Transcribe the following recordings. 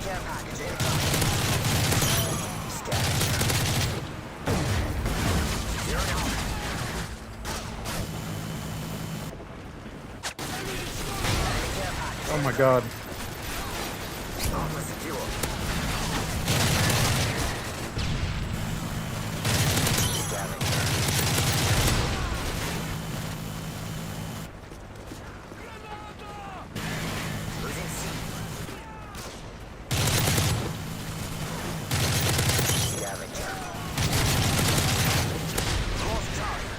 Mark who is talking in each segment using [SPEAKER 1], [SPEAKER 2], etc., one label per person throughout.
[SPEAKER 1] care package incoming. Scanning. Zeroing out. Enemy care package.
[SPEAKER 2] Oh my god.
[SPEAKER 1] Alpha secure. Scanning. Losing C. Scavenger. Lost target.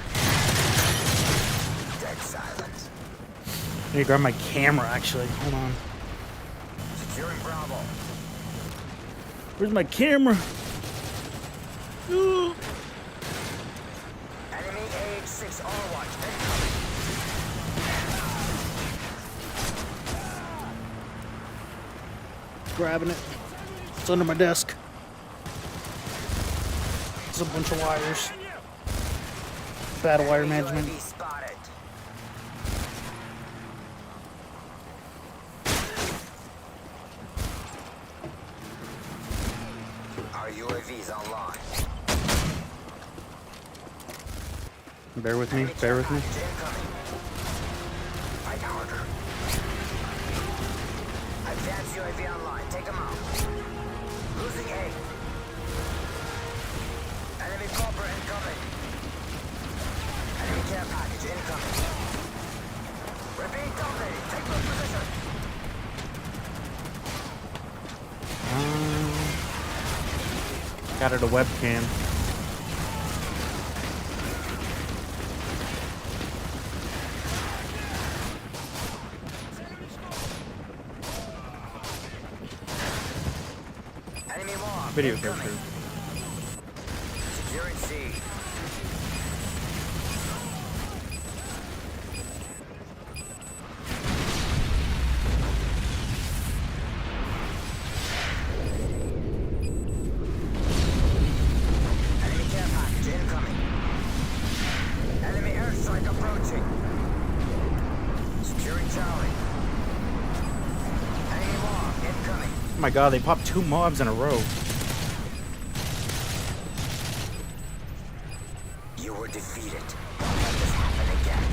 [SPEAKER 1] Dead silence.
[SPEAKER 2] I need to grab my camera, actually. Hold on.
[SPEAKER 1] Securing Bravo.
[SPEAKER 2] Where's my camera? Ooh.
[SPEAKER 1] Enemy AH-6 Overwatch incoming.
[SPEAKER 2] Grabbing it. It's under my desk. It's a bunch of wires. Bad wire management.
[SPEAKER 1] UAV spotted. Our UAV's online.
[SPEAKER 2] Bear with me. Bear with me.
[SPEAKER 1] Incoming. Fight harder. Advanced UAV online. Take them out. Losing A. Enemy copper incoming. Enemy care package incoming. We're being dominated. Take good position.
[SPEAKER 2] Got it a webcam.
[SPEAKER 1] Enemy mob.
[SPEAKER 2] Video
[SPEAKER 1] incoming.
[SPEAKER 2] capture.
[SPEAKER 1] Securing C. Enemy care package incoming. Enemy airstrike approaching. Securing Charlie. Enemy mob incoming.
[SPEAKER 2] Oh my god, they popped 2 mobs in a row.
[SPEAKER 1] You were defeated. Don't let this happen again.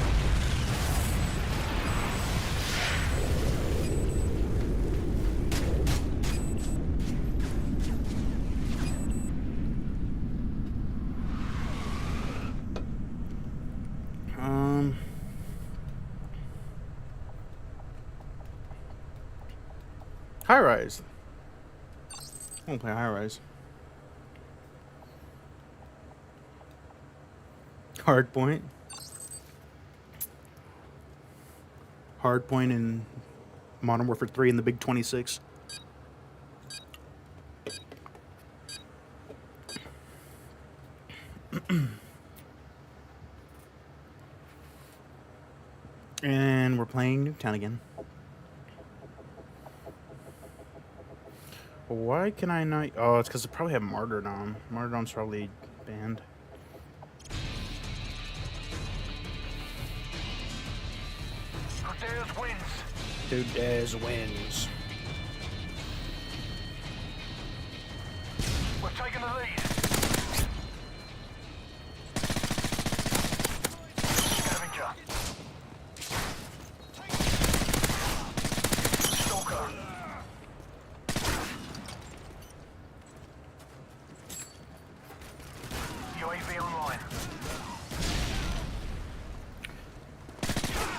[SPEAKER 2] High Rise. I won't play High Rise. Hardpoint. Hardpoint in Modern Warfare 3 in the Big 26. And we're playing Nuketown again. Why can I not? Oh, it's because they probably have Martyrdom. Martyrdom's probably banned.
[SPEAKER 1] Dares wins.
[SPEAKER 2] Dude Dares wins.
[SPEAKER 1] We're taking the lead. Scavenger. Stalker. UAV online.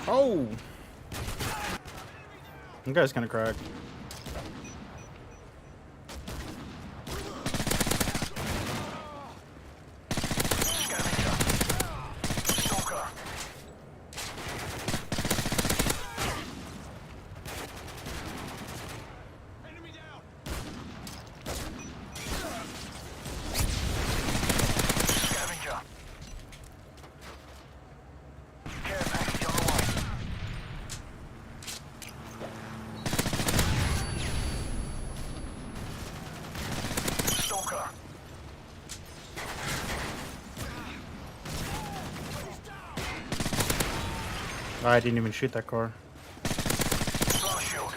[SPEAKER 2] Oh! That guy's kind of cracked.
[SPEAKER 1] Scavenger. Stalker. Enemy down. Scavenger. Care package on the way. Stalker.
[SPEAKER 2] I didn't even shoot that car.
[SPEAKER 1] Blast shield.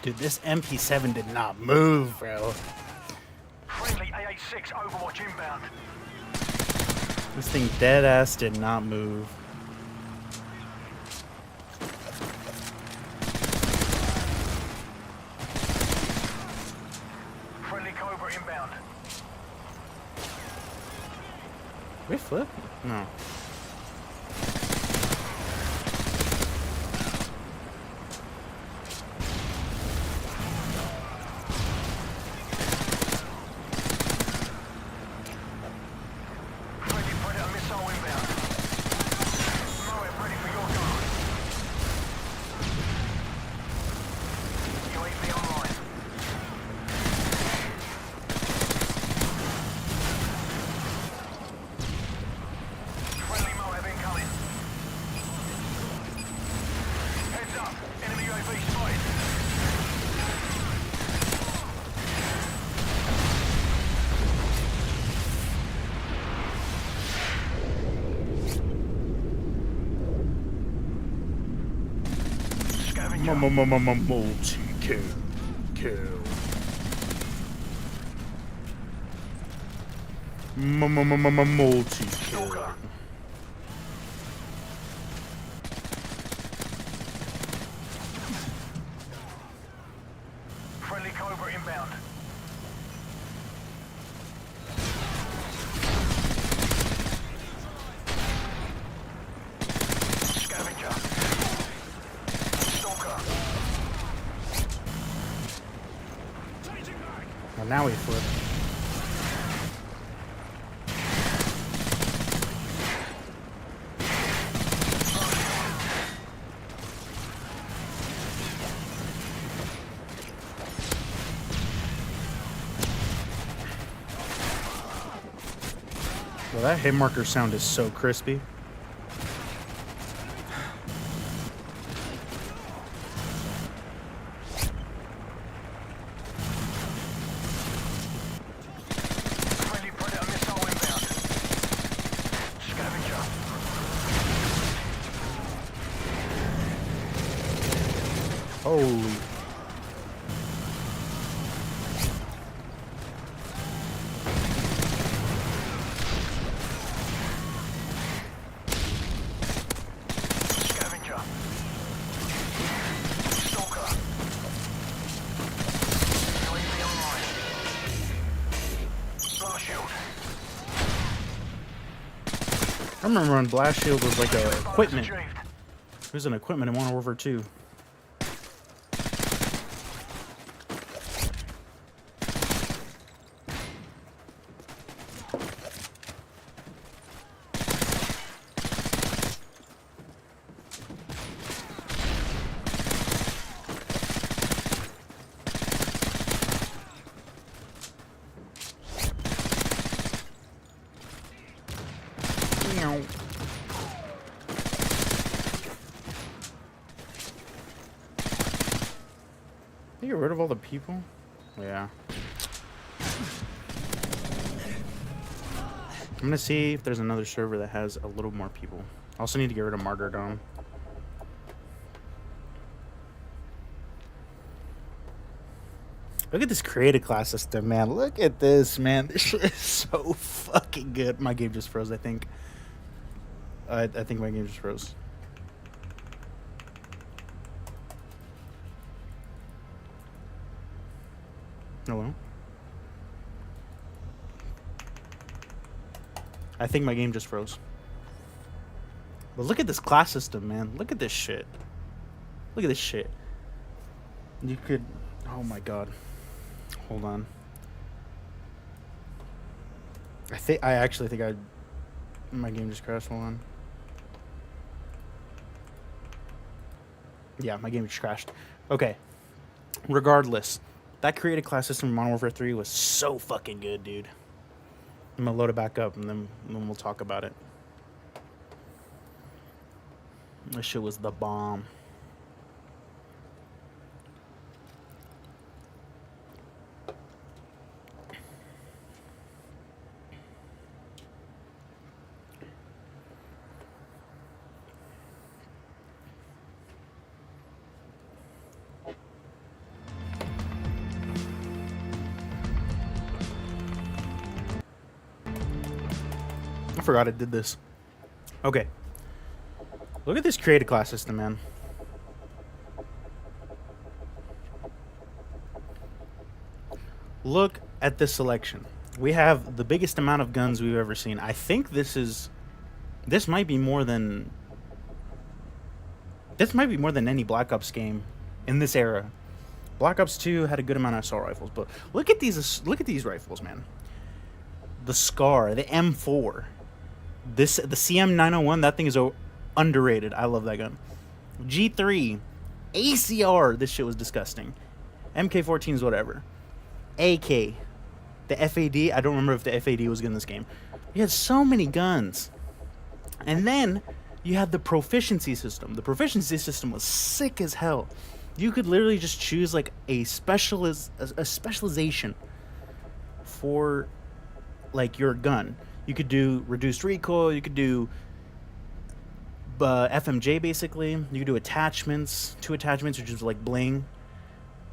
[SPEAKER 2] Dude, this MP7 did not move, bro.
[SPEAKER 1] Friendly AH-6 Overwatch inbound.
[SPEAKER 2] This thing dead ass did not move.
[SPEAKER 1] Friendly Cobra inbound.
[SPEAKER 2] We flip? No.
[SPEAKER 1] Friendly Predator missile inbound. Moab ready for your go. UAV online. Friendly Moab incoming. Heads up. Enemy UAV spotted. Scavenger.
[SPEAKER 2] Multi-kill. Kill. Multi-kill.
[SPEAKER 1] Stalker. Friendly Cobra inbound. Scavenger. Stalker.
[SPEAKER 2] Well, now we flip. Well, that hit marker sound is so crispy.
[SPEAKER 1] Friendly Predator missile inbound. Scavenger.
[SPEAKER 2] Holy.
[SPEAKER 1] Scavenger. Stalker. UAV online. Blast shield.
[SPEAKER 2] I remember when Blast Shield was like a
[SPEAKER 1] Bonus
[SPEAKER 2] equipment.
[SPEAKER 1] achieved.
[SPEAKER 2] It was an equipment in Modern Warfare 2. Meow. They get rid of all the people? Yeah. I'm gonna see if there's another server that has a little more people. I also need to get rid of Martyrdom. Look at this creative class system, man. Look at this, man. This shit is so fucking good. My game just froze, I think. I think my game just froze. Hello? I think my game just froze. But look at this class system, man. Look at this shit. Look at this shit. You could... Oh my god. Hold on. I actually think my game just crashed. Hold on. Yeah, my game just crashed. Okay. Regardless, that creative class system in Modern Warfare 3 was so fucking good, dude. I'm gonna load it back up and then we'll talk about it. This shit was the bomb. forgot I did this. Okay. Look at this created class system, man. Look at this selection. We have the biggest amount of guns we've ever seen. I think this might be more than any Black Ops game in this era. Black Ops 2 had a good amount of assault rifles, but look at these rifles, man. The SCAR, the M4, the CM901, that thing is underrated. I love that gun. G3, ACR, this shit was disgusting. MK14 is whatever. AK, the FAD, I don't remember if the FAD was good in this game. You had so many guns. And then you had the proficiency system. The proficiency system was sick as hell. You could literally just choose like a specialization for like your gun. You could do reduced recoil, you could do FMJ basically. You could do attachments, 2 attachments, which is like bling.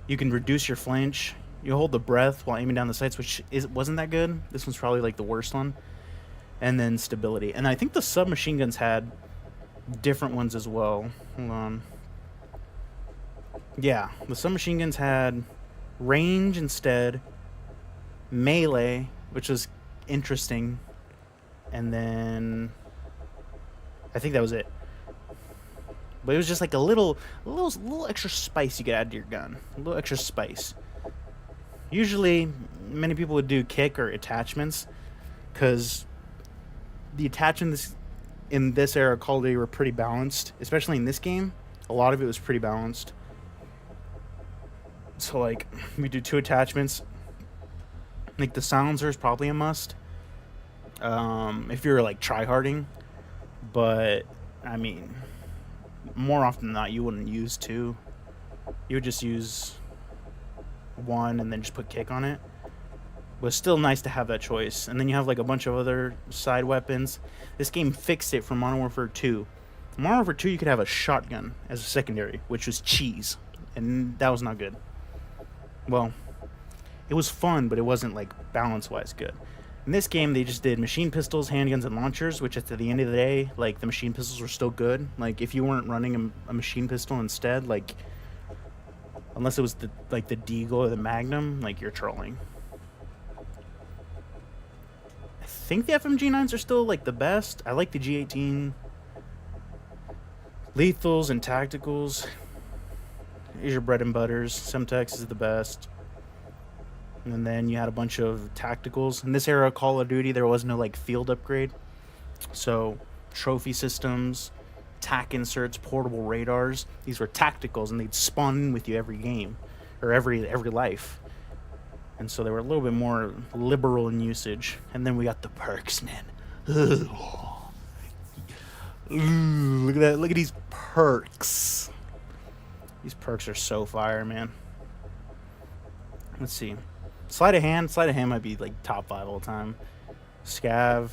[SPEAKER 2] You can reduce your flinch. You hold the breath while aiming down the sights, which wasn't that good. This one's probably like the worst one. And then stability. And I think the submachine guns had different ones as well. Hold on. Yeah, the submachine guns had range instead, melee, which was interesting, and then I think that was it. But it was just like a little extra spice you could add to your gun. A little extra spice. Usually, many people would do kick or attachments, because the attachments in this era of Call of Duty were pretty balanced. Especially in this game, a lot of it was pretty balanced. So, like, we do 2 attachments. Like, the silencer is probably a must. If you're, like, tryharding. But, I mean, more often than not, you wouldn't use 2. You would just use 1 and then just put kick on it. But it's still nice to have that choice. And then you have, like, a bunch of other side weapons. This game fixed it from Modern Warfare 2. In Modern Warfare 2, you could have a shotgun as a secondary, which was cheese. And that was not good. Well, it was fun, but it wasn't, like, balance-wise good. In this game, they just did machine pistols, handguns, and launchers, which at the end of the day, like, the machine pistols were still good. Like, if you weren't running a machine pistol instead, like, unless it was, the Deagle or the Magnum, like, you're trolling. I think the FMG9s are still, like, the best. I like the G18. Lethals and tacticals. Here's your bread and butters. Semtex is the best. And then you had a bunch of tacticals. In this era of Call of Duty, there was no, like, field upgrade. So, trophy systems, tac inserts, portable radars. These were tacticals, and they'd spawn in with you every game. Or every life. And so they were a little bit more liberal in usage. And then we got the perks, man. Ugh. Ooh, look at that. Look at these perks. These perks are so fire, man. Let's see. Sleight of hand might be like top 5 all time. Scav.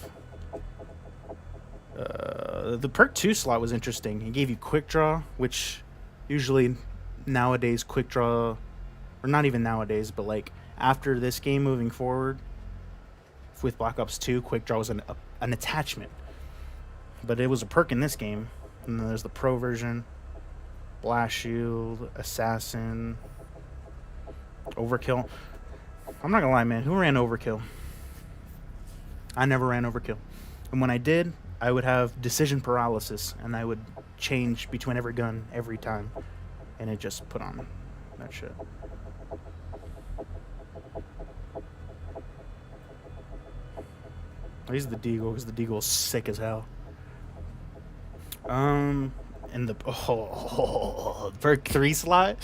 [SPEAKER 2] The perk 2 slot was interesting. It gave you quick draw, which usually nowadays quick draw, or not even nowadays, but like after this game moving forward with Black Ops 2, quick draw was an attachment. But it was a perk in this game. And then there's the pro version. Blast Shield, Assassin, Overkill. I'm not gonna lie, man. Who ran Overkill? I never ran Overkill. And when I did, I would have decision paralysis, and I would change between every gun every time. And it just put on that shit. I'll use the Deagle, because the Deagle is sick as hell. And the perk 3 slot,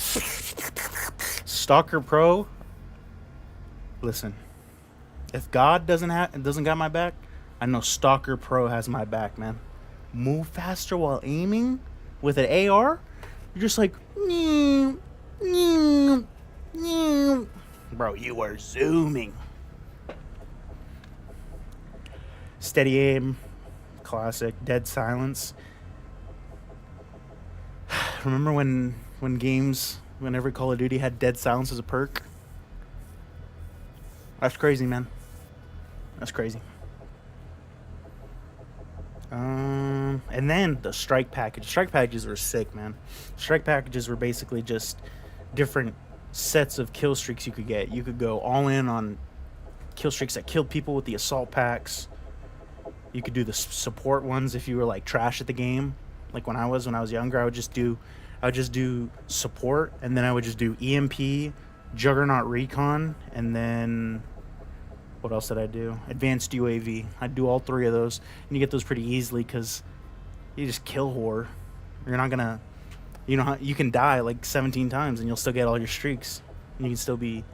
[SPEAKER 2] Stalker Pro. Listen, if God doesn't got my back, I know Stalker Pro has my back, man. Move faster while aiming with an AR. You're just like, bro, you are zooming. Steady aim, classic. Dead silence. Remember when every Call of Duty had dead silence as a perk? That's crazy, man. That's crazy. And then the strike package. Strike packages were sick, man. Strike packages were basically just different sets of kill streaks you could get. You could go all in on kill streaks that killed people with the assault packs. You could do the support ones if you were like trash at the game. Like when I was younger, I would just do support, and then I would just do EMP, Juggernaut Recon, and then what else did I do? Advanced UAV. I'd do all three of those, and you get those pretty easily because you just kill horror. You're not gonna, you can die like 17 times and you'll still get all your streaks, and you can still be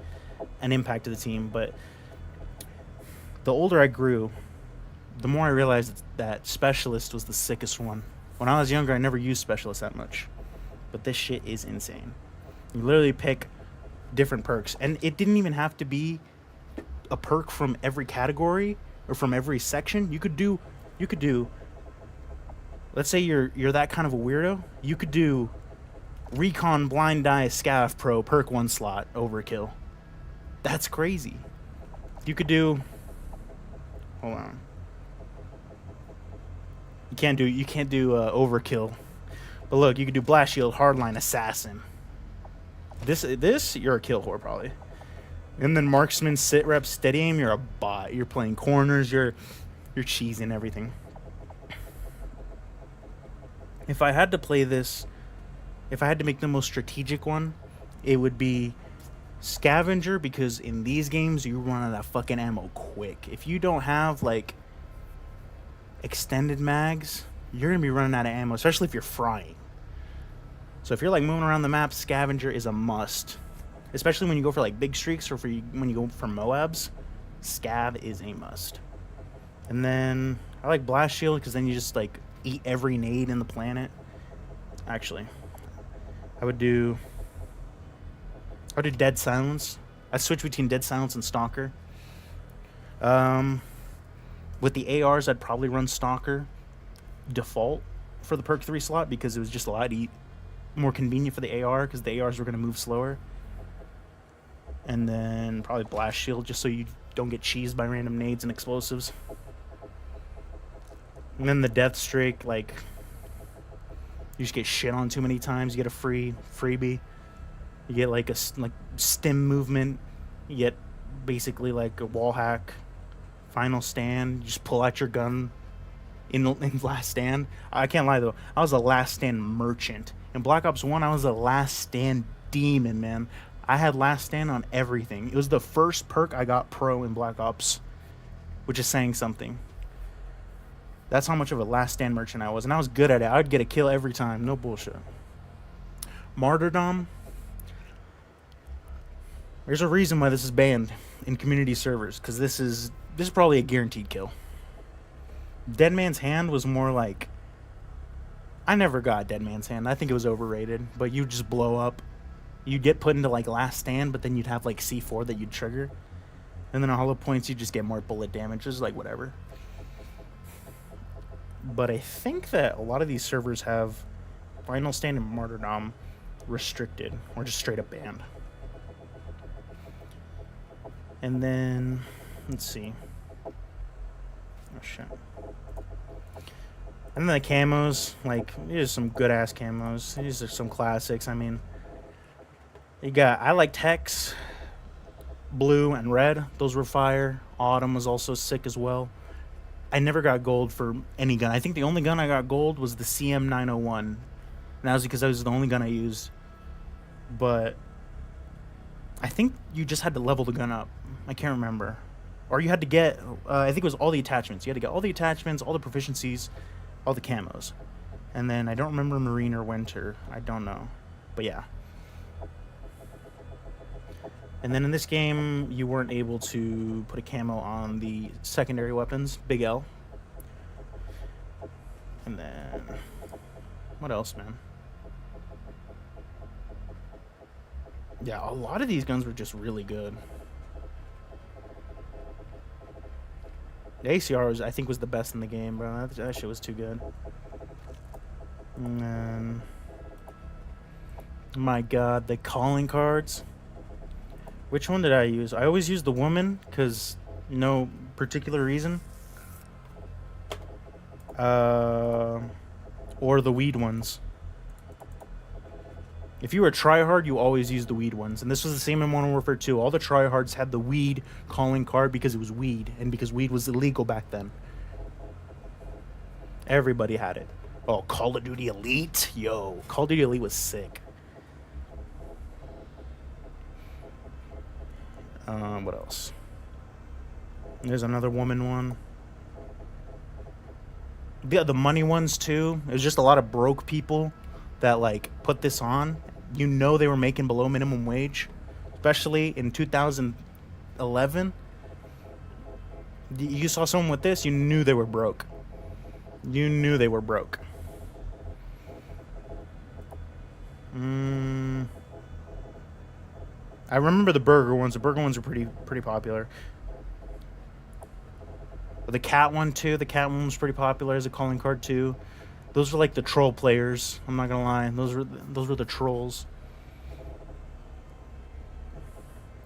[SPEAKER 2] an impact to the team. But the older I grew, the more I realized that Specialist was the sickest one. When I was younger, I never used Specialist that much, but this shit is insane. You literally pick different perks, and it didn't even have to be a perk from every category or from every section. You could do let's say you're that kind of a weirdo, you could do Recon Blind Die Scav Pro perk 1 slot overkill. That's crazy. You could do, hold on, you can't do overkill, but look, you could do Blast Shield Hardline Assassin. This you're a kill whore probably. And then Marksman, Sit Rep, Steady Aim, you're a bot. You're playing corners, you're cheesing everything. If I had to play this, if I had to make the most strategic one, it would be Scavenger, because in these games you run out of that fucking ammo quick. If you don't have like extended mags, you're gonna be running out of ammo, especially if you're frying. So if you're like moving around the map, Scavenger is a must. Especially when you go for like big streaks or when you go for Moabs, Scav is a must. And then I like Blast Shield because then you just like eat every nade in the planet. Actually, I would do Dead Silence. I'd switch between Dead Silence and Stalker. With the ARs, I'd probably run Stalker default for the perk 3 slot because it was just a lot more convenient for the AR because the ARs were going to move slower. And then probably Blast Shield just so you don't get cheesed by random nades and explosives. And then the Death Streak, like, you just get shit on too many times. You get a freebie. You get like a stim movement. You get basically like a wall hack. Final Stand. You just pull out your gun in Last Stand. I can't lie though. I was a Last Stand merchant. In Black Ops 1, I was a Last Stand demon, man. I had Last Stand on everything. It was the first perk I got pro in Black Ops, which is saying something. That's how much of a Last Stand merchant I was, and I was good at it. I'd get a kill every time, no bullshit. Martyrdom. There's a reason why this is banned in community servers, because this is probably a guaranteed kill. Dead Man's Hand was more like, I never got Dead Man's Hand. I think it was overrated, but you just blow up. You'd get put into like Last Stand, but then you'd have like C4 that you'd trigger. And then on hollow points, you just get more bullet damage. Just like whatever. But I think that a lot of these servers have Final Stand and Martyrdom restricted or just straight up banned. And then, let's see. Oh shit. And then the camos, like, these are some good ass camos. These are some classics. I mean, I liked Hex, Blue, and Red. Those were fire. Autumn was also sick as well. I never got gold for any gun. I think the only gun I got gold was the CM901. And that was because that was the only gun I used. But I think you just had to level the gun up. I can't remember. Or you had to get, I think it was all the attachments. You had to get all the attachments, all the proficiencies, all the camos. And then I don't remember Marine or Winter. I don't know. But yeah. And then in this game, you weren't able to put a camo on the secondary weapons, Big L. And then, what else, man? Yeah, a lot of these guns were just really good. The ACR I think was the best in the game, bro. That shit was too good. And then, my God, the calling cards. Which one did I use? I always use the woman, because no particular reason. Or the weed ones. If you were a tryhard, you always use the weed ones. And this was the same in Modern Warfare 2. All the tryhards had the weed calling card because it was weed. And because weed was illegal back then. Everybody had it. Oh, Call of Duty Elite? Yo, Call of Duty Elite was sick. What else? There's another woman one. Yeah, the money ones too. It was just a lot of broke people that like put this on. You know they were making below minimum wage, especially in 2011. You saw someone with this, you knew they were broke. You knew they were broke. I remember the burger ones. The burger ones were pretty popular. The cat one too. The cat one was pretty popular as a calling card too. Those were like the troll players. I'm not gonna lie. Those were the trolls.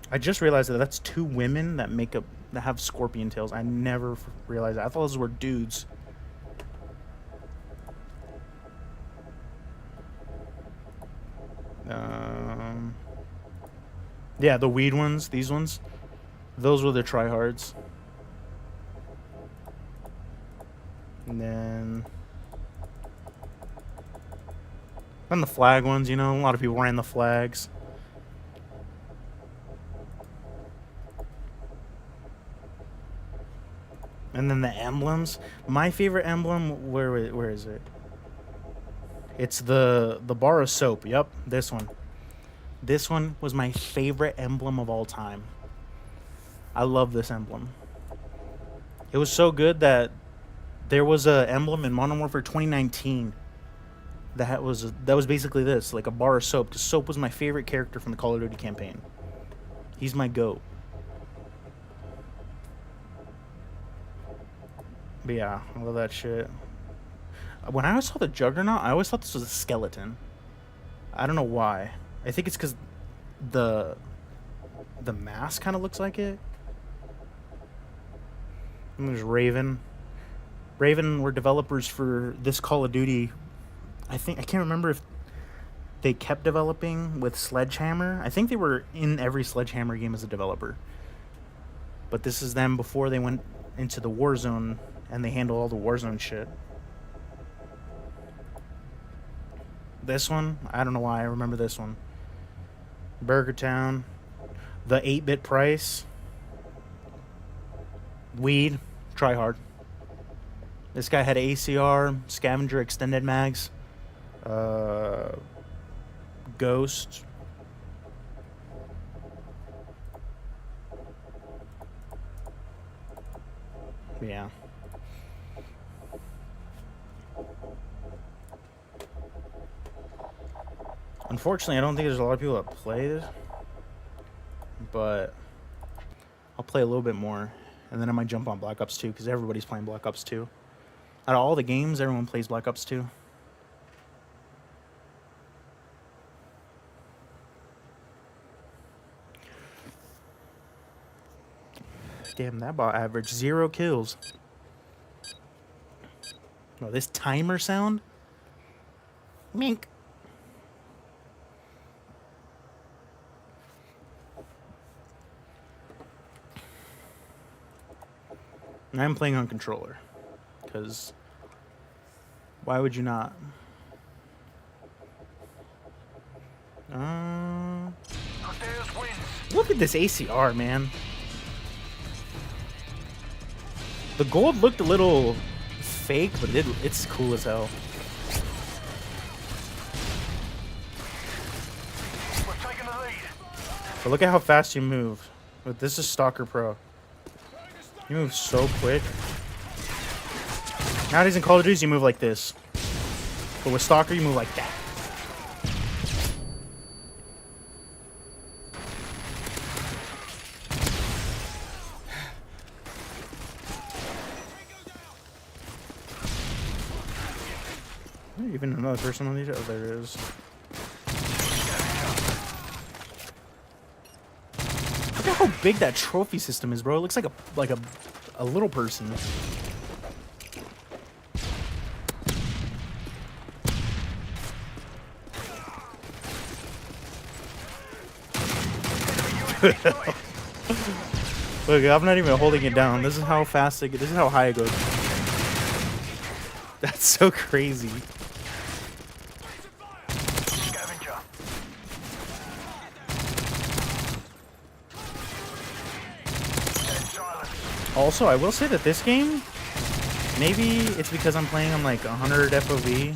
[SPEAKER 2] I just realized that that's two women that have scorpion tails. I never realized that. I thought those were dudes. Yeah, the weed ones. These ones. Those were the tryhards. And then the flag ones, you know, a lot of people ran the flags. And then the emblems. My favorite emblem, where is it? It's the bar of soap. Yep, this one. This one was my favorite emblem of all time. I love this emblem. It was so good that there was a emblem in Modern Warfare 2019 that was basically this, like a bar of soap. Because Soap was my favorite character from the Call of Duty campaign. He's my GOAT. But yeah, I love that shit. When I always saw the Juggernaut, I always thought this was a skeleton. I don't know why. I think it's because the mask kind of looks like it. And there's Raven. Raven were developers for this Call of Duty. I can't remember if they kept developing with Sledgehammer. I think they were in every Sledgehammer game as a developer. But this is them before they went into the Warzone and they handle all the Warzone shit. This one, I don't know why I remember this one. Burger Town. The 8-bit price. Weed. Try hard. This guy had ACR, Scavenger, extended mags. Ghost. Yeah. Unfortunately, I don't think there's a lot of people that play this, but I'll play a little bit more, and then I might jump on Black Ops 2, because everybody's playing Black Ops 2. Out of all the games, everyone plays Black Ops 2. Damn, that bot averaged 0 kills. Oh, this timer sound? Mink. I'm playing on controller, because why would you not? Look at this ACR, man. The gold looked a little fake, but it's cool as hell.
[SPEAKER 1] We're taking the lead.
[SPEAKER 2] But look at how fast you move. But this is Stalker Pro. You move so quick. Nowadays in Call of Duty, you move like this. But with Stalker, you move like that. Even another person on these? Oh, there it is. Look at how big that trophy system is, bro. It looks like a little person. Look, I'm not even holding it down. This is how fast it. This is how high it goes. That's so crazy.
[SPEAKER 1] Scavenger. Dead silence.
[SPEAKER 2] Also, I will say that this game, maybe it's because I'm playing on like 100 FOV.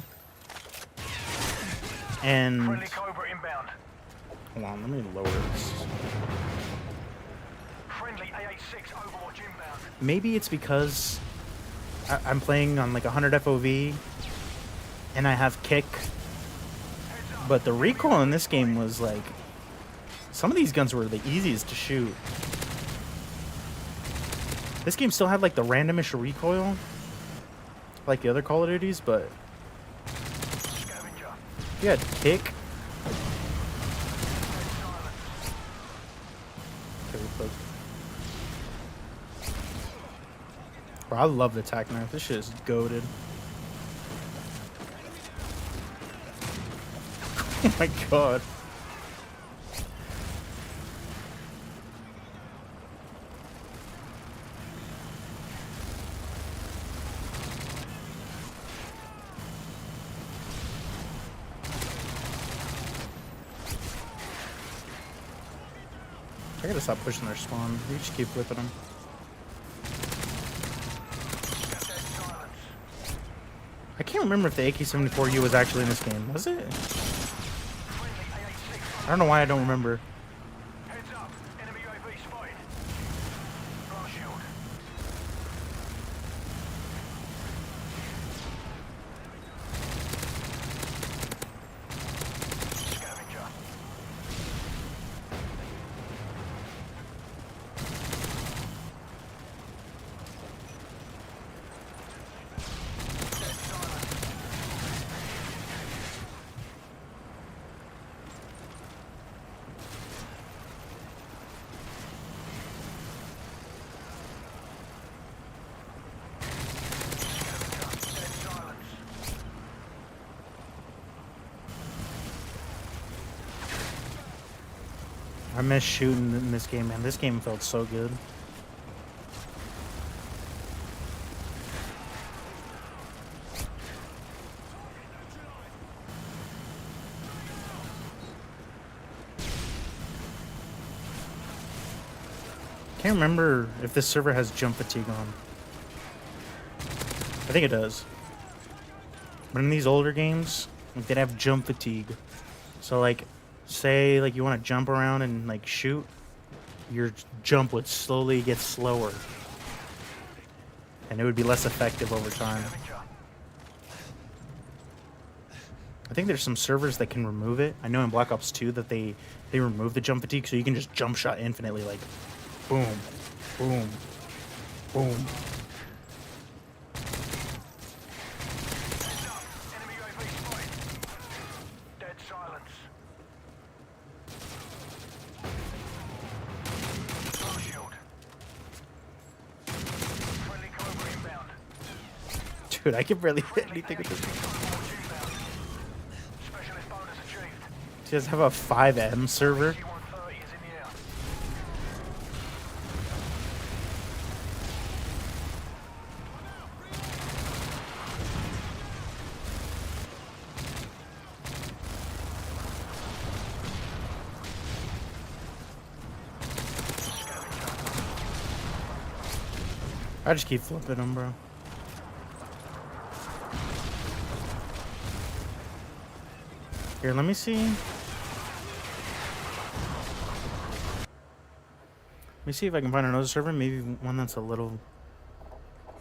[SPEAKER 2] And
[SPEAKER 1] Friendly Cobra inbound.
[SPEAKER 2] hold on, let me lower this.
[SPEAKER 1] Friendly AH-6 Overwatch inbound.
[SPEAKER 2] Maybe it's because I'm playing on like 100 FOV and I have kick, but the recoil in this game was like, some of these guns were the easiest to shoot. This game still had like the randomish recoil, like the other Call of Duties, but
[SPEAKER 1] Scavenger.
[SPEAKER 2] you had kick.
[SPEAKER 1] Dead silence.
[SPEAKER 2] Okay, we close. Bro, I love the tac knife. This shit is goated. Oh my god. I gotta stop pushing their spawn. You just keep whipping them.
[SPEAKER 1] Dead silence.
[SPEAKER 2] I can't remember if the AK-74U was actually in this game. Was it?
[SPEAKER 1] Friendly AH-6.
[SPEAKER 2] I don't know why I don't remember.
[SPEAKER 1] Heads up. Enemy UAV spotted. Blast shield. Scavenger. Dead silence. Dead silence.
[SPEAKER 2] I miss shooting in this game, man. This game felt so good. Can't remember if this server has jump fatigue on. I think it does. But in these older games, like, they'd have jump fatigue. So like, say like you want to jump around and like shoot, your jump would slowly get slower. And it would be less effective over time.
[SPEAKER 1] Scavenger.
[SPEAKER 2] I think there's some servers that can remove it. I know in Black Ops 2 that they remove the jump fatigue, so you can just jump shot infinitely, like boom, boom, boom.
[SPEAKER 1] Heads up. Enemy UAV spotted. Dead silence. Blast shield. Friendly Cobra inbound.
[SPEAKER 2] Dude, I can barely hit anything with this.
[SPEAKER 1] Overwatch inbound. Specialist bonus achieved.
[SPEAKER 2] Do you guys have a 5M server?
[SPEAKER 1] C-130 is in the air.
[SPEAKER 2] I just keep flipping them, bro. Here, let me see. Let me see if I can find another server, maybe one that's a little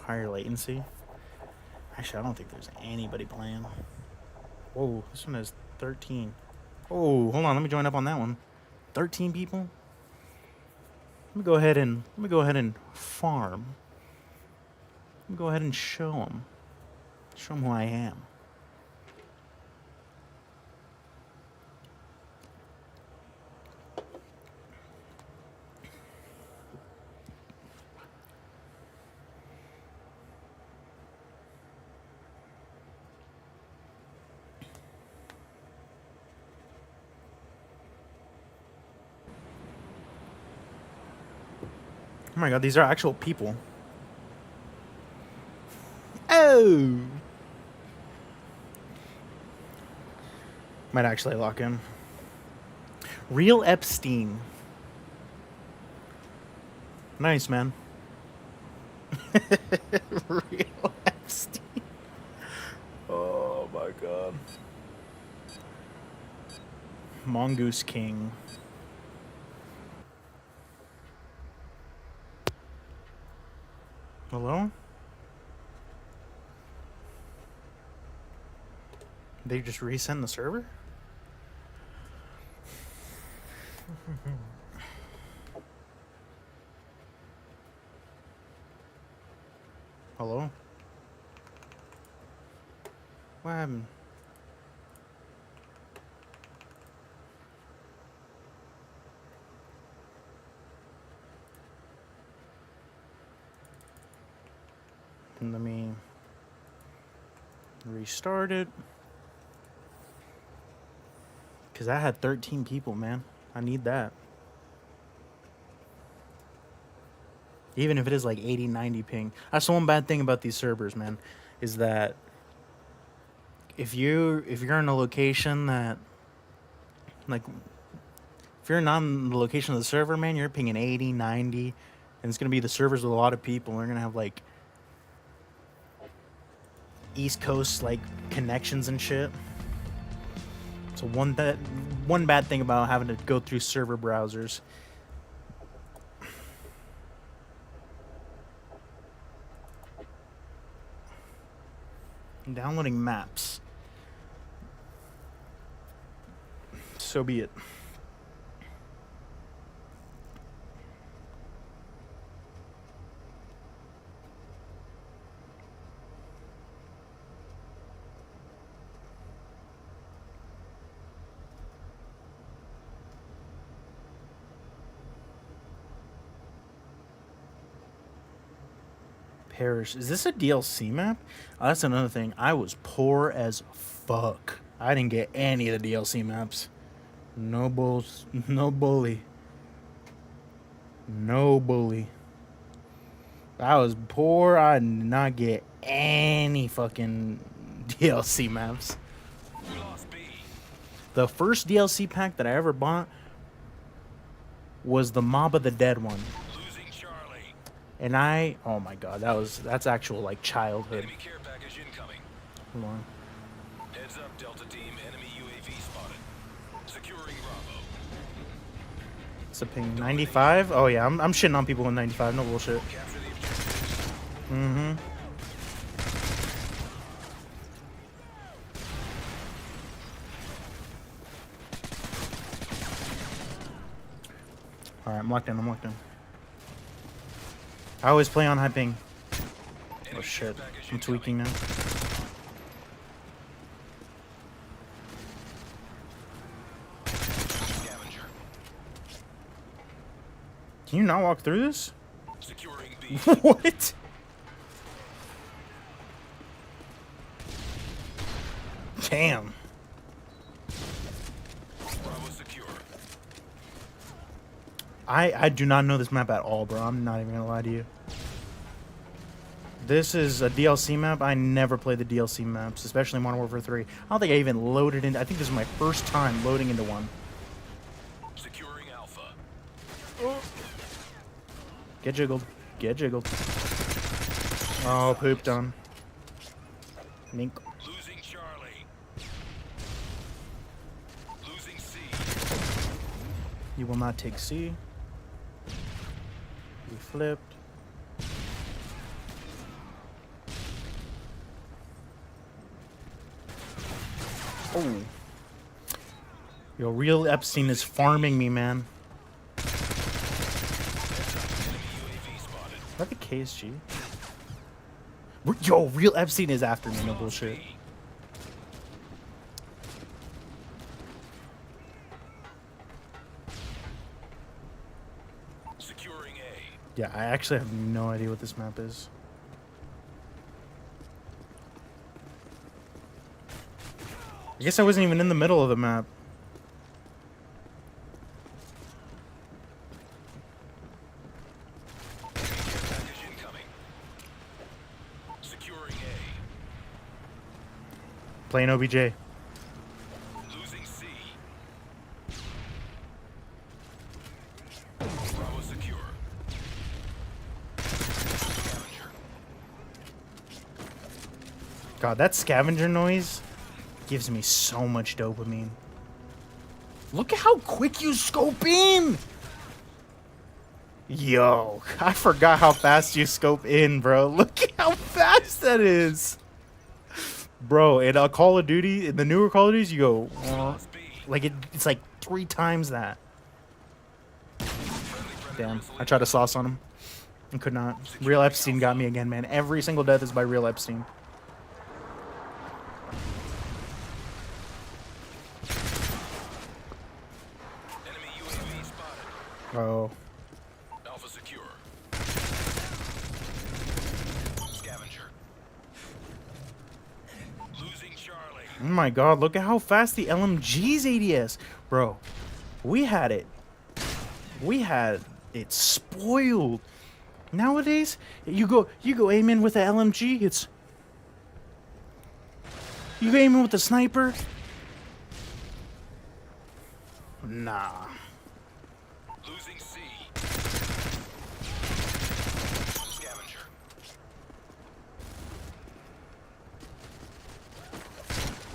[SPEAKER 2] higher latency. Actually, I don't think there's anybody playing. Whoa, this one has 13. Oh, hold on, let me join up on that one. 13 people. Let me go ahead and farm. Let me go ahead and show them who I am. Oh my god, these are actual people. Oh! Might actually lock in. Real Epstein. Nice, man. Real Epstein. Oh my god. Mongoose King. Hello? They just resend the server? Hello? What happened? Let me restart it. Because I had 13 people, man. I need that. Even if it is like 80, 90 ping. That's the one bad thing about these servers, man. Is that if you're in a location that, like, if you're not in the location of the server, man, you're pinging 80, 90. And it's going to be the servers with a lot of people. And they're going to have, like, East Coast, like, connections and shit. So one bad thing about having to go through server browsers. I'm downloading maps. So be it. Parish. Is this a DLC map? Oh, that's another thing. I was poor as fuck. I didn't get any of the DLC maps. No bulls. No bully. No bully. I was poor. I did not get any fucking DLC maps.
[SPEAKER 1] We lost B.
[SPEAKER 2] The first DLC pack that I ever bought was the Mob of the Dead one.
[SPEAKER 1] Losing Charlie.
[SPEAKER 2] And oh my god, that's actual like childhood.
[SPEAKER 1] Enemy care package incoming.
[SPEAKER 2] Hold on.
[SPEAKER 1] Heads up, Delta Team. Enemy UAV spotted. Securing Bravo.
[SPEAKER 2] It's a ping 95. Oh yeah, I'm shitting on people in 95. No bullshit.
[SPEAKER 1] Capture the objective.
[SPEAKER 2] Mm-hmm. All right, I'm locked in. I always play on high ping. Oh shit, I'm tweaking now.
[SPEAKER 1] Scavenger.
[SPEAKER 2] Can you not walk through this?
[SPEAKER 1] Securing B.
[SPEAKER 2] What? Damn.
[SPEAKER 1] Bravo secure.
[SPEAKER 2] I do not know this map at all, bro. I'm not even gonna lie to you. This is a DLC map. I never played the DLC maps, especially Modern Warfare 3. I don't think I even loaded in. I think this is my first time loading into one.
[SPEAKER 1] Securing Alpha.
[SPEAKER 2] Get jiggled. Get jiggled. Oh, pooped on. Mink.
[SPEAKER 1] Losing Charlie. Losing C.
[SPEAKER 2] You will not take C. You flipped. Oh. Yo, real Epstein is farming me, man.
[SPEAKER 1] Enemy UAV spotted.
[SPEAKER 2] Is that the KSG? Yo, real Epstein is after me, no bullshit.
[SPEAKER 1] B. Securing A.
[SPEAKER 2] Yeah, I actually have no idea what this map is. I guess I wasn't even in the middle of the map.
[SPEAKER 1] Securing
[SPEAKER 2] Playing OBJ.
[SPEAKER 1] A. Losing C. Bravo secure. Scavenger.
[SPEAKER 2] God, that scavenger noise gives me so much dopamine. Look at how quick you scope in! Yo, I forgot how fast you scope in, bro. Look at how fast that is! Bro, in Call of Duty, in the newer Call of Duties, you go...
[SPEAKER 1] Lost B.
[SPEAKER 2] like, it's like 3 times that. Damn, I tried to sauce on him. And could not. Real Epstein got me again, man. Every single death is by Real Epstein.
[SPEAKER 1] Enemy UAV spotted.
[SPEAKER 2] Bro.
[SPEAKER 1] Alpha secure. Scavenger. Losing Charlie.
[SPEAKER 2] Oh my god, look at how fast the LMG's ADS. Bro, we had it. We had it spoiled. Nowadays, you go aim in with the LMG, it's... You go aim in with the sniper? Nah.
[SPEAKER 1] Losing C. Scavenger.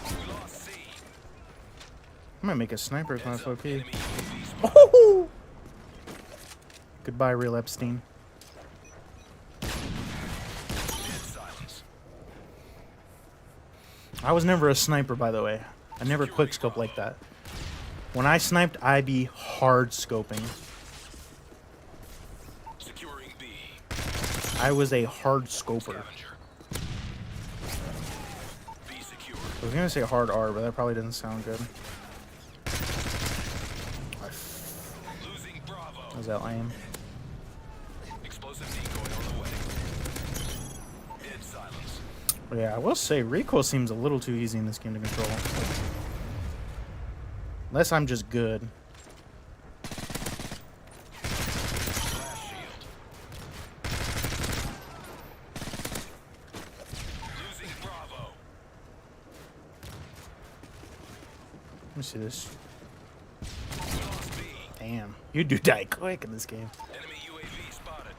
[SPEAKER 1] We lost C.
[SPEAKER 2] I might make a sniper class OP.
[SPEAKER 1] Enemy UAV spotted.
[SPEAKER 2] Oh! Goodbye, Real Epstein.
[SPEAKER 1] Dead silence.
[SPEAKER 2] I was never a sniper, by the way. I never quickscope like that. When I sniped, I be hard scoping.
[SPEAKER 1] Securing B.
[SPEAKER 2] I was a hard scoper.
[SPEAKER 1] Scavenger. B secure.
[SPEAKER 2] I was gonna say hard R, but that probably doesn't sound good.
[SPEAKER 1] Losing Bravo.
[SPEAKER 2] Was that lame?
[SPEAKER 1] Explosive decoy on the way. Dead silence.
[SPEAKER 2] But yeah, I will say recoil seems a little too easy in this game to control. Unless I'm just good.
[SPEAKER 1] Blast shield. Losing Bravo.
[SPEAKER 2] Let me see this.
[SPEAKER 1] We lost B.
[SPEAKER 2] Damn, you do die quick in this game.
[SPEAKER 1] Enemy UAV spotted.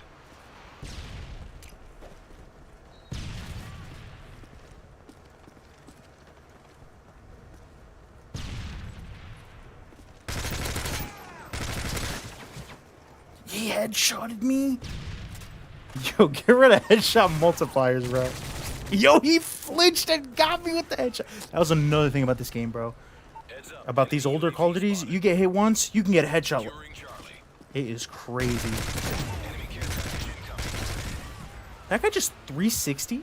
[SPEAKER 2] He headshotted me. Yo, get rid of headshot multipliers, bro. Yo, he flinched and got me with the headshot. That was another thing about this game, bro.
[SPEAKER 1] Heads up.
[SPEAKER 2] About these
[SPEAKER 1] Enemy
[SPEAKER 2] older
[SPEAKER 1] UAV
[SPEAKER 2] Call of Duties,
[SPEAKER 1] spotted.
[SPEAKER 2] you get hit once, you can get a headshot.
[SPEAKER 1] Securing Charlie.
[SPEAKER 2] It is crazy.
[SPEAKER 1] Enemy care package incoming.
[SPEAKER 2] That guy just 360?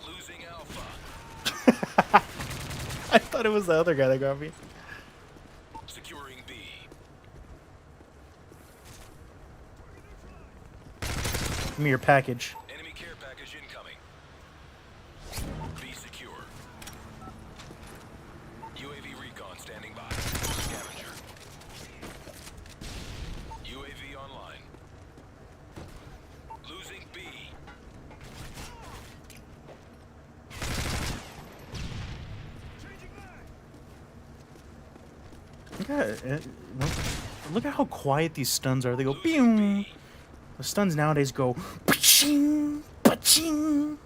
[SPEAKER 1] Losing Alpha.
[SPEAKER 2] I thought it was the other guy that got me.
[SPEAKER 1] Securing B.
[SPEAKER 2] Give me your package.
[SPEAKER 1] Enemy care package incoming. B secure. UAV recon standing by. Scavenger. UAV online. Losing B.
[SPEAKER 2] Look at how quiet these stuns are. They go pew. The stuns nowadays go pa-ching, pa-ching.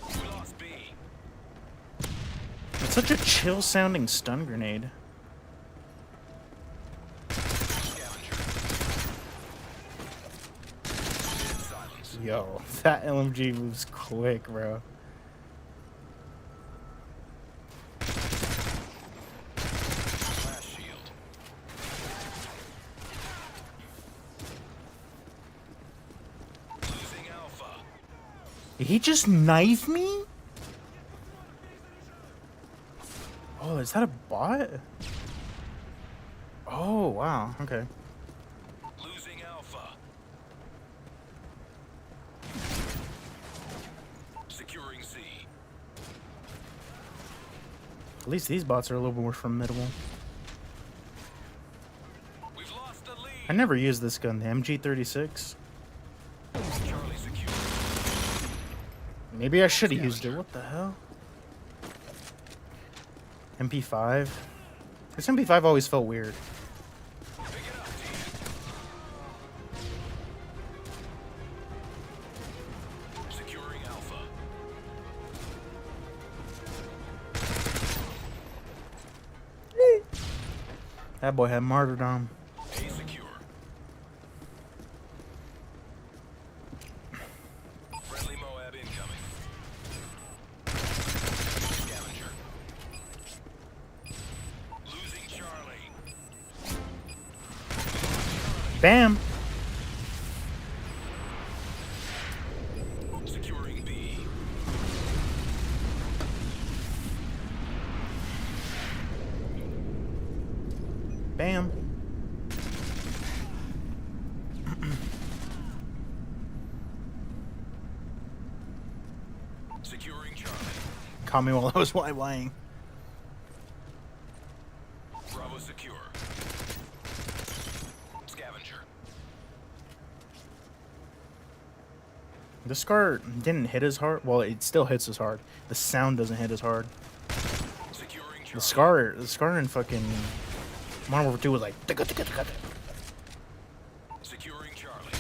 [SPEAKER 1] We lost B.
[SPEAKER 2] It's such a chill sounding stun grenade.
[SPEAKER 1] Scavenger. Dead silence.
[SPEAKER 2] Yo, that LMG moves quick, bro.
[SPEAKER 1] Blast shield. Losing Alpha.
[SPEAKER 2] Did he just knife me? Oh, is that a bot? Oh, wow. Okay.
[SPEAKER 1] Losing Alpha. Securing C.
[SPEAKER 2] At least these bots are a little more formidable.
[SPEAKER 1] We've lost the lead.
[SPEAKER 2] I never used this gun, the MG36.
[SPEAKER 1] Charlie secure.
[SPEAKER 2] Maybe I should have used it. What the hell? MP5? This MP5 always felt weird.
[SPEAKER 1] Securing Alpha.
[SPEAKER 2] That boy had martyrdom.
[SPEAKER 1] A secure. Friendly Moab incoming. Scavenger. Losing Charlie.
[SPEAKER 2] Bam!
[SPEAKER 1] Securing B.
[SPEAKER 2] Bam!
[SPEAKER 1] Securing Charlie.
[SPEAKER 2] Caught me while I was lying.
[SPEAKER 1] Bravo secure. Scavenger.
[SPEAKER 2] The scar didn't hit as hard. Well, it still hits as hard. The sound doesn't hit as hard.
[SPEAKER 1] Securing
[SPEAKER 2] The
[SPEAKER 1] Charlie.
[SPEAKER 2] scar in fucking Modern Warfare 2 was like.
[SPEAKER 1] Securing Charlie.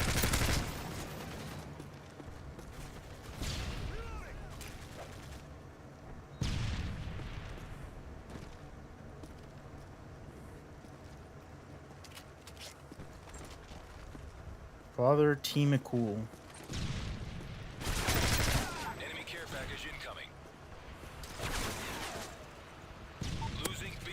[SPEAKER 2] Father T. McCool.
[SPEAKER 1] Enemy care package incoming. Losing B.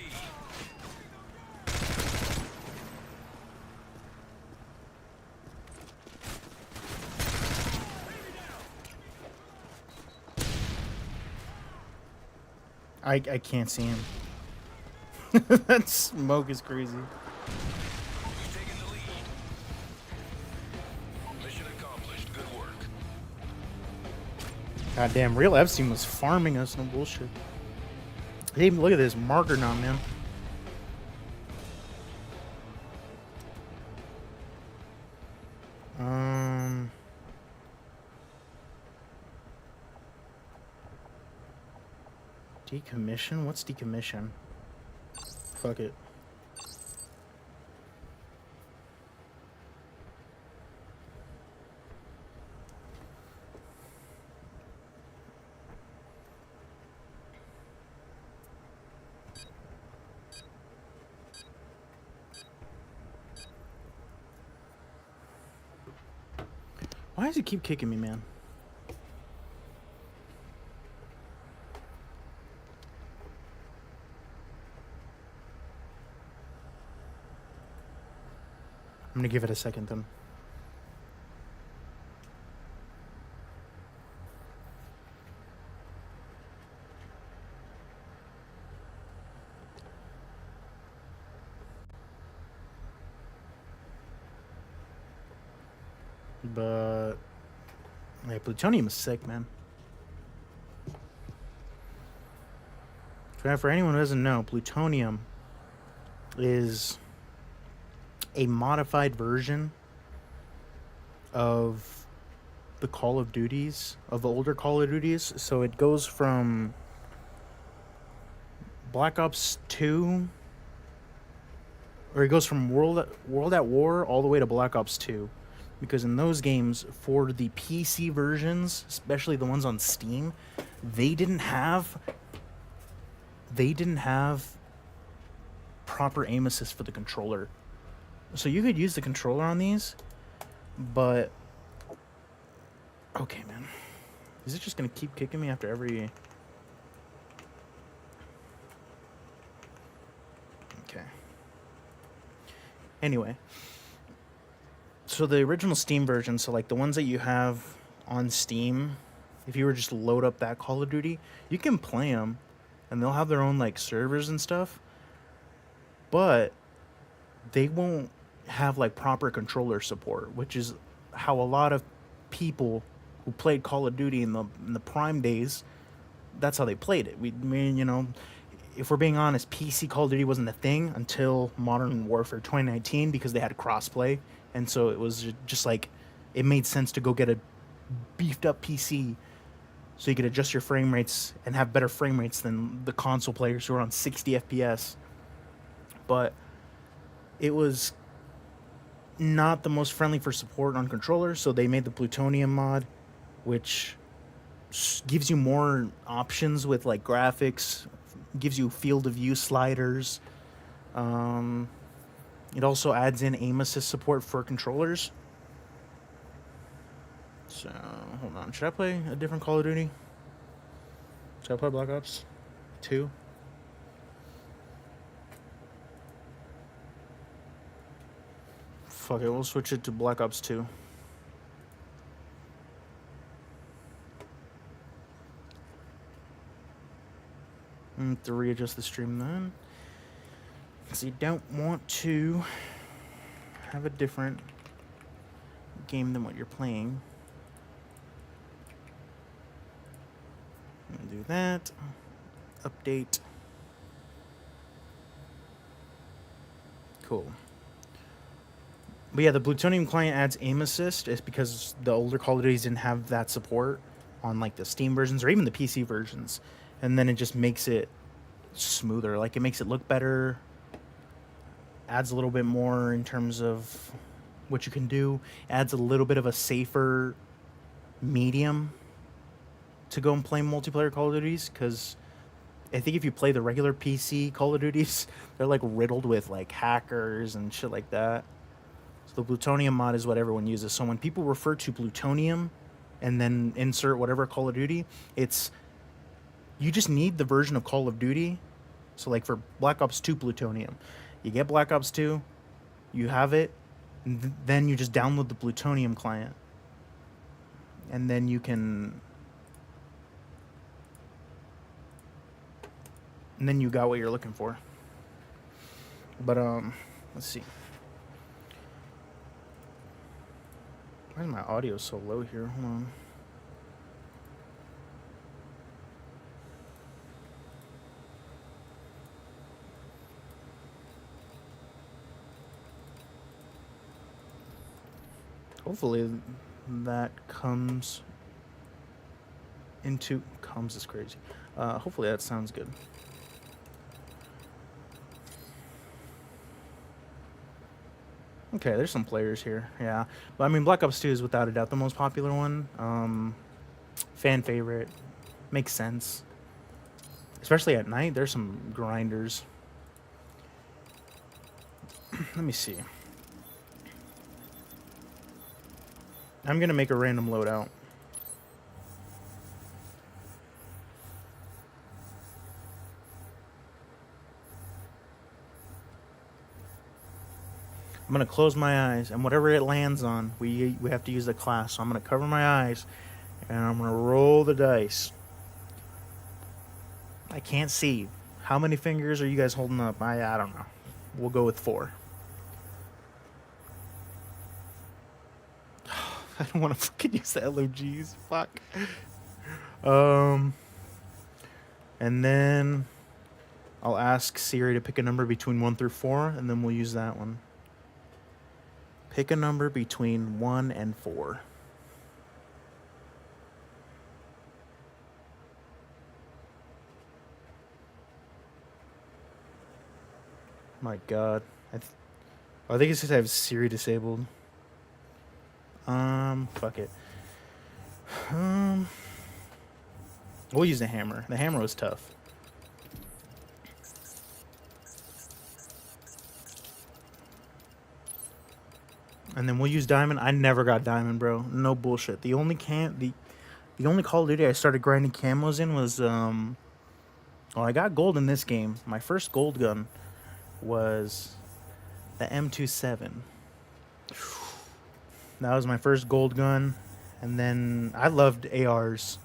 [SPEAKER 2] I can't see him. That smoke is crazy.
[SPEAKER 1] We've taken the lead. Mission accomplished. Good work.
[SPEAKER 2] Goddamn, real Epstein was farming us. No bullshit. Hey, look at this marker now, man. Decommission? What's decommission? Fuck it. Why does it keep kicking me, man? I'm gonna give it a second then. But yeah, plutonium is sick, man. For anyone who doesn't know, plutonium is a modified version of the Call of Duties, of the older Call of Duties. So it goes from Black Ops 2, or it goes from World at War all the way to Black Ops 2. Because in those games, for the PC versions, especially the ones on Steam, they didn't have proper aim assist for the controller. So you could use the controller on these, but okay, man. Is it just gonna keep kicking me after every? Okay. Anyway, so the original Steam version, so like the ones that you have on Steam, if you were just to load up that Call of Duty, you can play them, and they'll have their own like servers and stuff, but they won't have like proper controller support, which is how a lot of people who played Call of Duty in the prime days, that's how they played it. You know, if we're being honest, PC Call of Duty wasn't a thing until Modern Warfare 2019 because they had crossplay, and so it was just like it made sense to go get a beefed up PC so you could adjust your frame rates and have better frame rates than the console players who are on 60 FPS. But it was not the most friendly for support on controllers, so they made the Plutonium mod, which gives you more options with like graphics, gives you field of view sliders. It also adds in aim assist support for controllers. So, hold on. Should I play a different Call of Duty? Should I play Black Ops 2? Fuck it, we'll switch it to Black Ops 2. To readjust the stream then. Because you don't want to have a different game than what you're playing. Do that. Update. Cool. But yeah, the Plutonium client adds aim assist. It's because the older Call of Duties didn't have that support on like the Steam versions or even the PC versions. And then it just makes it smoother. Like it makes it look better. Adds a little bit more in terms of what you can do. Adds a little bit of a safer medium to go and play multiplayer Call of Duties, because I think if you play the regular PC Call of Duties, they're like riddled with like hackers and shit like that. So the Plutonium mod is what everyone uses. So when people refer to Plutonium and then insert whatever Call of Duty, it's you just need the version of Call of Duty. So like for Black Ops 2 Plutonium, you get Black Ops 2, you have it, and then you just download the Plutonium client. And then you can... And then you got what you're looking for. But, let's see. Why is my audio so low here? Hold on. Hopefully that comes is crazy. Hopefully that sounds good. Okay, there's some players here, yeah. But I mean, Black Ops 2 is without a doubt the most popular one. Fan favorite. Makes sense. Especially at night, there's some grinders. Let me see. I'm gonna make a random loadout. I'm gonna close my eyes, and whatever it lands on, we have to use the class. So I'm gonna cover my eyes, and I'm gonna roll the dice. I can't see. How many fingers are you guys holding up? I don't know. We'll go with 4. I don't want to fucking use the LOGs. Fuck. And then I'll ask Siri to pick a number between 1 through 4, and then we'll use that one. Pick a number between 1 and 4. My God. I think it's just I have Siri disabled. Fuck it. We'll use the hammer. The hammer was tough. And then we'll use diamond. I never got diamond, bro. No bullshit. The only Call of Duty I started grinding camos in was well, I got gold in this game. My first gold gun was the M27. That was my first gold gun. And then I loved ARs.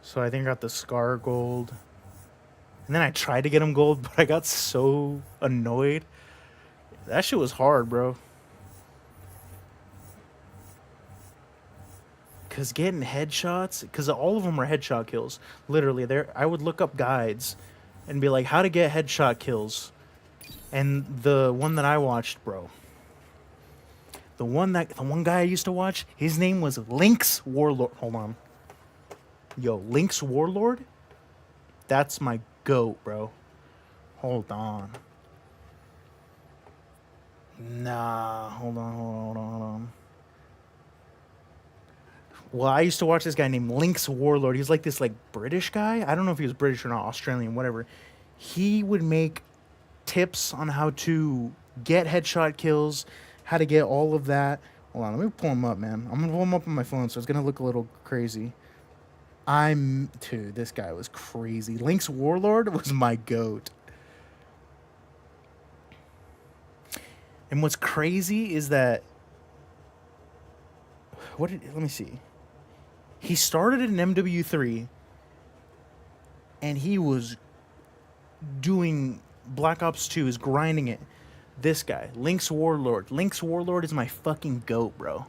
[SPEAKER 2] So I think I got the Scar gold. And then I tried to get him gold, but I got so annoyed. That shit was hard, bro. Because getting headshots, because all of them are headshot kills. Literally, I would look up guides and be like, how to get headshot kills. And the one that I watched, bro. The one guy I used to watch, his name was Lynx Warlord. Hold on. Yo, Link's Warlord? That's my goat, bro. Hold on. Nah, hold on. Well, I used to watch this guy named Link's Warlord. He was like this like British guy. I don't know if he was British or not, Australian, whatever. He would make tips on how to get headshot kills, how to get all of that. Hold on, let me pull him up, man. I'm gonna pull him up on my phone, so it's gonna look a little crazy. Dude, this guy was crazy. Link's Warlord was my goat. And what's crazy is that let me see. He started in MW3 and he was doing Black Ops 2, is grinding it. This guy, Link's Warlord. Link's Warlord is my fucking goat, bro.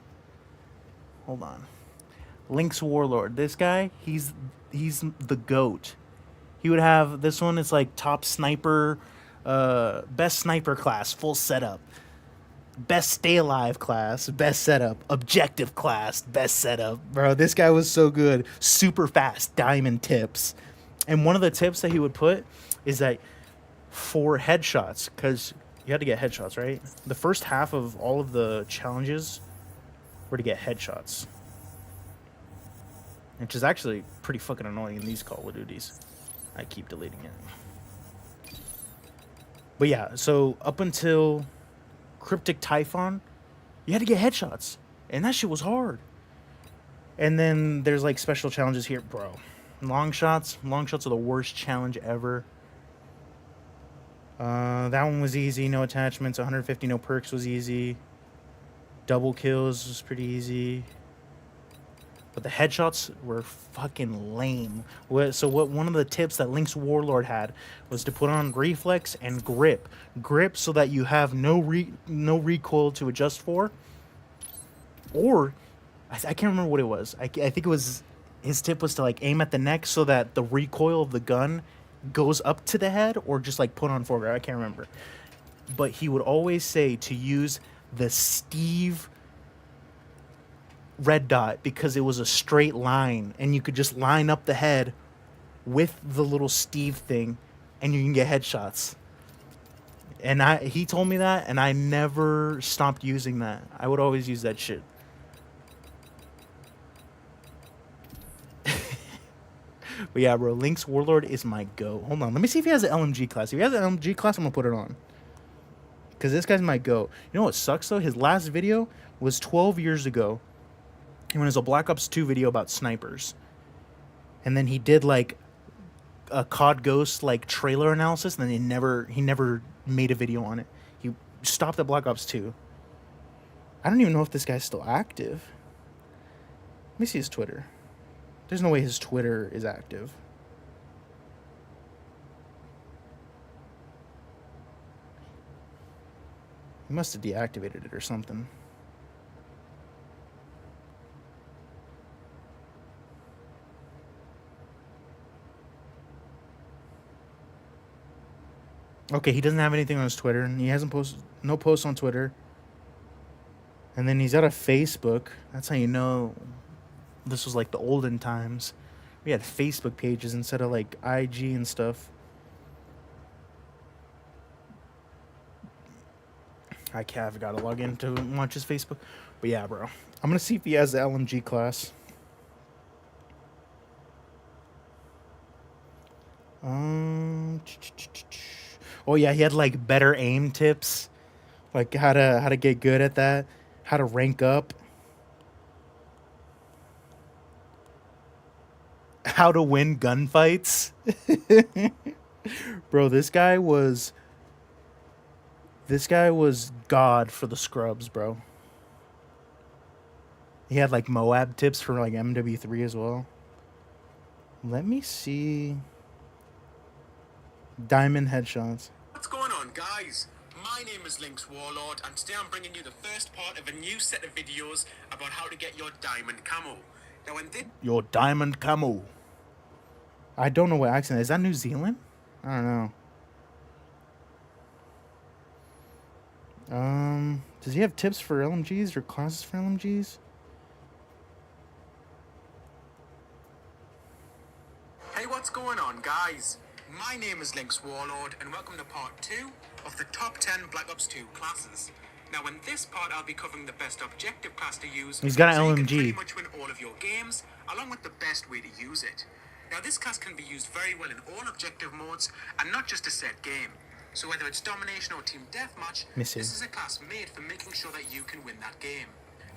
[SPEAKER 2] Hold on. Link's Warlord. This guy, he's the goat. He would have this one. It's like top sniper, best sniper class, full setup. Best stay alive class, best setup. Objective class, best setup. Bro, this guy was so good. Super fast diamond tips. And one of the tips that he would put is that for headshots, because you had to get headshots, right? The first half of all of the challenges were to get headshots, which is actually pretty fucking annoying in these Call of Duties. I keep deleting it. But yeah, so up until Cryptic Typhon, you had to get headshots, and that shit was hard. And then there's like special challenges here, bro. Long shots are the worst challenge ever. That one was easy, no attachments. 150 no perks was easy. Double kills was pretty easy. But the headshots were fucking lame. So one of the tips that Link's Warlord had was to put on reflex and grip. Grip so that you have no recoil to adjust for. Or, I can't remember what it was. I think it was, his tip was to like aim at the neck so that the recoil of the gun goes up to the head, or just like put on foregrip. I can't remember. But he would always say to use the Steve red dot because it was a straight line and you could just line up the head with the little Steve thing and you can get headshots. And he told me that, and I never stopped using that. I would always use that shit. But yeah, bro, Link's Warlord is my go. Hold on, let me see if he has an LMG class. If he has an LMG class, I'm gonna put it on. Because this guy's my go. You know what sucks, though? His last video was 12 years ago. He went as a Black Ops 2 video about snipers. And then he did, like, a COD Ghost, like, trailer analysis, and then he never made a video on it. He stopped at Black Ops 2. I don't even know if this guy's still active. Let me see his Twitter. There's no way his Twitter is active. He must have deactivated it or something. Okay, he doesn't have anything on his Twitter, and he hasn't posted no posts on Twitter. And then he's got a Facebook. That's how you know this was like the olden times. We had Facebook pages instead of like IG and stuff. I've got to log in to watch his Facebook. But yeah, bro. I'm going to see if he has the LMG class. Oh yeah, he had like better aim tips. Like how to get good at that. How to rank up. How to win gunfights. Bro, this guy was God for the scrubs, bro. He had like Moab tips for like MW3 as well. Let me see. Diamond headshots.
[SPEAKER 3] What's going on, guys? My name is Link's Warlord, and today I'm bringing you the first part of a new set of videos about how to get your diamond camo. Now,
[SPEAKER 2] your diamond camo. I don't know what accent is that. New Zealand? I don't know. Does he have tips for LMGs or classes for LMGs?
[SPEAKER 3] what's going on, guys? My name is Lynx Warlord, and welcome to part 2 of the top 10 Black Ops 2 classes. Now, in this part, I'll be covering the best objective class to use.
[SPEAKER 2] He's got an
[SPEAKER 3] so you can
[SPEAKER 2] LMG.
[SPEAKER 3] pretty much win all of your games, along with the best way to use it. Now, this class can be used very well in all objective modes, and not just a set game. So whether it's domination or team deathmatch,
[SPEAKER 2] Missing.
[SPEAKER 3] this is a class made for making sure that you can win that game.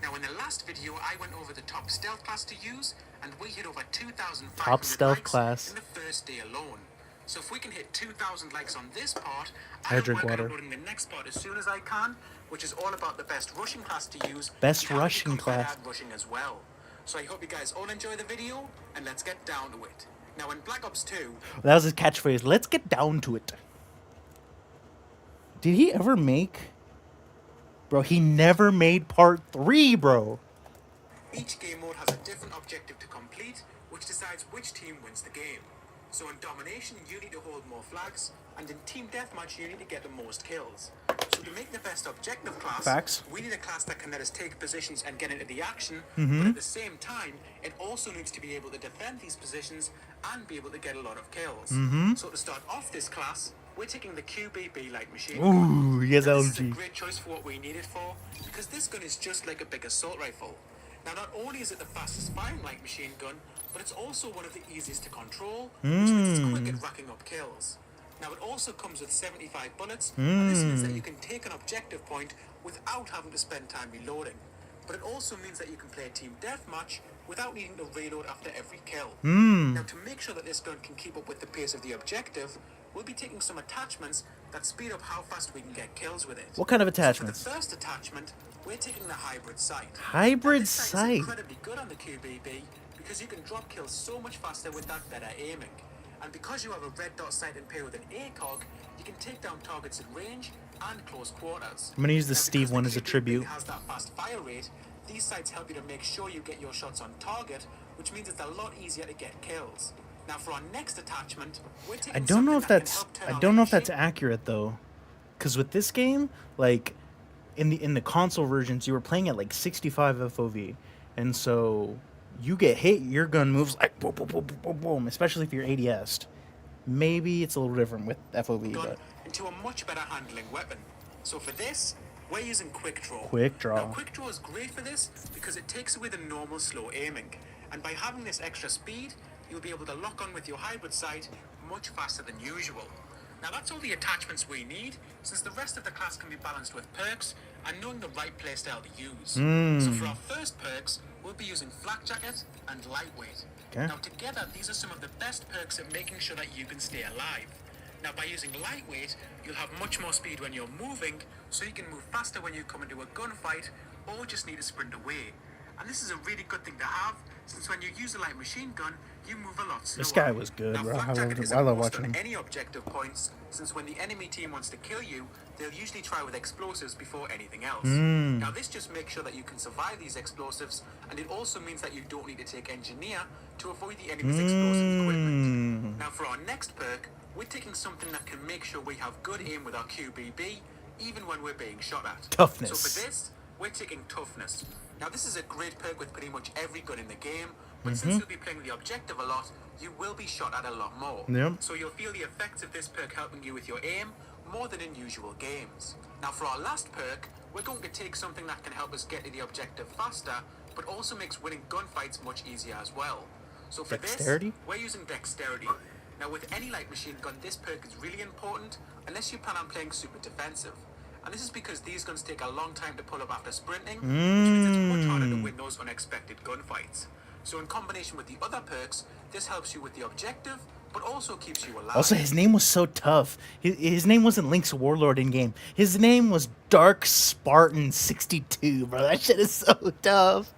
[SPEAKER 3] Now, in the last video, I went over the top stealth class to use, and we hit over 2,500
[SPEAKER 2] Top stealth
[SPEAKER 3] likes
[SPEAKER 2] class.
[SPEAKER 3] in the first day alone. So if we can hit 2,000 likes on this part,
[SPEAKER 2] I
[SPEAKER 3] I'll
[SPEAKER 2] drink
[SPEAKER 3] work on
[SPEAKER 2] water.
[SPEAKER 3] uploading the next part as soon as I can, which is all about the best rushing class to use.
[SPEAKER 2] Best
[SPEAKER 3] and how to
[SPEAKER 2] rushing
[SPEAKER 3] become better
[SPEAKER 2] class.
[SPEAKER 3] at rushing as well. So I hope you guys all enjoy the video, and let's get down to it. Now, in Black Ops 2,
[SPEAKER 2] That was his catchphrase. Let's get down to it. Did he ever make? Bro, he never made part 3, bro.
[SPEAKER 3] each game mode has a different objective to complete, which decides which team wins the game. So in domination, you need to hold more flags, and in team deathmatch, you need to get the most kills. So to make the best objective class,
[SPEAKER 2] Facts.
[SPEAKER 3] we need a class that can let us take positions and get into the action,
[SPEAKER 2] Mm-hmm.
[SPEAKER 3] but at the same time, it also needs to be able to defend these positions and be able to get a lot of kills.
[SPEAKER 2] Mm-hmm.
[SPEAKER 3] So to start off this class, we're taking the QBB light machine.
[SPEAKER 2] Ooh, he has
[SPEAKER 3] Now, this is a
[SPEAKER 2] LMG.
[SPEAKER 3] great choice for what we need it for, because this gun is just like a big assault rifle. Now, not only is it the fastest firing light machine gun, but it's also one of the easiest to control, which means it's quick at racking up kills. Now, it also comes with 75 bullets, and this means that you can take an objective point without having to spend time reloading. But it also means that you can play team deathmatch without needing to reload after every kill. Now, to make sure that this gun can keep up with the pace of the objective, we'll be taking some attachments that speed up how fast we can get kills with it.
[SPEAKER 2] What kind of
[SPEAKER 3] So for
[SPEAKER 2] attachments?
[SPEAKER 3] the first attachment, we're taking the hybrid sight.
[SPEAKER 2] Hybrid
[SPEAKER 3] Now, this sight
[SPEAKER 2] sight.
[SPEAKER 3] is incredibly good on the QBB because you can drop kills so much faster with that better aiming. And because you have a red dot sight and pair with an ACOG, you can take down targets in range and close quarters.
[SPEAKER 2] I'm gonna use the
[SPEAKER 3] Now,
[SPEAKER 2] Steve
[SPEAKER 3] because
[SPEAKER 2] one
[SPEAKER 3] the
[SPEAKER 2] as a
[SPEAKER 3] QBB
[SPEAKER 2] tribute.
[SPEAKER 3] has that fast fire rate, these sights help you to make sure you get your shots on target, which means it's a lot easier to get kills. Now for our next attachment, we're taking
[SPEAKER 2] I don't know
[SPEAKER 3] something
[SPEAKER 2] if
[SPEAKER 3] that can
[SPEAKER 2] that's
[SPEAKER 3] help turn
[SPEAKER 2] I
[SPEAKER 3] on
[SPEAKER 2] don't know
[SPEAKER 3] light
[SPEAKER 2] if that's
[SPEAKER 3] machine.
[SPEAKER 2] accurate though, because with this game, like in the console versions, you were playing at like 65 FOV, and so you get hit, your gun moves like boom, boom, boom, boom, boom, boom. Especially if you're ADS'd. Maybe it's a little different with FOV,
[SPEAKER 3] gun
[SPEAKER 2] but
[SPEAKER 3] into a much better handling weapon. So for this, we're using Quick Draw.
[SPEAKER 2] Quick Draw.
[SPEAKER 3] Now Quick Draw is great for this because it takes away the normal slow aiming. And by having this extra speed, you'll be able to lock on with your hybrid sight much faster than usual. Now that's all the attachments we need, since the rest of the class can be balanced with perks and knowing the right playstyle to use. So for our first perks, we'll be using Flak Jacket and Lightweight.
[SPEAKER 2] Okay.
[SPEAKER 3] Now together, these are some of the best perks at making sure that you can stay alive. Now by using Lightweight, you'll have much more speed when you're moving, so you can move faster when you come into a gunfight, or just need to sprint away. And this is a really good thing to have, since when you use a light machine gun, you move a lot slower.
[SPEAKER 2] This guy was good,
[SPEAKER 3] Now,
[SPEAKER 2] bro.
[SPEAKER 3] Flak
[SPEAKER 2] I
[SPEAKER 3] Jacket
[SPEAKER 2] love-
[SPEAKER 3] is
[SPEAKER 2] I
[SPEAKER 3] a
[SPEAKER 2] love
[SPEAKER 3] must
[SPEAKER 2] watching
[SPEAKER 3] on
[SPEAKER 2] him.
[SPEAKER 3] any objective points, since when the enemy team wants to kill you, they'll usually try with explosives before anything else. Now this just makes sure that you can survive these explosives, and it also means that you don't need to take engineer to avoid the enemy's explosive equipment. Now for our next perk, we're taking something that can make sure we have good aim with our QBB, even when we're being shot at.
[SPEAKER 2] Toughness.
[SPEAKER 3] So for this, we're taking Toughness. Now this is a great perk with pretty much every gun in the game, but since you'll be playing the objective a lot, you will be shot at a lot more.
[SPEAKER 2] Yep.
[SPEAKER 3] So you'll feel the effects of this perk helping you with your aim more than in usual games. Now for our last perk, we're going to take something that can help us get to the objective faster, but also makes winning gunfights much easier as well. So for
[SPEAKER 2] Dexterity?
[SPEAKER 3] this, we're using Dexterity. Now with any light machine gun, this perk is really important unless you plan on playing super defensive. And this is because these guns take a long time to pull up after sprinting, which means it's much harder to win those unexpected gunfights. So in combination with the other perks, this helps you with the objective, but also keeps you alive.
[SPEAKER 2] also his name was so tough. His name wasn't Lynx Warlord in game. His name was Dark Spartan 62, bro. That shit is so tough.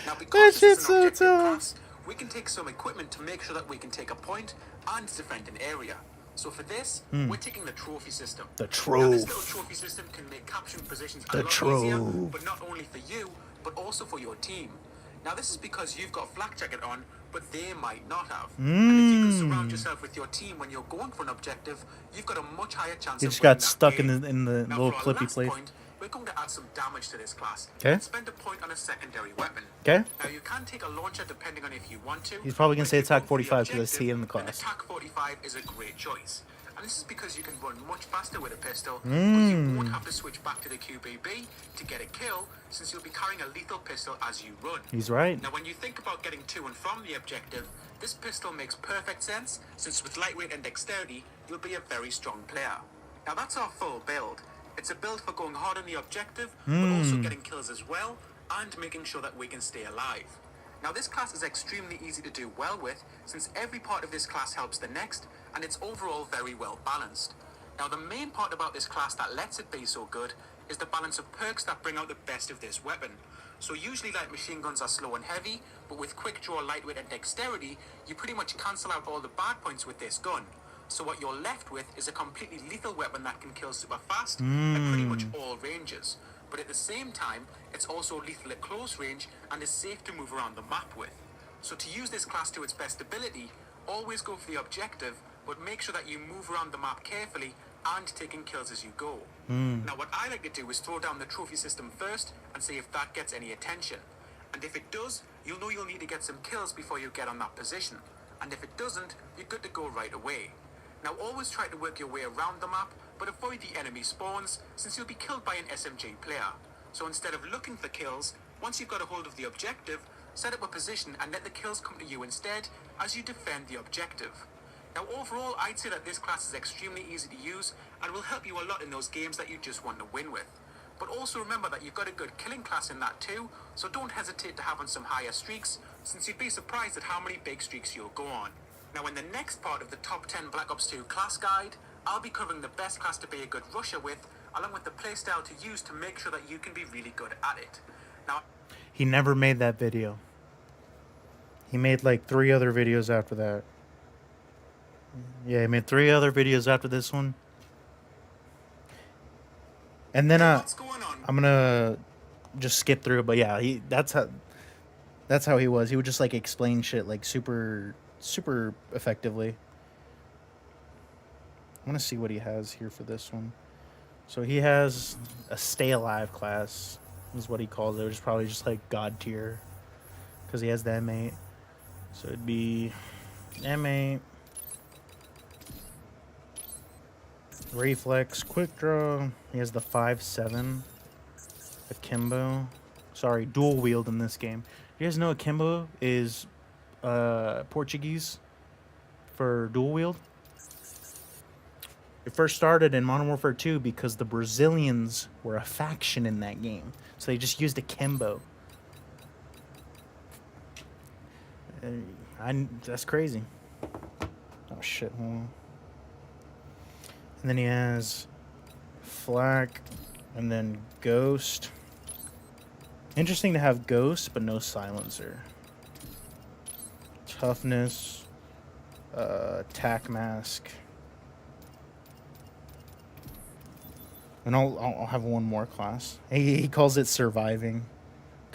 [SPEAKER 3] Now
[SPEAKER 2] That
[SPEAKER 3] because this
[SPEAKER 2] shit's
[SPEAKER 3] is
[SPEAKER 2] so
[SPEAKER 3] an objective
[SPEAKER 2] tough.
[SPEAKER 3] class, we can take some equipment to make sure that we can take a point and defend an area. So for this, we're taking the trophy system.
[SPEAKER 2] The
[SPEAKER 3] Now this
[SPEAKER 2] trophy.
[SPEAKER 3] little trophy system can make capturing positions a
[SPEAKER 2] The
[SPEAKER 3] lot easier,
[SPEAKER 2] trophy.
[SPEAKER 3] but not only for you, but also for your team. Now this is because you've got Flak Jacket on, but they might not have. And if you can surround yourself with your team when you're going for an objective, you've got a much higher chance
[SPEAKER 2] He
[SPEAKER 3] of
[SPEAKER 2] just
[SPEAKER 3] winning
[SPEAKER 2] got
[SPEAKER 3] that
[SPEAKER 2] stuck
[SPEAKER 3] game.
[SPEAKER 2] in the
[SPEAKER 3] Now
[SPEAKER 2] little
[SPEAKER 3] for our
[SPEAKER 2] clip he
[SPEAKER 3] last
[SPEAKER 2] played.
[SPEAKER 3] point, we're going to add some damage to this class.
[SPEAKER 2] Okay.
[SPEAKER 3] And spend a point on a secondary weapon.
[SPEAKER 2] Okay.
[SPEAKER 3] Now you can take a launcher depending on if you want to.
[SPEAKER 2] He's probably gonna
[SPEAKER 3] but
[SPEAKER 2] say
[SPEAKER 3] if you
[SPEAKER 2] attack
[SPEAKER 3] go for the
[SPEAKER 2] 45 because I
[SPEAKER 3] objective,
[SPEAKER 2] see it in the
[SPEAKER 3] then
[SPEAKER 2] class.
[SPEAKER 3] Attack 45 is a great choice. And this is because you can run much faster with a pistol, but you won't have to switch back to the QBB to get a kill, since you'll be carrying a lethal pistol as you run.
[SPEAKER 2] He's right.
[SPEAKER 3] Now when you think about getting to and from the objective, this pistol makes perfect sense, since with lightweight and dexterity, you'll be a very strong player. Now that's our full build. It's a build for going hard on the objective, but also getting kills as well, and making sure that we can stay alive. Now this class is extremely easy to do well with, since every part of this class helps the next, and it's overall very well balanced. Now the main part about this class that lets it be so good is the balance of perks that bring out the best of this weapon. So usually light machine guns are slow and heavy, but with quick draw, lightweight and dexterity, you pretty much cancel out all the bad points with this gun. So what you're left with is a completely lethal weapon that can kill super fast at pretty much all ranges. But at the same time, it's also lethal at close range and is safe to move around the map with. So to use this class to its best ability, always go for the objective, but make sure that you move around the map carefully and taking kills as you go. Now what I like to do is throw down the trophy system first and see if that gets any attention. And if it does, you'll know you'll need to get some kills before you get on that position. And if it doesn't, you're good to go right away. Now always try to work your way around the map, but avoid the enemy spawns, since you'll be killed by an SMG player. So instead of looking for kills, once you've got a hold of the objective, set up a position and let the kills come to you instead as you defend the objective. Now overall, I'd say that this class is extremely easy to use and will help you a lot in those games that you just want to win with. But also remember that you've got a good killing class in that too, so don't hesitate to have on some higher streaks, since you'd be surprised at how many big streaks you'll go on. Now in the next part of the top 10 Black Ops 2 class guide, I'll be covering the best class to be a good rusher with, along with the playstyle to use to make sure that you can be really good at it. Now,
[SPEAKER 2] He never made that video. He made like 3 other videos after that. Yeah, he made 3 other videos after this one. And then
[SPEAKER 3] what's going on?
[SPEAKER 2] I'm gonna just skip through it, but yeah, that's how he was. He would just like explain shit like super effectively. I want to see what he has here for this one. So he has a stay alive class, is what he calls it, which is probably just like god tier, because he has the M8. So it'd be M8, reflex, quick draw. He has the 5.7 akimbo. Sorry, dual wield in this game. You guys know akimbo is Portuguese for dual wield. It first started in Modern Warfare 2 because the Brazilians were a faction in that game, so they just used akimbo. That's crazy. Oh shit! Hold on. And then he has flak, and then ghost. Interesting to have ghost, but no silencer. Toughness, tack mask, and I'll have one more class. He calls it surviving.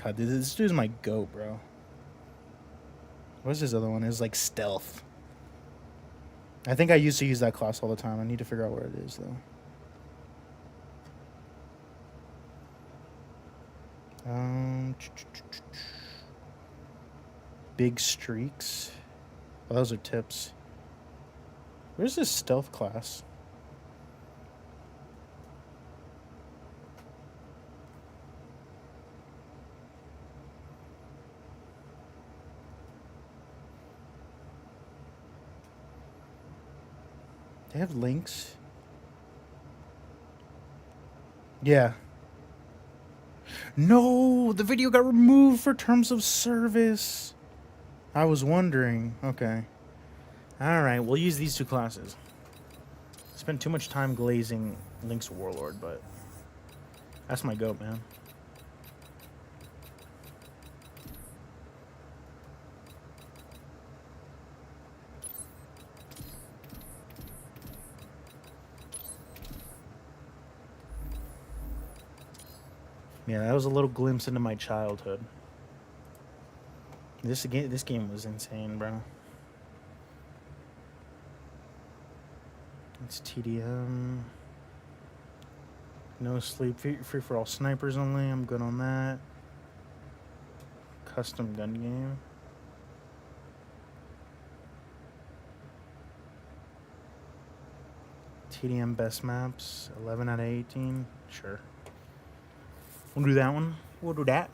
[SPEAKER 2] God, dude, this dude's my goat, bro. What's his other one? It's like stealth. I think I used to use that class all the time. I need to figure out where it is though. Big streaks. Oh, those are tips. Where's this stealth class? They have links. Yeah. No, the video got removed for terms of service. I was wondering. Okay. Alright, we'll use these 2 classes. Spent too much time glazing Link's Warlord, but that's my goat, man. Yeah, that was a little glimpse into my childhood. This game was insane, bro. It's TDM. No sleep. Free for all snipers only. I'm good on that. Custom gun game. TDM best maps. 11 out of 18. Sure. We'll do that one. We'll do that.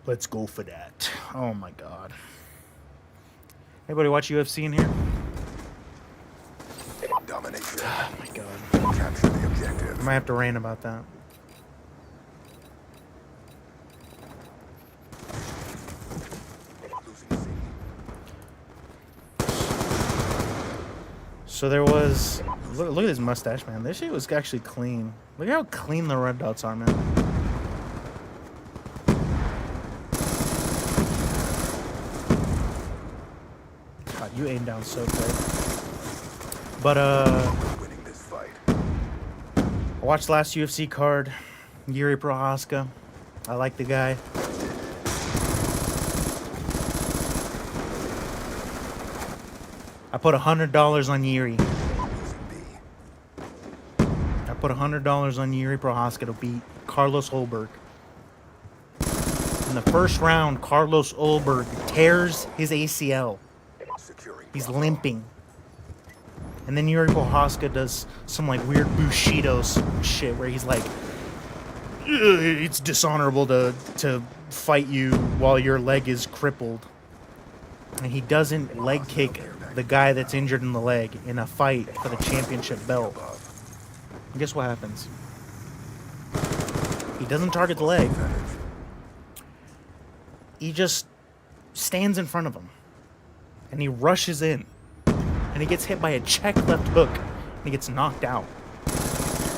[SPEAKER 2] Let's go for that. Oh my god. Anybody watch UFC in here?
[SPEAKER 1] Domination.
[SPEAKER 2] Oh my god.
[SPEAKER 1] Capture the objective.
[SPEAKER 2] I might have to rant about that.
[SPEAKER 1] Losing C.
[SPEAKER 2] So there was... Look at his mustache, man. This shit was actually clean. Look how clean the red dots are, man. God, you aim down so quick. But,
[SPEAKER 1] Winning this fight.
[SPEAKER 2] I watched the last UFC card. Yuri Prohaska. I like the guy. I put $100 on Yuri.
[SPEAKER 1] Losing B.
[SPEAKER 2] I put $100 on Yuri Prohaska to beat Carlos Ulberg. In the first round, Carlos Ulberg tears his ACL.
[SPEAKER 1] Securing
[SPEAKER 2] He's
[SPEAKER 1] Bravo.
[SPEAKER 2] limping. And then Yuri Prohaska does some like weird Bushido's shit where he's like, "Ugh, it's dishonorable to fight you while your leg is crippled." And he doesn't leg kick the guy that's injured in the leg in a fight for the championship belt. And guess what happens? He doesn't target the leg. He just stands in front of him. And he rushes in. And he gets hit by a check left hook. And he gets knocked out.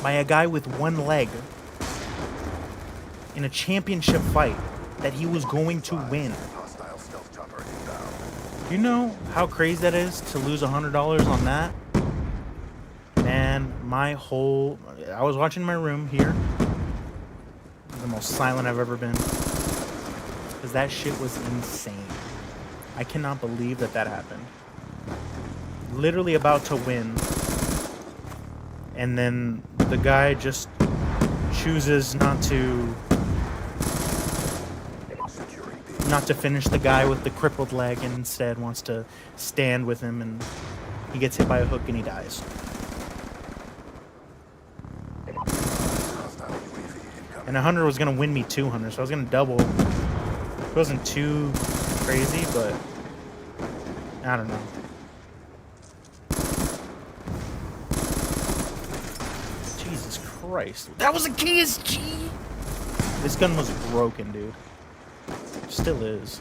[SPEAKER 2] By a guy with one leg. In a championship fight that he was going to win.
[SPEAKER 1] Hostile stealth chopper inbound.
[SPEAKER 2] You know how crazy that is to lose $100 on that? Man, I was watching my room here. The most silent I've ever been. Because that shit was insane. I cannot believe that happened. Literally about to win. And then the guy just chooses not to
[SPEAKER 1] Securing B.
[SPEAKER 2] not to finish the guy with the crippled leg and instead wants to stand with him, and he gets hit by a hook and he dies.
[SPEAKER 1] Hostile UAV incoming.
[SPEAKER 2] And 100 was going to win me 200, so I was going to double. It wasn't too crazy, but I don't know. Jesus Christ. That was a KSG! This gun was broken, dude. Still is.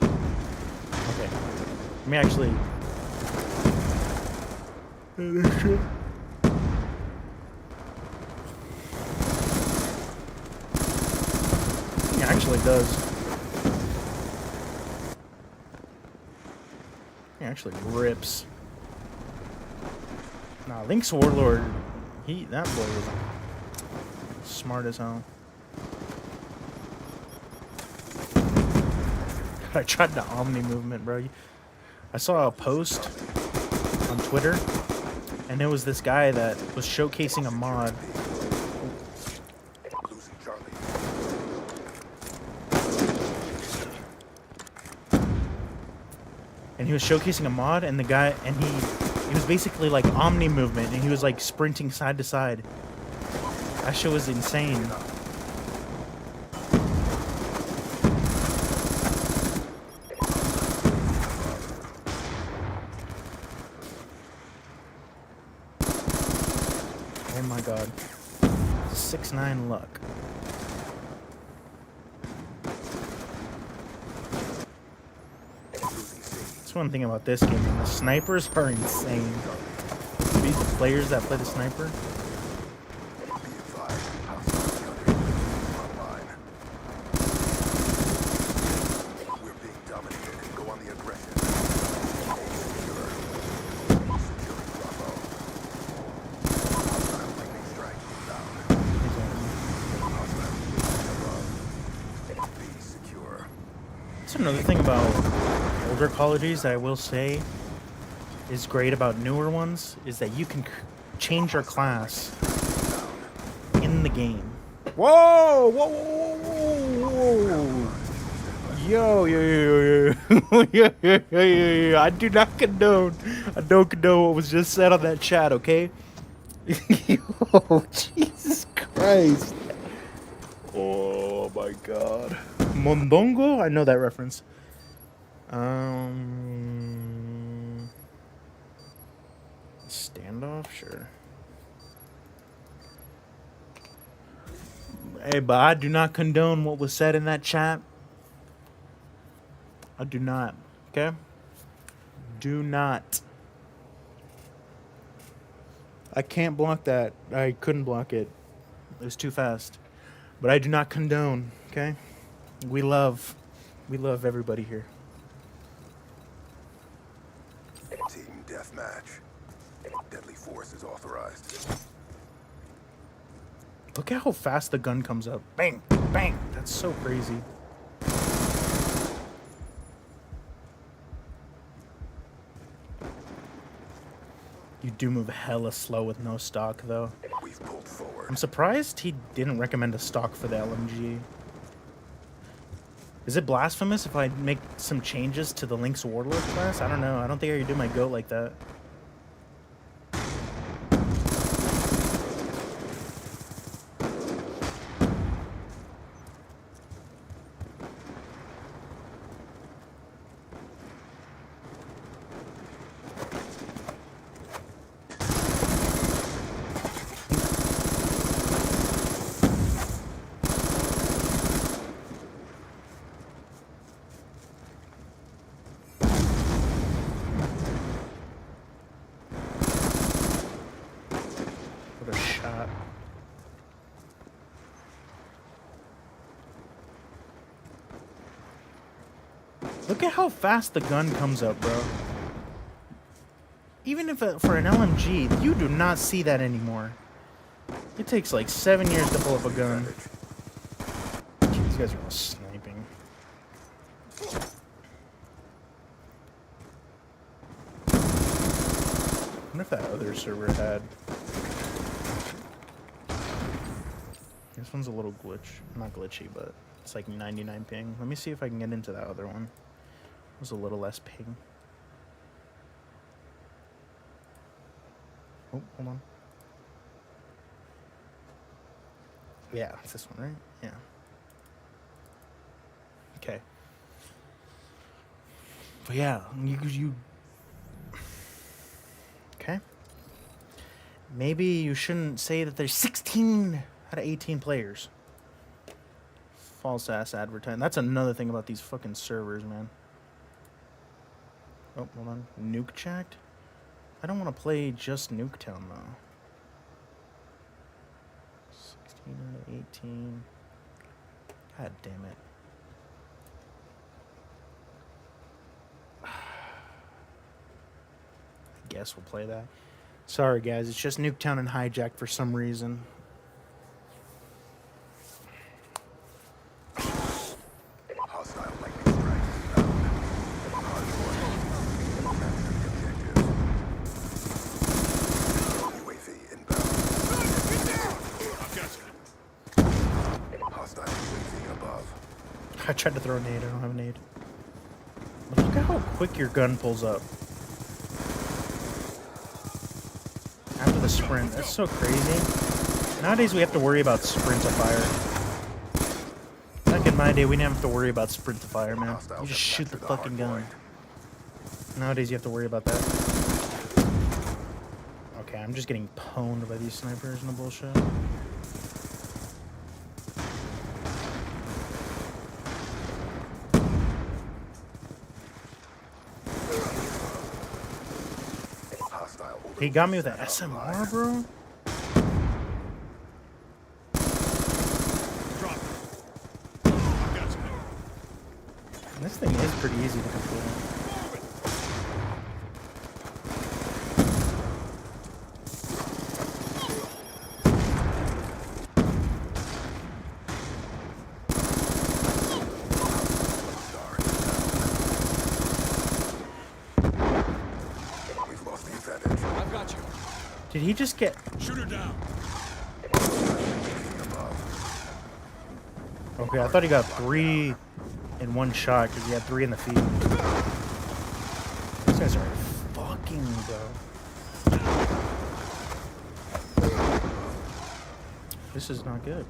[SPEAKER 2] Okay. Let me actually... It actually does. It actually rips. Nah, Link's Warlord, that boy was smart as hell. I tried the Omni movement, bro. I saw a post on Twitter, and it was this guy that was showcasing a mod.
[SPEAKER 1] Losing Charlie.
[SPEAKER 2] And he was showcasing a mod, and the guy, and he was basically like Omni movement, and he was like sprinting side to side. That shit was insane. Oh my god. 6-9 luck. That's one thing about this game, man. The snipers are insane. These players that play the sniper.
[SPEAKER 1] Be advised. Hostile counter online. We're being dominated. Go on the aggression. Secure. Securing Bravo. Hostile lightning strike inbound. Hostile above. Be secure.
[SPEAKER 2] That's another thing about older Call of Duties that I will say is great about newer ones, is that you can change your class game. Whoa! Whoa! Whoa! Whoa! Whoa! Yo! Yo! Yo! Yo! Yo! Yo! Yo! Yo! I do not condone. I don't condone what was just said on that chat. Okay? Yo! Jesus Christ! Oh my God! Mondongo? I know that reference. Standoff? Sure. Hey, but I do not condone what was said in that chat. I do not. Okay? Do not. I can't block that. I couldn't block it. It was too fast. But I do not condone. Okay? We love everybody here.
[SPEAKER 1] Team deathmatch. Deadly force is authorized.
[SPEAKER 2] Look at how fast the gun comes up. Bang! Bang! That's so crazy. You do move hella slow with no stock, though.
[SPEAKER 1] We've pulled forward.
[SPEAKER 2] I'm surprised he didn't recommend a stock for the LMG. Is it blasphemous if I make some changes to the Lynx Warlord class? I don't know. I don't think I could do my goat like that. What a shot. Look at how fast the gun comes up, bro. Even if for an LMG, you do not see that anymore. It takes like 7 years to pull up a gun. These guys are all sniping. I wonder if that other server had. This one's a little not glitchy, but it's like 99 ping. Let me see if I can get into that other one. It was a little less ping. Oh, hold on. Yeah, it's this one, right? Yeah. Okay. But yeah, you okay? Maybe you shouldn't say that there's 16 out of 18 players. False ass advertising. That's another thing about these fucking servers, man. Oh, hold on. Nuke checked? I don't want to play just Nuketown, though. 16 out of 18. God damn it. I guess we'll play that. Sorry, guys. It's just Nuketown and Hijack for some reason.
[SPEAKER 1] Hostile lightning strike inbound. UAV inbound. Hostile UAV above.
[SPEAKER 2] I tried to throw a nade. I don't have a nade. But look at how quick your gun pulls up. After the sprint. That's so crazy. Nowadays we have to worry about sprint to fire. Back in my day, we didn't have to worry about sprint to fire, man. You just shoot the fucking gun. Nowadays you have to worry about that. Okay, I'm just getting pwned by these snipers. No bullshit. He got me with an SMR, bro. This thing is pretty easy to control.
[SPEAKER 1] We've lost the advantage.
[SPEAKER 4] I've got you.
[SPEAKER 2] Did he just get...
[SPEAKER 4] Shoot her down.
[SPEAKER 2] Okay, I thought he got 3 in one shot because he had 3 in the feed. These guys are fucking though. This is not good.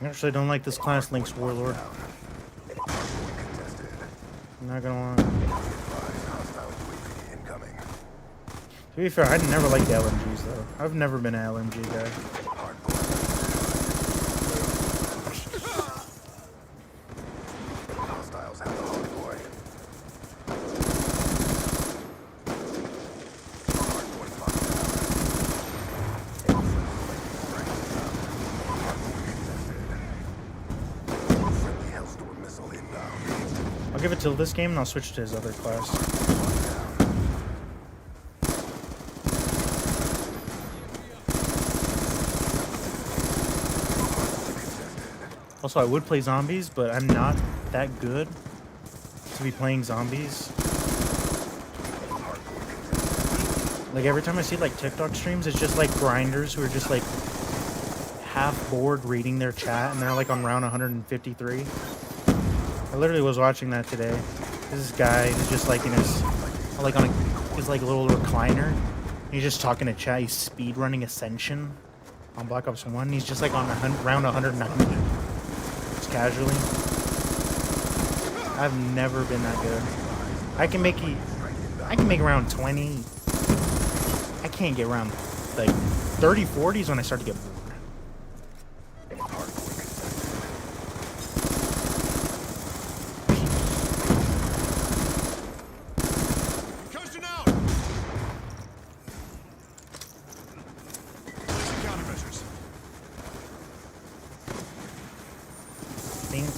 [SPEAKER 2] I actually don't like this class, Link's Warlord. I'm not gonna lie. To be fair, I never liked the LMGs though. I've never been an LMG guy. I'll give it till this game and I'll switch to his other class. Also, I would play zombies, but I'm not that good to be playing zombies. Like, every time I see, like, TikTok streams, it's just, like, grinders who are just, like, half bored reading their chat, and they're, like, on round 153. I literally was watching that today. This guy is just, like, in his, like, on his, like, little recliner. He's just talking to chat. He's speedrunning Ascension on Black Ops 1. He's just, like, on round 190. Just casually. I've never been that good. I can make around 20. I can't get around like 30, 40s when I start to get bored.
[SPEAKER 1] Coasting out. Countermeasures.
[SPEAKER 2] Mink.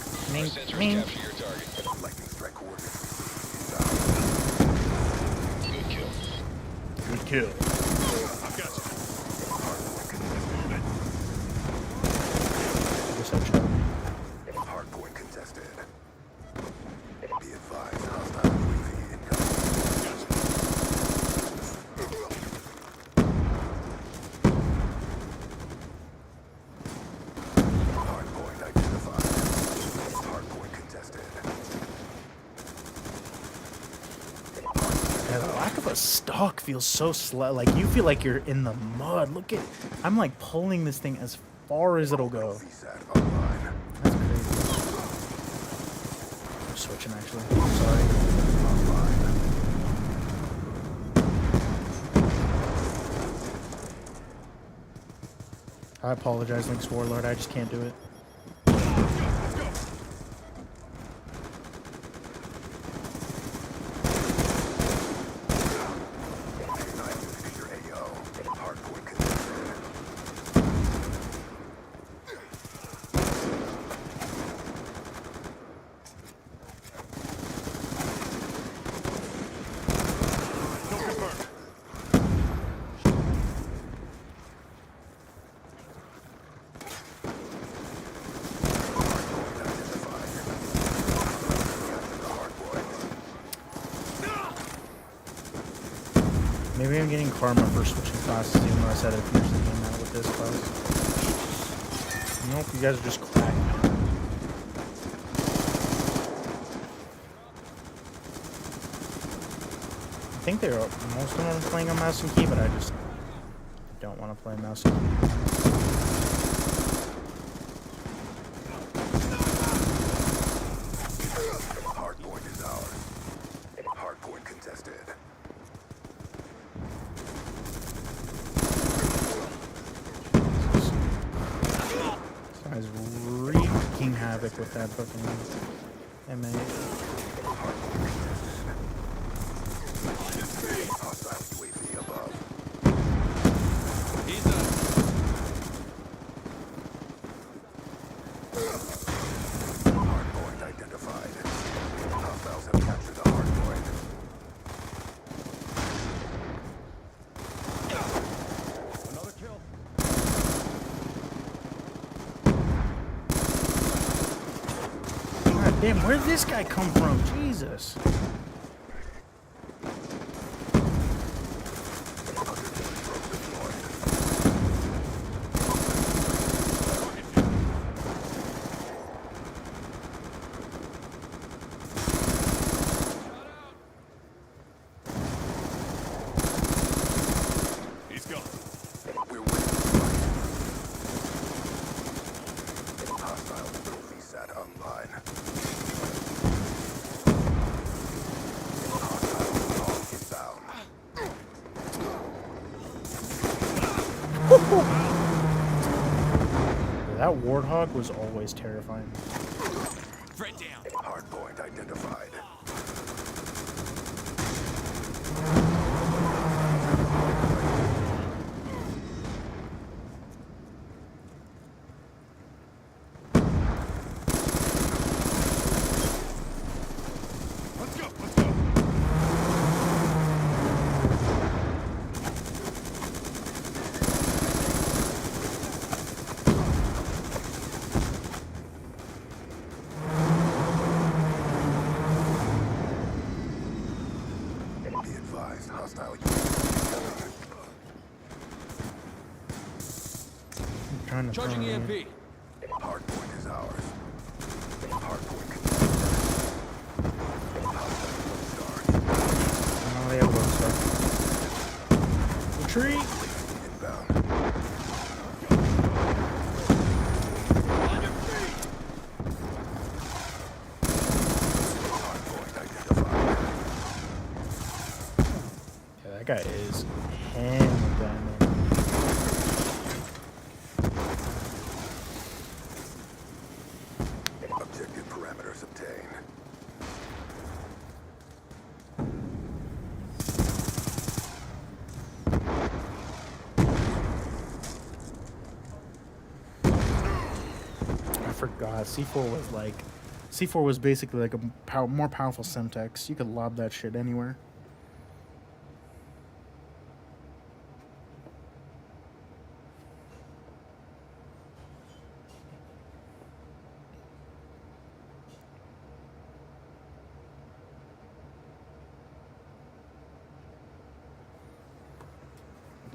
[SPEAKER 4] Capture your target.
[SPEAKER 1] Lightning strike coordinates.
[SPEAKER 4] Good kill.
[SPEAKER 2] Good kill.
[SPEAKER 1] I've got you. Hardpoint contested. Be advised, hostile UAV incoming. Hardpoint identified. Hardpoint contested.
[SPEAKER 2] Yeah, the lack of a stock feels so slow. Like, you feel like you're in the mud. Look at, I'm like pulling this thing as far as it'll go.
[SPEAKER 1] VSAT online.
[SPEAKER 2] That's crazy. I'm switching actually. I'm sorry.
[SPEAKER 1] Online.
[SPEAKER 2] I apologize, Link's Warlord. I just can't do it.
[SPEAKER 1] Let's go. Your AO. Hardpoint contested. Don't confirm.
[SPEAKER 2] Maybe I'm getting karma for switching classes, even though I said I'd finish the game out with this class. Nope, you guys are just cracked. I think they're most of them are playing on mouse and key, but I just don't want to play mouse and key.
[SPEAKER 1] Hardpoint is ours. Hardpoint contested.
[SPEAKER 2] This guy's wreaking havoc with that fucking MA.
[SPEAKER 1] Hostile UAV above.
[SPEAKER 4] He's up.
[SPEAKER 1] Capture the hard point. Another kill.
[SPEAKER 2] God damn, where did this guy come from? Jesus.
[SPEAKER 1] He's gone. We're winning this fight. Hostile VSAT online. Hostile inbound.
[SPEAKER 2] That warthog was always terrifying.
[SPEAKER 1] Threat down. Hardpoint identified. Let's go. Let's go. Be advised, hostile UAV.
[SPEAKER 2] I'm trying to
[SPEAKER 5] Charging
[SPEAKER 2] throw him in.
[SPEAKER 5] EMP.
[SPEAKER 1] Hardpoint is ours. Hardpoint contested. Hostile start.
[SPEAKER 2] Oh, they have one star. Retreat!
[SPEAKER 1] Inbound. Hardpoint identified.
[SPEAKER 2] Yeah, that guy is hammered down there.
[SPEAKER 1] Objective parameters obtained.
[SPEAKER 2] I forgot. C4 was like... C4 was basically like a more powerful Semtex. You could lob that shit anywhere.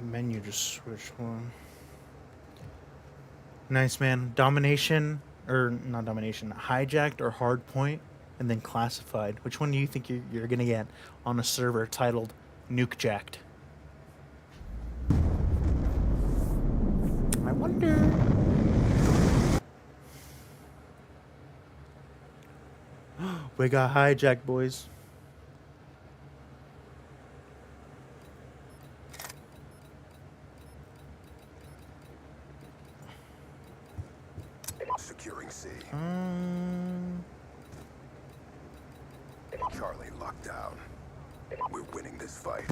[SPEAKER 2] Menu just switched one. Nice, man. Domination, or not domination, hijacked or hard point, and then classified. Which one do you think you're gonna get on a server titled Nuke Jacked? I wonder. We got hijacked, boys.
[SPEAKER 1] Securing C.
[SPEAKER 2] Um,
[SPEAKER 1] Charlie locked down. We're winning this fight.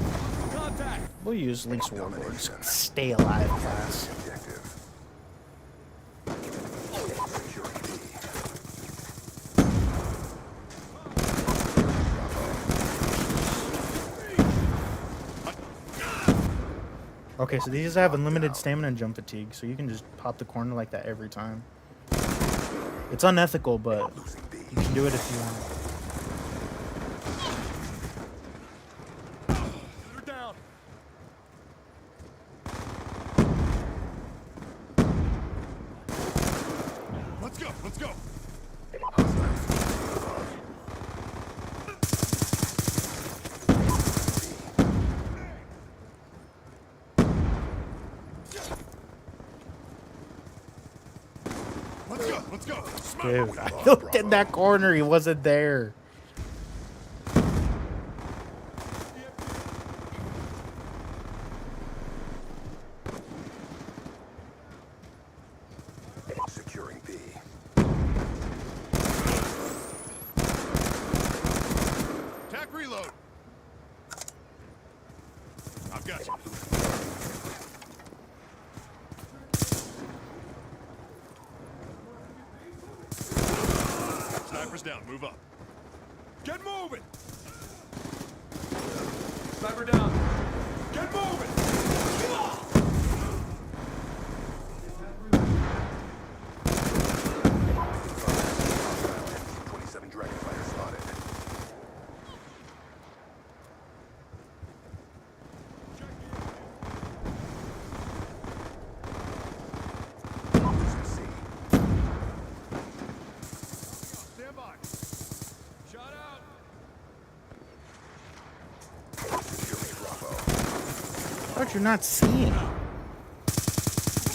[SPEAKER 5] Contact.
[SPEAKER 2] we'll use Link's Warlords.
[SPEAKER 1] Domination.
[SPEAKER 2] Stay alive, class.
[SPEAKER 1] Objective. Securing B.
[SPEAKER 2] Okay, so these have unlimited stamina and jump fatigue, so you can just pop the corner like that every time. It's unethical, but
[SPEAKER 1] Losing B.
[SPEAKER 2] you can do it if you want.
[SPEAKER 5] They're down.
[SPEAKER 1] Let's go. Let's go. Let's go. Let's go.
[SPEAKER 2] Dude, I looked in that corner, he wasn't there.
[SPEAKER 1] Securing B. Attack reload. I've got you. Sniper's down. Move up.
[SPEAKER 5] Get moving! Sniper down! Get moving!
[SPEAKER 1] 27 Dragonfire spotted. Losing C.
[SPEAKER 5] Stand by. Shot out.
[SPEAKER 1] Securing Bravo.
[SPEAKER 2] But you're not seeing.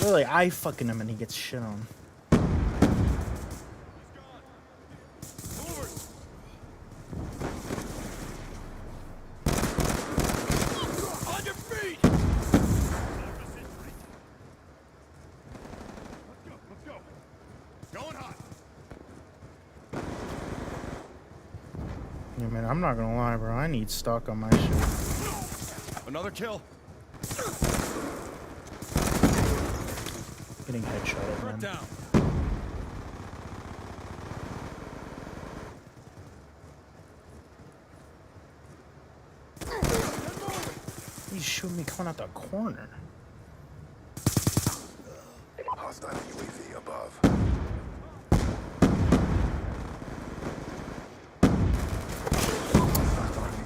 [SPEAKER 2] Really, I fucking him and he gets shit on.
[SPEAKER 5] Forward. On your feet. Let's go. Going hot.
[SPEAKER 2] Yeah, man, I'm not gonna lie, bro. I need stock on my shit.
[SPEAKER 5] Another kill.
[SPEAKER 2] Getting headshotted,
[SPEAKER 5] Threat
[SPEAKER 2] man.
[SPEAKER 5] down.
[SPEAKER 2] He's shooting me coming out the corner.
[SPEAKER 1] Hostile UAV above.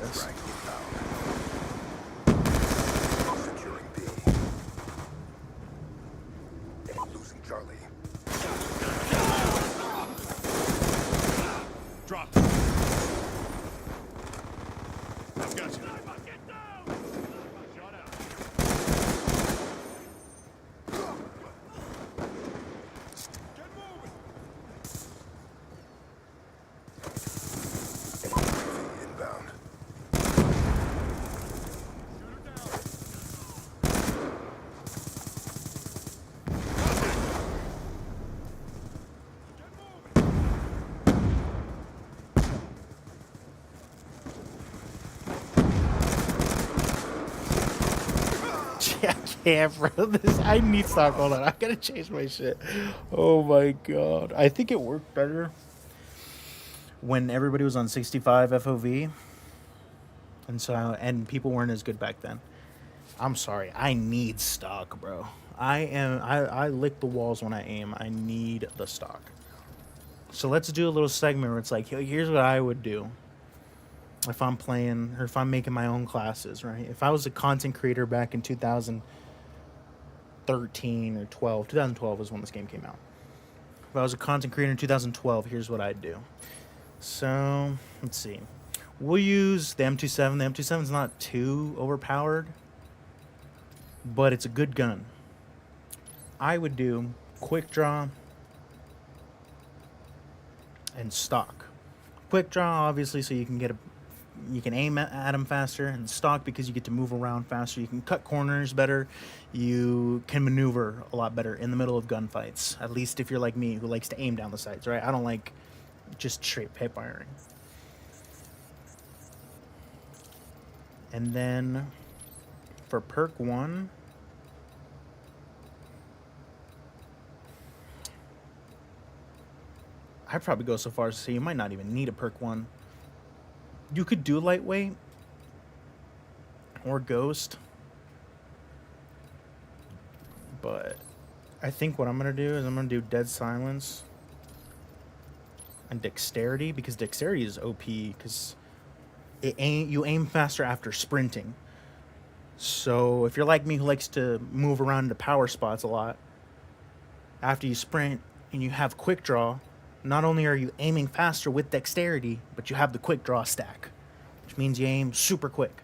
[SPEAKER 2] This.
[SPEAKER 1] Frag inbound. Securing B. Losing Charlie.
[SPEAKER 5] Drop. I've got you. Shot out. Get moving.
[SPEAKER 1] UAV inbound.
[SPEAKER 5] Shoot her down. Get moving.
[SPEAKER 2] Yeah, bro. This I need stock. Hold on, I gotta change my shit. Oh my god, I think it worked better when everybody was on 65 FOV, and people weren't as good back then. I'm sorry, I need stock, bro. I lick the walls when I aim. I need the stock. So let's do a little segment where it's like, here's what I would do if I'm playing or if I'm making my own classes, right? If I was a content creator back in 2013 or 12, 2012 was when this game came out. If I was a content creator in 2012, here's what I'd do. So, let's see. We'll use the M27. The M27 is not too overpowered, but it's a good gun. I would do quick draw and stock. Quick draw, obviously, so you can aim at them faster, and stock because you get to move around faster. You can cut corners better. You can maneuver a lot better in the middle of gunfights. At least if you're like me, who likes to aim down the sights, right? I don't like just straight hip firing. And then for perk 1, I'd probably go so far as to say you might not even need a perk 1. You could do lightweight or ghost, but I think what I'm gonna do is I'm gonna do dead silence and dexterity, because dexterity is OP because you aim faster after sprinting. So if you're like me who likes to move around into power spots a lot, after you sprint and you have quick draw, not only are you aiming faster with dexterity, but you have the quick draw stack, which means you aim super quick.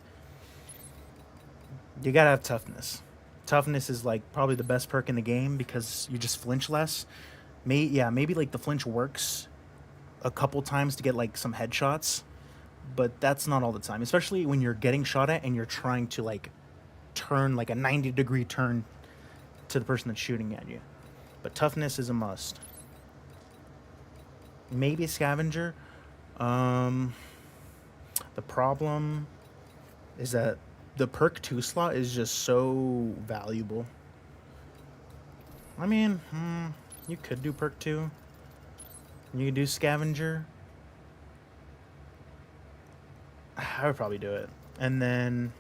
[SPEAKER 2] You gotta have toughness. Toughness is like probably the best perk in the game because you just flinch less. Maybe like the flinch works a couple times to get like some headshots, but that's not all the time, especially when you're getting shot at and you're trying to like turn like a 90-degree turn to the person that's shooting at you. But toughness is a must. Maybe scavenger. The problem is that the perk 2 slot is just so valuable. I mean, you could do perk 2. You could do scavenger. I would probably do it. And then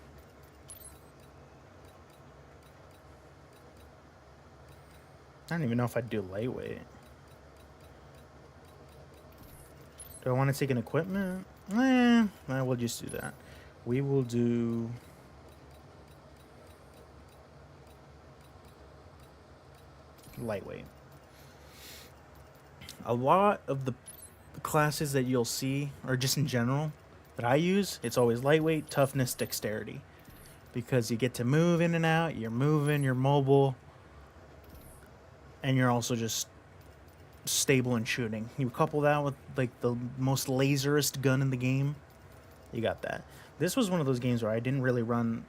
[SPEAKER 2] I don't even know if I'd do lightweight. Do I want to take an equipment? We'll just do that. We will do lightweight. A lot of the classes that you'll see, or just in general, that I use, it's always lightweight, toughness, dexterity. Because you get to move in and out, you're moving, you're mobile, and you're also just stable in shooting. You couple that with like the most laserist gun in the game, you got that. This was one of those games where I didn't really run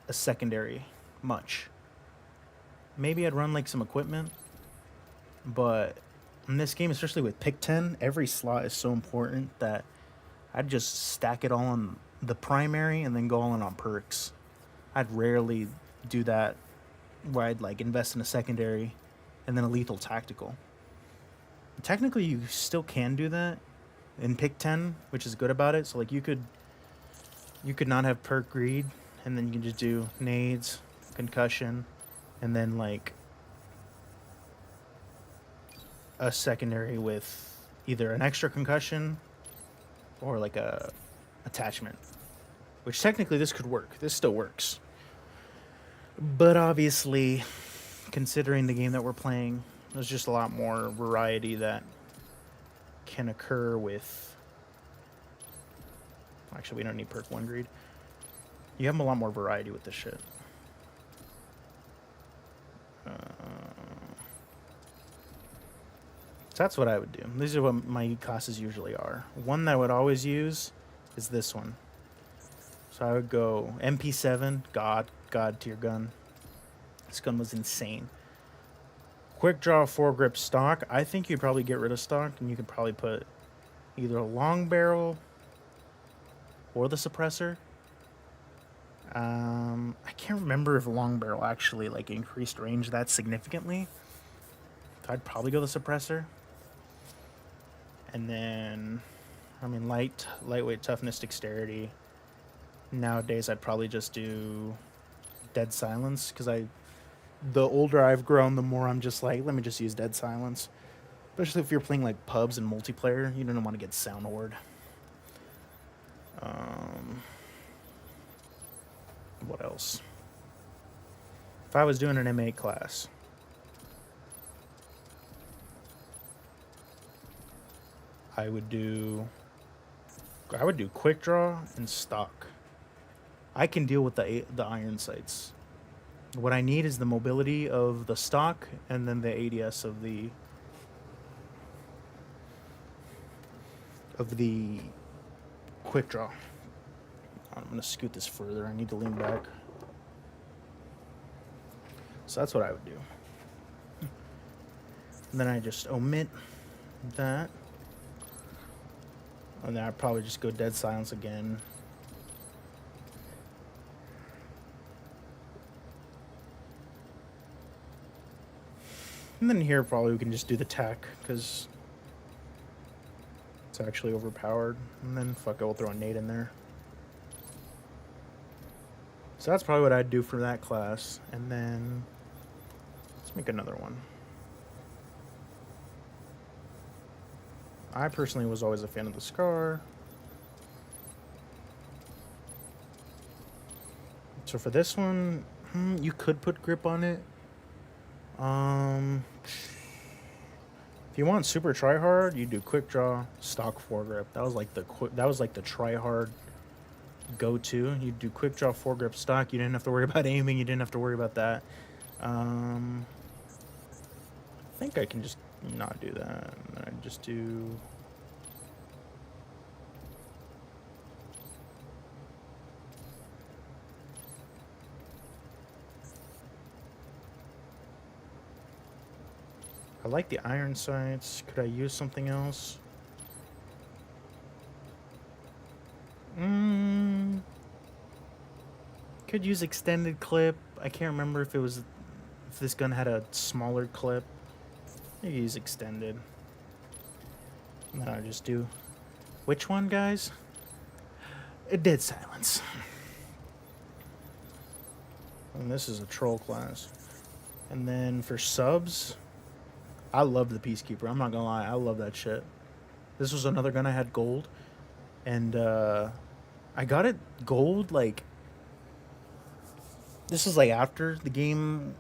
[SPEAKER 2] a secondary much. Maybe I'd run like some equipment, but in this game, especially with pick 10, every slot is so important that I'd just stack it all on the primary and then go all in on perks. I'd rarely do that where I'd like invest in a secondary and then a lethal tactical. Technically, you still can do that in pick 10, which is good about it. So like you could not have perk greed, and then you can just do nades, concussion, and then like a secondary with either an extra concussion or like a attachment, which technically this could work. This still works. But obviously, considering the game that we're playing, there's just a lot more variety that can occur with... Actually, we don't need perk 1 greed. You have a lot more variety with this shit. So that's what I would do. These are what my classes usually are. One that I would always use is this one. So I would go MP7, God tier gun. This gun was insane. Quick draw, foregrip, stock. I think you'd probably get rid of stock, and you could probably put either a long barrel or the suppressor. I can't remember if long barrel actually like increased range that significantly. So I'd probably go the suppressor. And then, I mean, lightweight, toughness, dexterity. Nowadays, I'd probably just do dead silence, because the older I've grown, the more I'm just like, let me just use dead silence. Especially if you're playing like pubs and multiplayer, you don't want to get sound ward. What else? If I was doing an M8 class, I would do quick draw and stock. I can deal with the iron sights. What I need is the mobility of the stock and then the ADS of the quick draw. I'm gonna scoot this further. I need to lean back. So that's what I would do. And then I just omit that. And then I'd probably just go dead silence again. And then here probably we can just do the tack, because it's actually overpowered. And then fuck it, we'll throw a nade in there. So that's probably what I'd do for that class. And then let's make another one. I personally was always a fan of the Scar. So for this one, you could put grip on it. If you want super try hard, you do quick draw, stock foregrip. That was like the try hard go-to. You do quick draw, foregrip, stock. You didn't have to worry about aiming. You didn't have to worry about that. I think I can just not do that. I just do. I like the iron sights. Could I use something else? Could use extended clip. I can't remember if this gun had a smaller clip. Maybe use extended. No, I just do. Which one, guys? A dead silence. And this is a troll class. And then for subs, I love the Peacekeeper. I'm not gonna lie, I love that shit. This was another gun I had gold, and I got it gold like. This is like after the game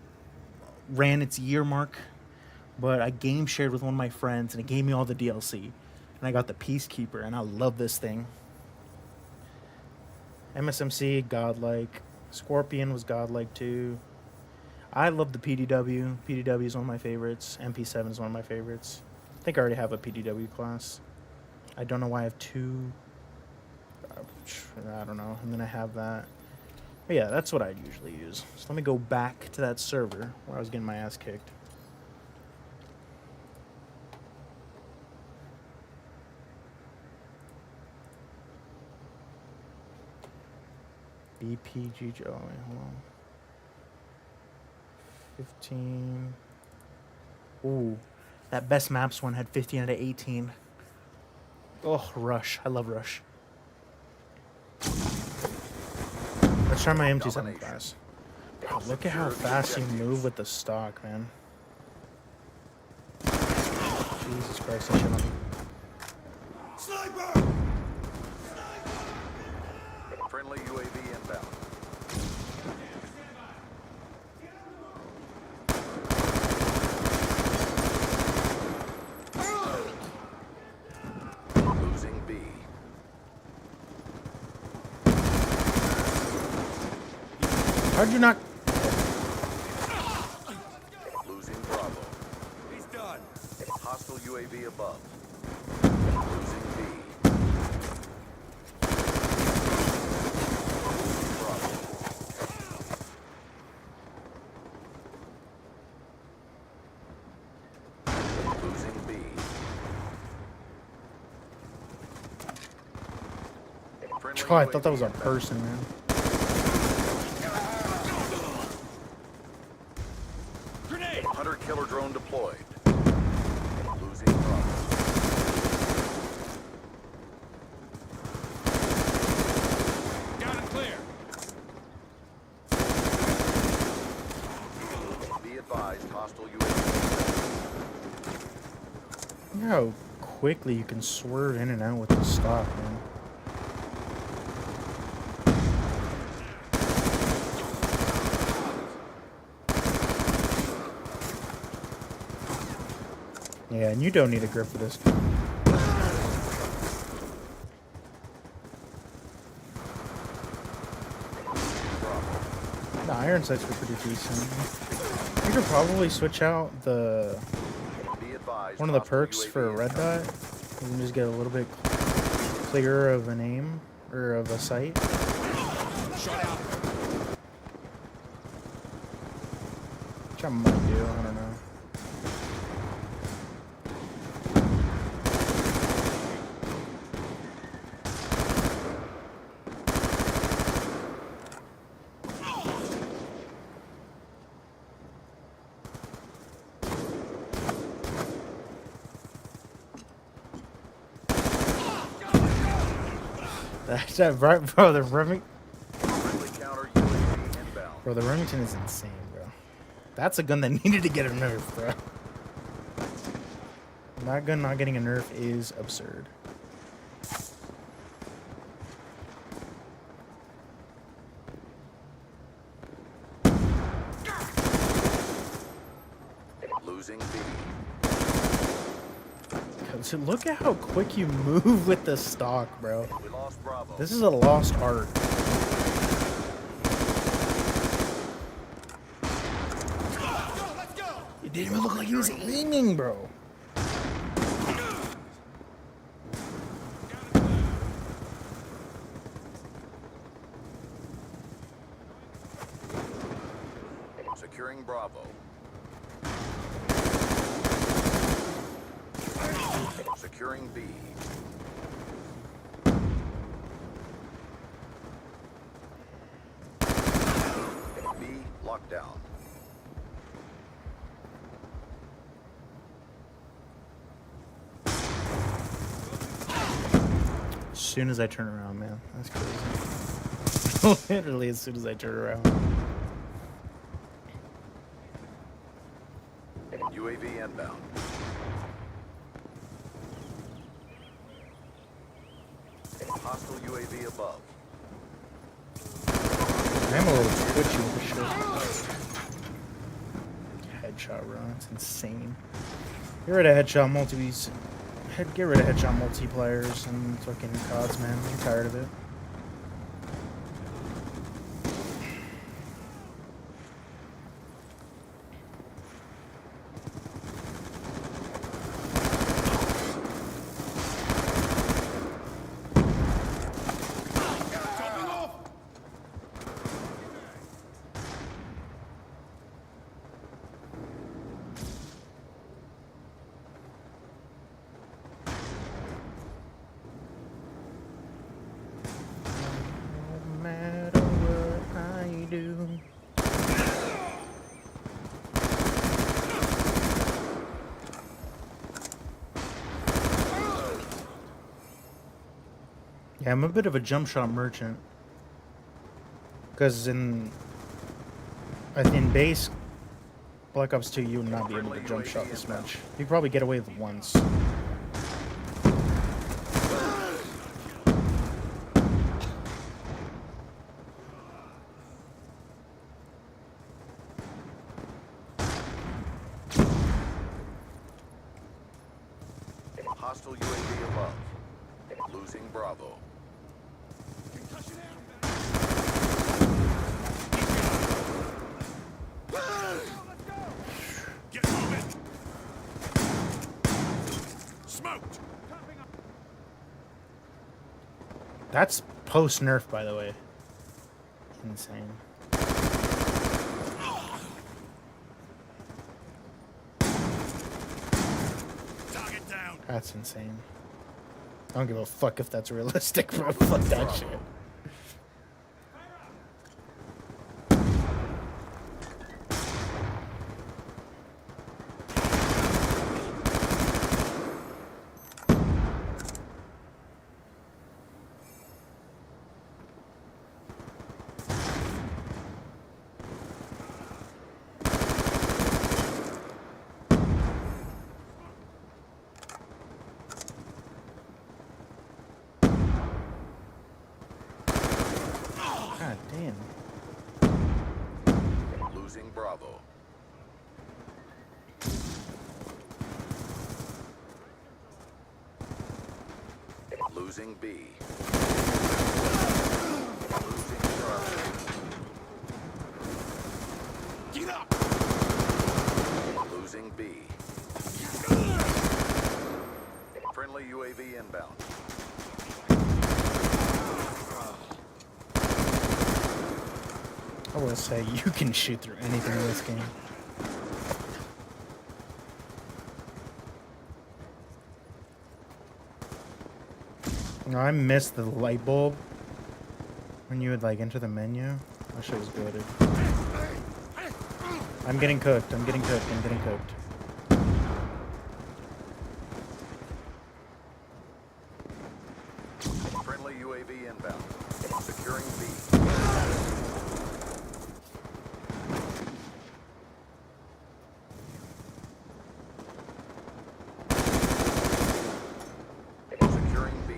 [SPEAKER 2] ran its year mark, but I game shared with one of my friends, and it gave me all the DLC, and I got the Peacekeeper, and I love this thing. MSMC godlike, Scorpion was godlike too. I love the PDW. PDW is one of my favorites. MP7 is one of my favorites. I think I already have a PDW class. I don't know why I have two. I don't know. And then I have that. But yeah, that's what I usually use. So let me go back to that server where I was getting my ass kicked. BPG. Oh, wait, hold on. 15. Ooh, that best maps one had 15 out of 18. Oh, Rush. I love Rush. Let's try my MT7 class. Bro, look at how fast you move with the stock, man. Jesus Christ, I should have.
[SPEAKER 5] Sniper!
[SPEAKER 1] Friendly UAV inbound. Losing B.
[SPEAKER 2] How'd you not?
[SPEAKER 1] Losing Bravo.
[SPEAKER 5] He's done.
[SPEAKER 1] Hostile UAV above. Losing B. Bravo. Losing B. Friendly
[SPEAKER 2] Oh, I thought that was a
[SPEAKER 1] UAV
[SPEAKER 2] person, man.
[SPEAKER 5] Grenade!
[SPEAKER 1] Hunter killer drone deployed. Losing Bravo.
[SPEAKER 5] Down and clear.
[SPEAKER 1] Be advised, hostile UAV.
[SPEAKER 2] Look how quickly you can swerve in and out with the stock, man. Yeah, and you don't need a grip for this. The iron sights were pretty decent. You could probably switch out the
[SPEAKER 1] Be advised,
[SPEAKER 2] one of the
[SPEAKER 1] hostile
[SPEAKER 2] perks
[SPEAKER 1] UAV
[SPEAKER 2] for a red dot. You can just get a little bit clearer of an aim or of a sight.
[SPEAKER 5] Shut out.
[SPEAKER 2] Which I might do, I don't know. That's that right, bro. The
[SPEAKER 1] Friendly counter UAV inbound.
[SPEAKER 2] Bro, the Remington is insane, bro. That's a gun that needed to get a nerf, bro. That gun not getting a nerf is absurd.
[SPEAKER 1] Losing B.
[SPEAKER 2] So look at how quick you move with the stock, bro.
[SPEAKER 1] We lost Bravo.
[SPEAKER 2] This is a lost art.
[SPEAKER 5] Let's go!
[SPEAKER 2] It didn't even look like he was aiming, bro.
[SPEAKER 1] Securing Bravo. Securing B. B locked down.
[SPEAKER 2] soon as I turn around, man. That's crazy. Literally as soon as I turn around.
[SPEAKER 1] UAV inbound. Hostile UAV above.
[SPEAKER 2] I'm a little twitchy with the shit. Headshot run, that's insane. Get rid of headshot multis. Get rid of headshot multiplayers and fucking CODs, man. I'm tired of it. No matter what I do. Yeah, I'm a bit of a jump shot merchant. Because in base Black Ops 2, you would not be able to jump shot this much. You'd probably get away with it once.
[SPEAKER 1] Hostile UAV above. Losing Bravo.
[SPEAKER 5] Get moving. Smoked.
[SPEAKER 2] That's post nerf, by the way. Insane.
[SPEAKER 5] Target down.
[SPEAKER 2] That's insane. I don't give a fuck if that's realistic, bro. Fuck that shit. God damn.
[SPEAKER 1] Losing Bravo. Losing B. Losing Charlie.
[SPEAKER 5] Get up.
[SPEAKER 1] Losing B. Friendly UAV inbound.
[SPEAKER 2] I will say, you can shoot through anything in this game. No, I missed the light bulb when you would like enter the menu. That shit was goated. I'm getting cooked. I'm getting cooked. I'm getting cooked.
[SPEAKER 1] Friendly UAV inbound. Securing B. Securing B.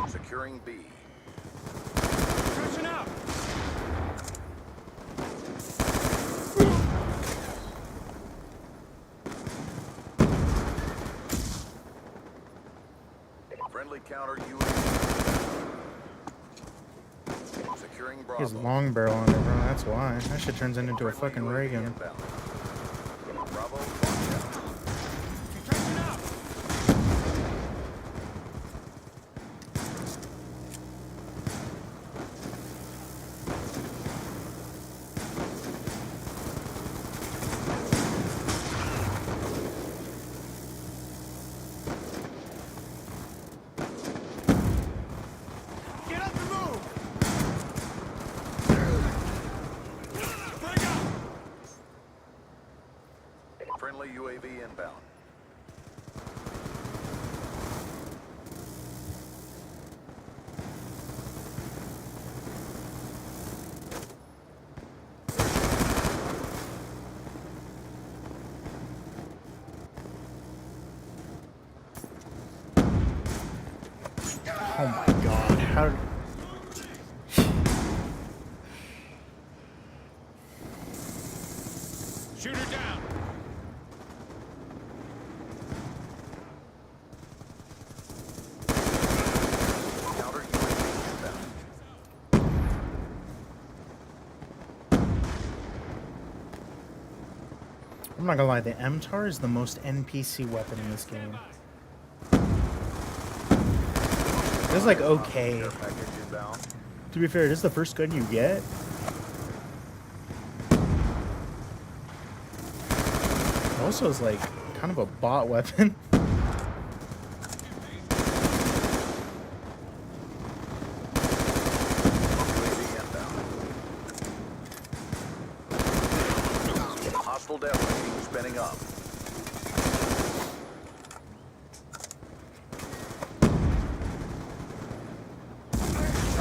[SPEAKER 1] Securing B.
[SPEAKER 5] Stretching out.
[SPEAKER 1] Friendly counter UAV. Securing Bravo.
[SPEAKER 2] He has long barrel on it, bro. That's why. That shit turns into a fucking ray gun.
[SPEAKER 1] Inbound. Bravo, locked down.
[SPEAKER 5] Stretching out. Get up and move. Bring up.
[SPEAKER 2] Oh my god, how...
[SPEAKER 5] Shoot her down.
[SPEAKER 1] Counter UAV inbound.
[SPEAKER 2] I'm not gonna lie, the MTAR is the most NPC weapon in this game. It's like okay.
[SPEAKER 1] Care package inbound.
[SPEAKER 2] To be fair, it is the first gun you get. Also, is like kind of a bot weapon.
[SPEAKER 1] UAV inbound. Hostile death ring spinning up.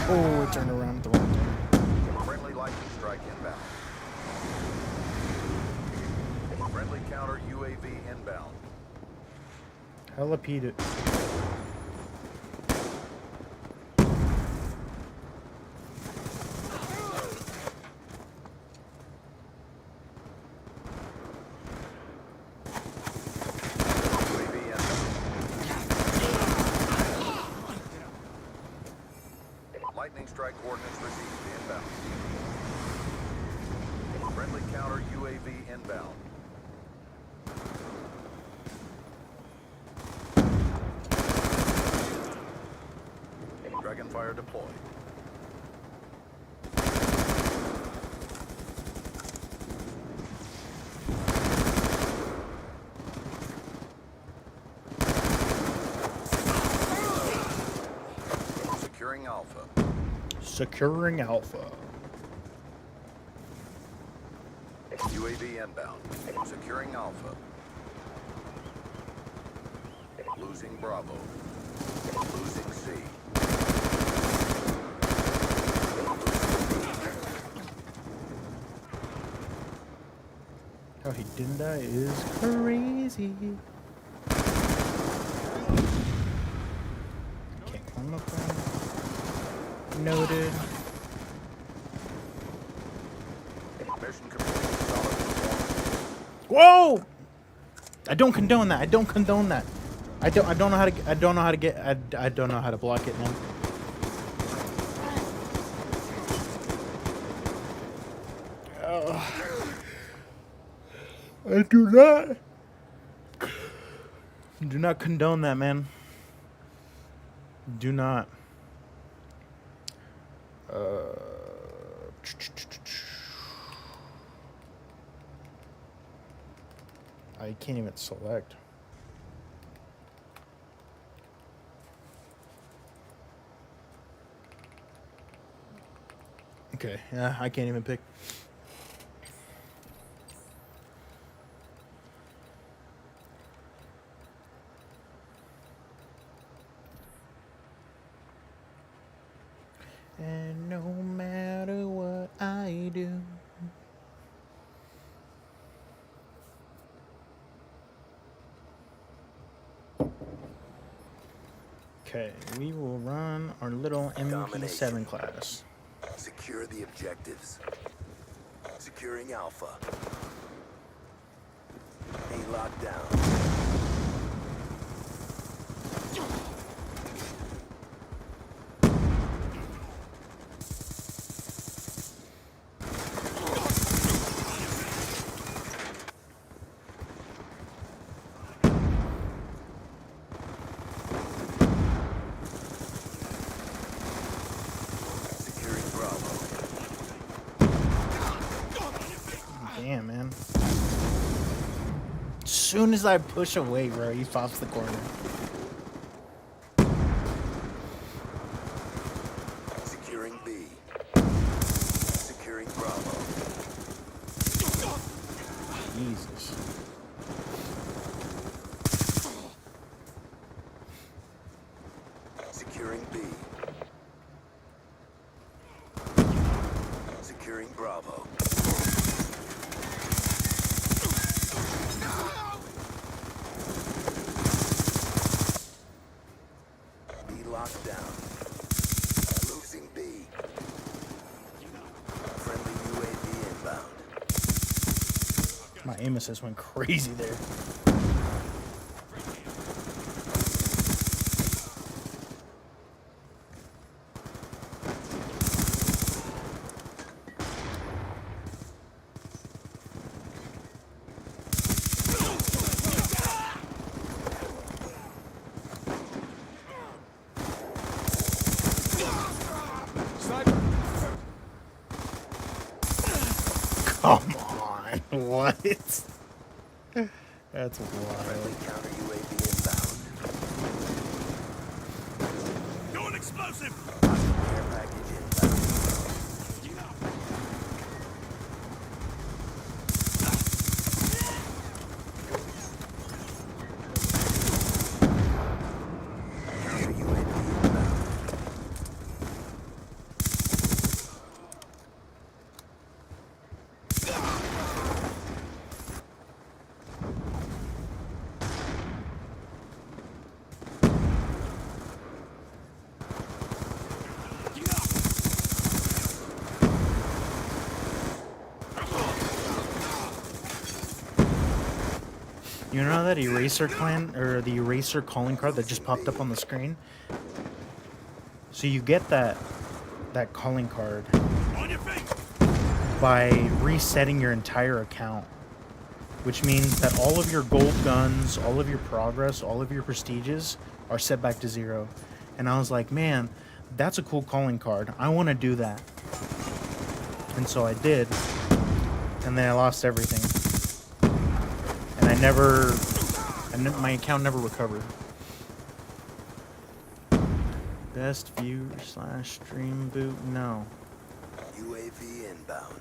[SPEAKER 2] Oh, it turned around at the wrong time.
[SPEAKER 1] Friendly lightning strike inbound. Friendly counter UAV inbound.
[SPEAKER 2] Hella it.
[SPEAKER 1] UAV inbound. Lightning strike coordinates received inbound. Friendly counter UAV inbound. Dragonfire deployed. Securing Alpha.
[SPEAKER 2] Securing Alpha.
[SPEAKER 1] UAV inbound. Securing Alpha. Losing Bravo. Losing C.
[SPEAKER 2] How he didn't die is crazy. Can't climb up there. Noted.
[SPEAKER 1] Mission complete. Solid performance.
[SPEAKER 2] Whoa! I don't condone that. I don't condone that. I don't know how to. I don't know how to get. I don't know how to block it, man. I do not. Do not condone that, man. Do not. I can't even select. Okay, yeah, I can't even pick. And no matter what I do. Okay, we will run our little MP7 class.
[SPEAKER 1] Secure the objectives. Securing Alpha. A lockdown. Securing Bravo.
[SPEAKER 2] Damn, man. As soon as I push away, bro, he pops the corner.
[SPEAKER 1] Securing B. Securing Bravo.
[SPEAKER 2] Jesus.
[SPEAKER 1] Securing B. Securing Bravo. B locked down. Losing B. Friendly UAV inbound.
[SPEAKER 2] My aim assist went crazy there.
[SPEAKER 5] Sniper.
[SPEAKER 2] Come on. What? That's wild.
[SPEAKER 1] Friendly counter UAV inbound.
[SPEAKER 5] Going explosive.
[SPEAKER 1] Care package inbound. Counter UAV inbound.
[SPEAKER 2] You know that eraser clan or the eraser calling card that just popped up on the screen? So you get that calling card
[SPEAKER 5] On your feet.
[SPEAKER 2] by resetting your entire account, which means that all of your gold guns, all of your progress, all of your prestiges are set back to 0. And I was like, man, that's a cool calling card. I want to do that. And so I did. And then I lost everything. And my account never recovered. Best view / stream boot? No.
[SPEAKER 1] UAV inbound.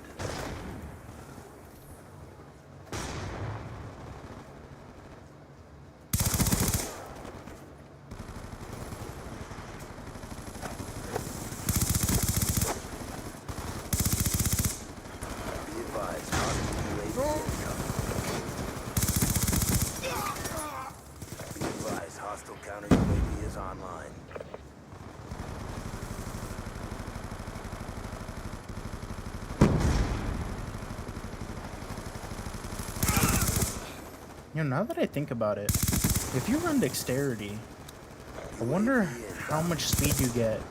[SPEAKER 1] Be advised, hostile UAV incoming. Be advised, hostile counter UAV is online.
[SPEAKER 2] You know, now that I think about it, if you run dexterity, I wonder how much speed you get.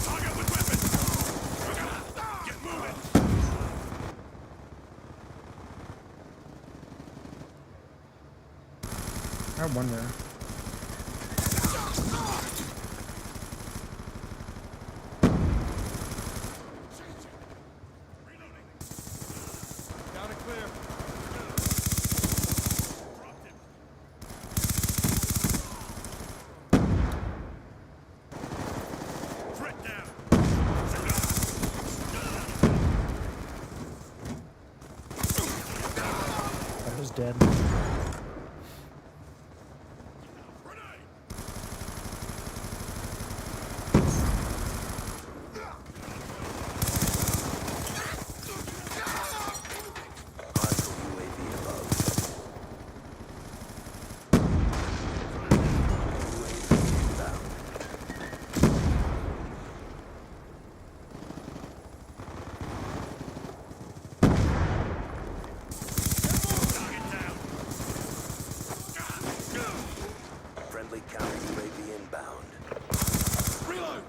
[SPEAKER 5] Target with weapons. Get moving.
[SPEAKER 2] I wonder.
[SPEAKER 5] Down and clear. Dropped him. Threat down.
[SPEAKER 2] That was dead.
[SPEAKER 5] Grenade.
[SPEAKER 1] Hostile UAV above. UAV inbound.
[SPEAKER 5] Target down.
[SPEAKER 1] Friendly counter UAV inbound.
[SPEAKER 5] Reload.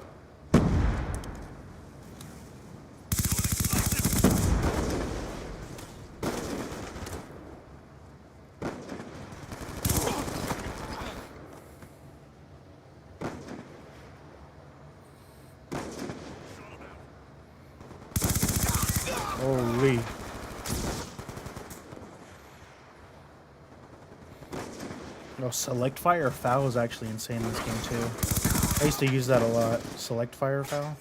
[SPEAKER 2] Holy. No, select fire foul is actually insane in this game too. I used to use that a lot. Select fire foul.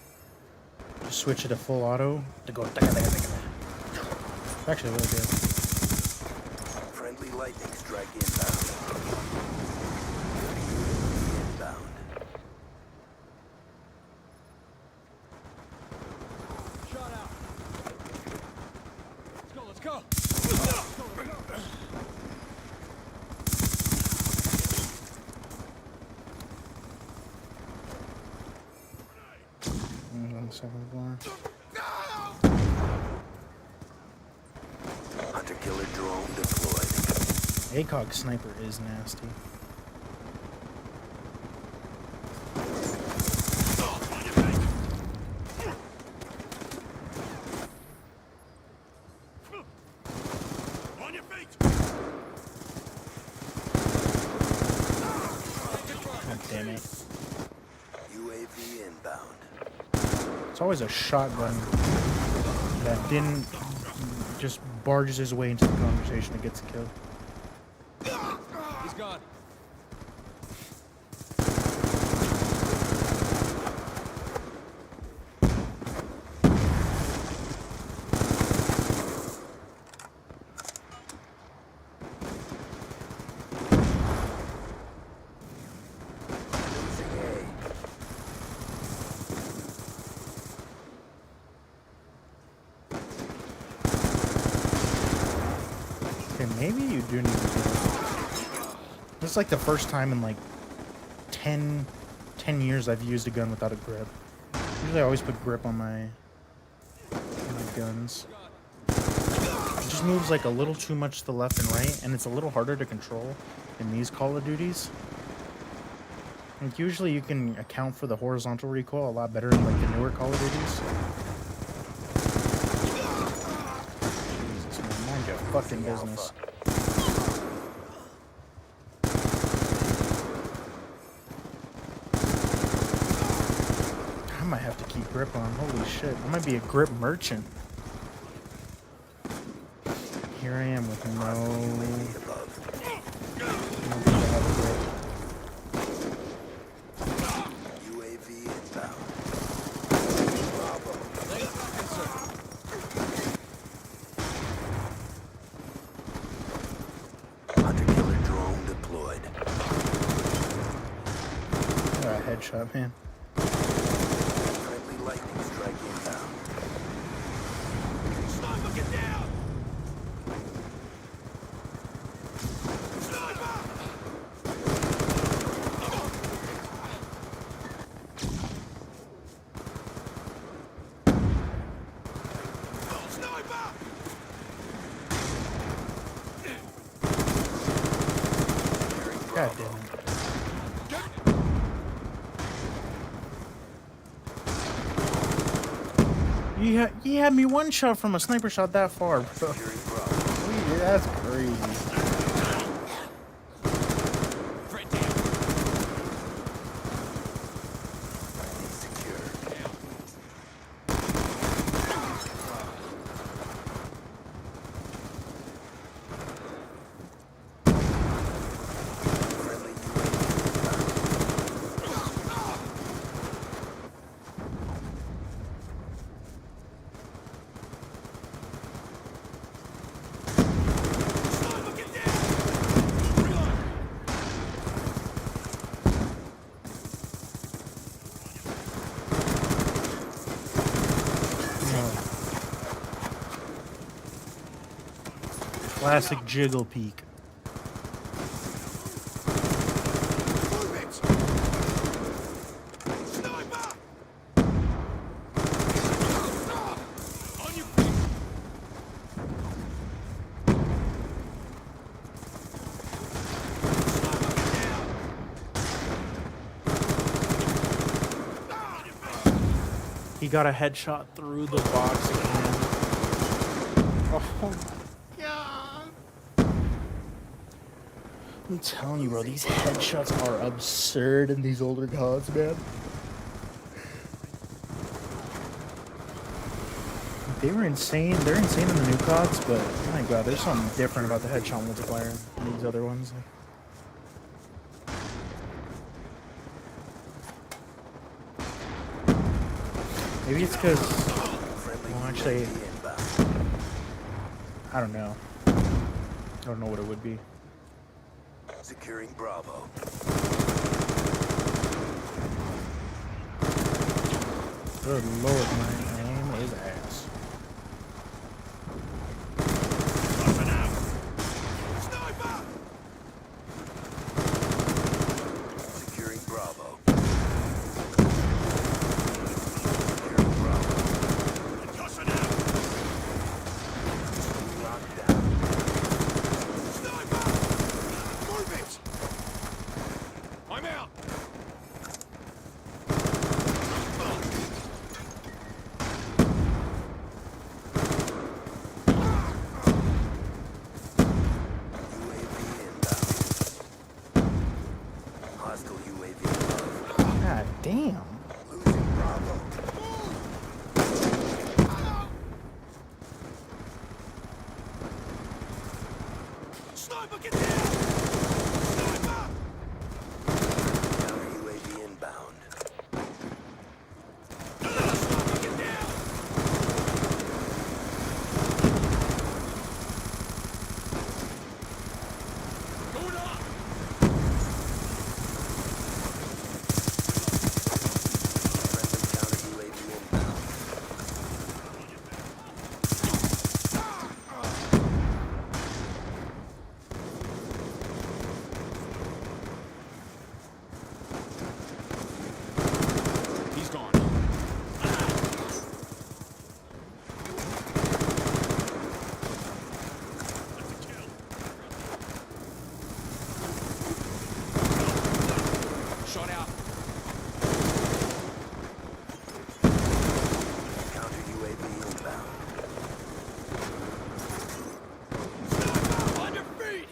[SPEAKER 2] Just switch it to full auto to go. It's actually really good.
[SPEAKER 1] Friendly lightning strike inbound. UAV inbound.
[SPEAKER 5] Echo!
[SPEAKER 2] On the second floor.
[SPEAKER 1] Hunter-killer drone deployed.
[SPEAKER 2] ACOG sniper is nasty.
[SPEAKER 5] On your feet! On your feet!
[SPEAKER 2] God damn it.
[SPEAKER 1] UAV inbound.
[SPEAKER 2] It's always a shotgun that didn't just barges his way into the conversation and gets a kill.
[SPEAKER 5] He's gone.
[SPEAKER 1] Losing A.
[SPEAKER 2] Okay, maybe you do need to do it. This is like the first time in like 10 years I've used a gun without a grip. Usually I always put grip on my guns. It just moves like a little too much to the left and right, and it's a little harder to control in these Call of Duties. Like usually you can account for the horizontal recoil a lot better in like the newer Call of Duties. Jesus, man, mind your fucking business. I might have to keep grip on. Holy shit. I might be a grip merchant. Here I am with no grip.
[SPEAKER 1] UAV inbound. Hunter-killer drone deployed.
[SPEAKER 2] Headshot, man.
[SPEAKER 1] Friendly lightning strike inbound.
[SPEAKER 5] Sniper, get down! Sniper! Sniper!
[SPEAKER 2] God damn it. You had me one shot from a sniper shot that far, bro.
[SPEAKER 1] Securing Bravo.
[SPEAKER 2] That's crazy.
[SPEAKER 5] Threat down.
[SPEAKER 1] Secure. Friendly UAV inbound.
[SPEAKER 5] Sniper, get down! Reload!
[SPEAKER 2] Classic jiggle peek.
[SPEAKER 5] Move it! Sniper! On your feet! Sniper, get down! On your feet!
[SPEAKER 2] He got a headshot through the box again. Oh my god. I'm telling you, bro, these headshots are absurd in these older CODs, man. They were insane. They're insane in the new CODs, but oh my god, there's something different about the headshot multiplier than these other ones. Maybe it's because,
[SPEAKER 1] Friendly
[SPEAKER 2] well, actually,
[SPEAKER 1] UAV inbound.
[SPEAKER 2] I don't know. I don't know what it would be.
[SPEAKER 1] Securing Bravo.
[SPEAKER 2] Good lord, my aim is ass.
[SPEAKER 5] Sniper, get down! Sniper!
[SPEAKER 1] Counter UAV inbound.
[SPEAKER 5] Sniper, get down! Going up!
[SPEAKER 1] Friendly counter UAV inbound.
[SPEAKER 5] He's gone. Shot out.
[SPEAKER 1] Counter UAV inbound.
[SPEAKER 5] On your feet!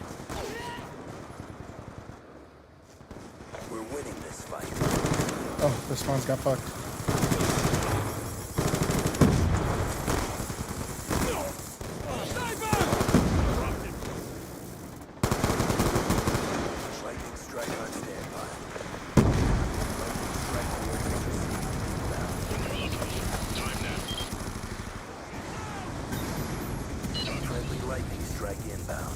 [SPEAKER 1] We're winning this fight.
[SPEAKER 2] Oh, the spawn's got fucked.
[SPEAKER 5] Sniper!
[SPEAKER 1] Lightning strike on standby. Lightning strike inbound. Friendly lightning strike inbound.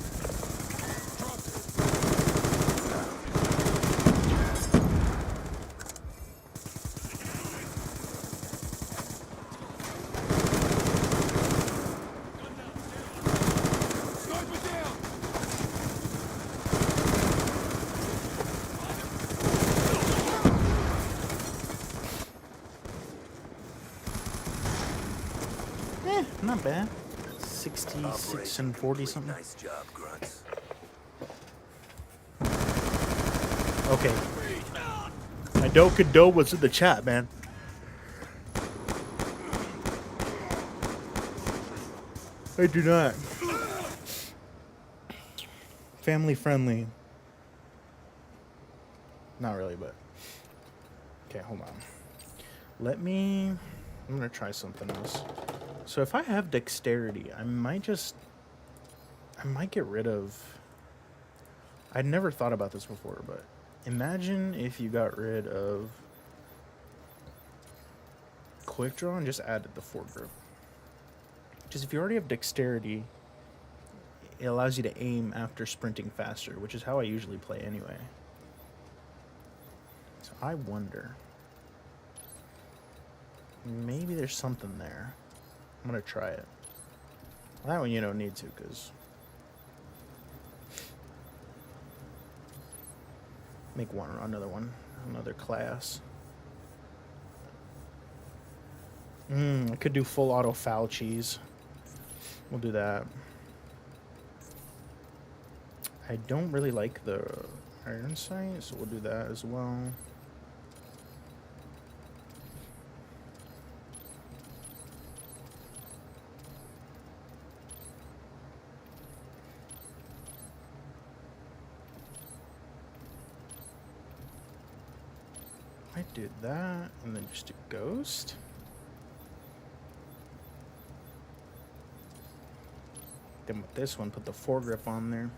[SPEAKER 5] Sniper down!
[SPEAKER 2] Not bad. 66
[SPEAKER 1] Operation
[SPEAKER 2] and 40
[SPEAKER 1] complete.
[SPEAKER 2] something.
[SPEAKER 1] Nice job, grunts.
[SPEAKER 2] Okay. I know Kado was in the chat, man. I do not. Family friendly. Not really, but. Okay, hold on. Let me. I'm gonna try something else. So if I have dexterity, I might get rid of. I'd never thought about this before, but imagine if you got rid of quick draw and just added the foregrip. Because if you already have dexterity, it allows you to aim after sprinting faster, which is how I usually play anyway. So I wonder. Maybe there's something there. I'm gonna try it. That one you don't need to, because make another class. I could do full auto foul cheese. We'll do that. I don't really like the iron sight, so we'll do that as well. I did that, and then just do ghost. Then with this one, put the foregrip on there.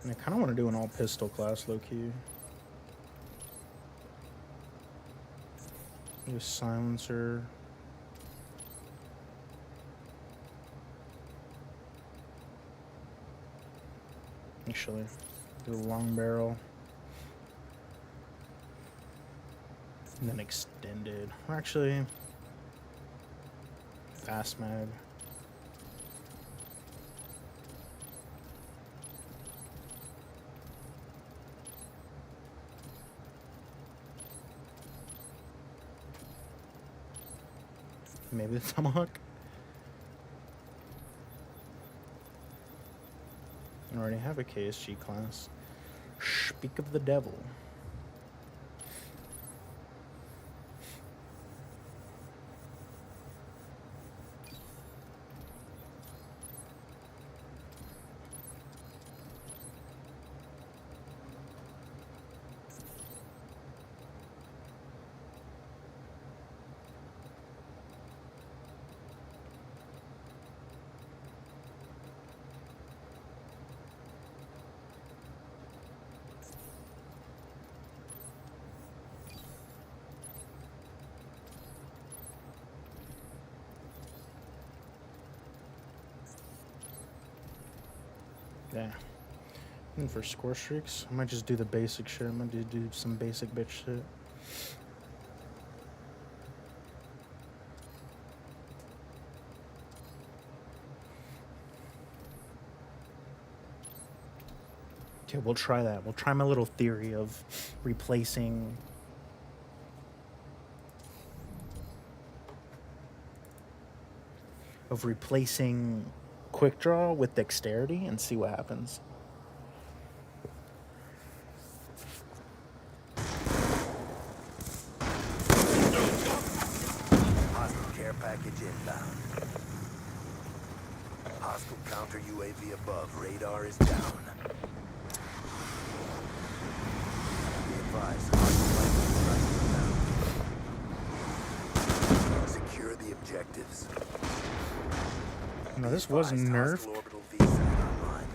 [SPEAKER 2] And I kind of want to do an all pistol class, low key. Use silencer. Actually, do a long barrel. And then extended. Or actually, fast mag. Maybe the tomahawk. already have a KSG class. Speak of the devil. Yeah. And for score streaks, I might just do the basic shit. I'm gonna do some basic bitch shit. Okay, we'll try that. We'll try my little theory of replacing quick draw with dexterity and see what happens.
[SPEAKER 1] Hostile care package inbound. Hostile counter UAV above. Radar is down. Be advised, hostile lightning strike inbound. Secure the objectives.
[SPEAKER 2] No, this was nerfed,
[SPEAKER 1] Hostile orbital VSAT online.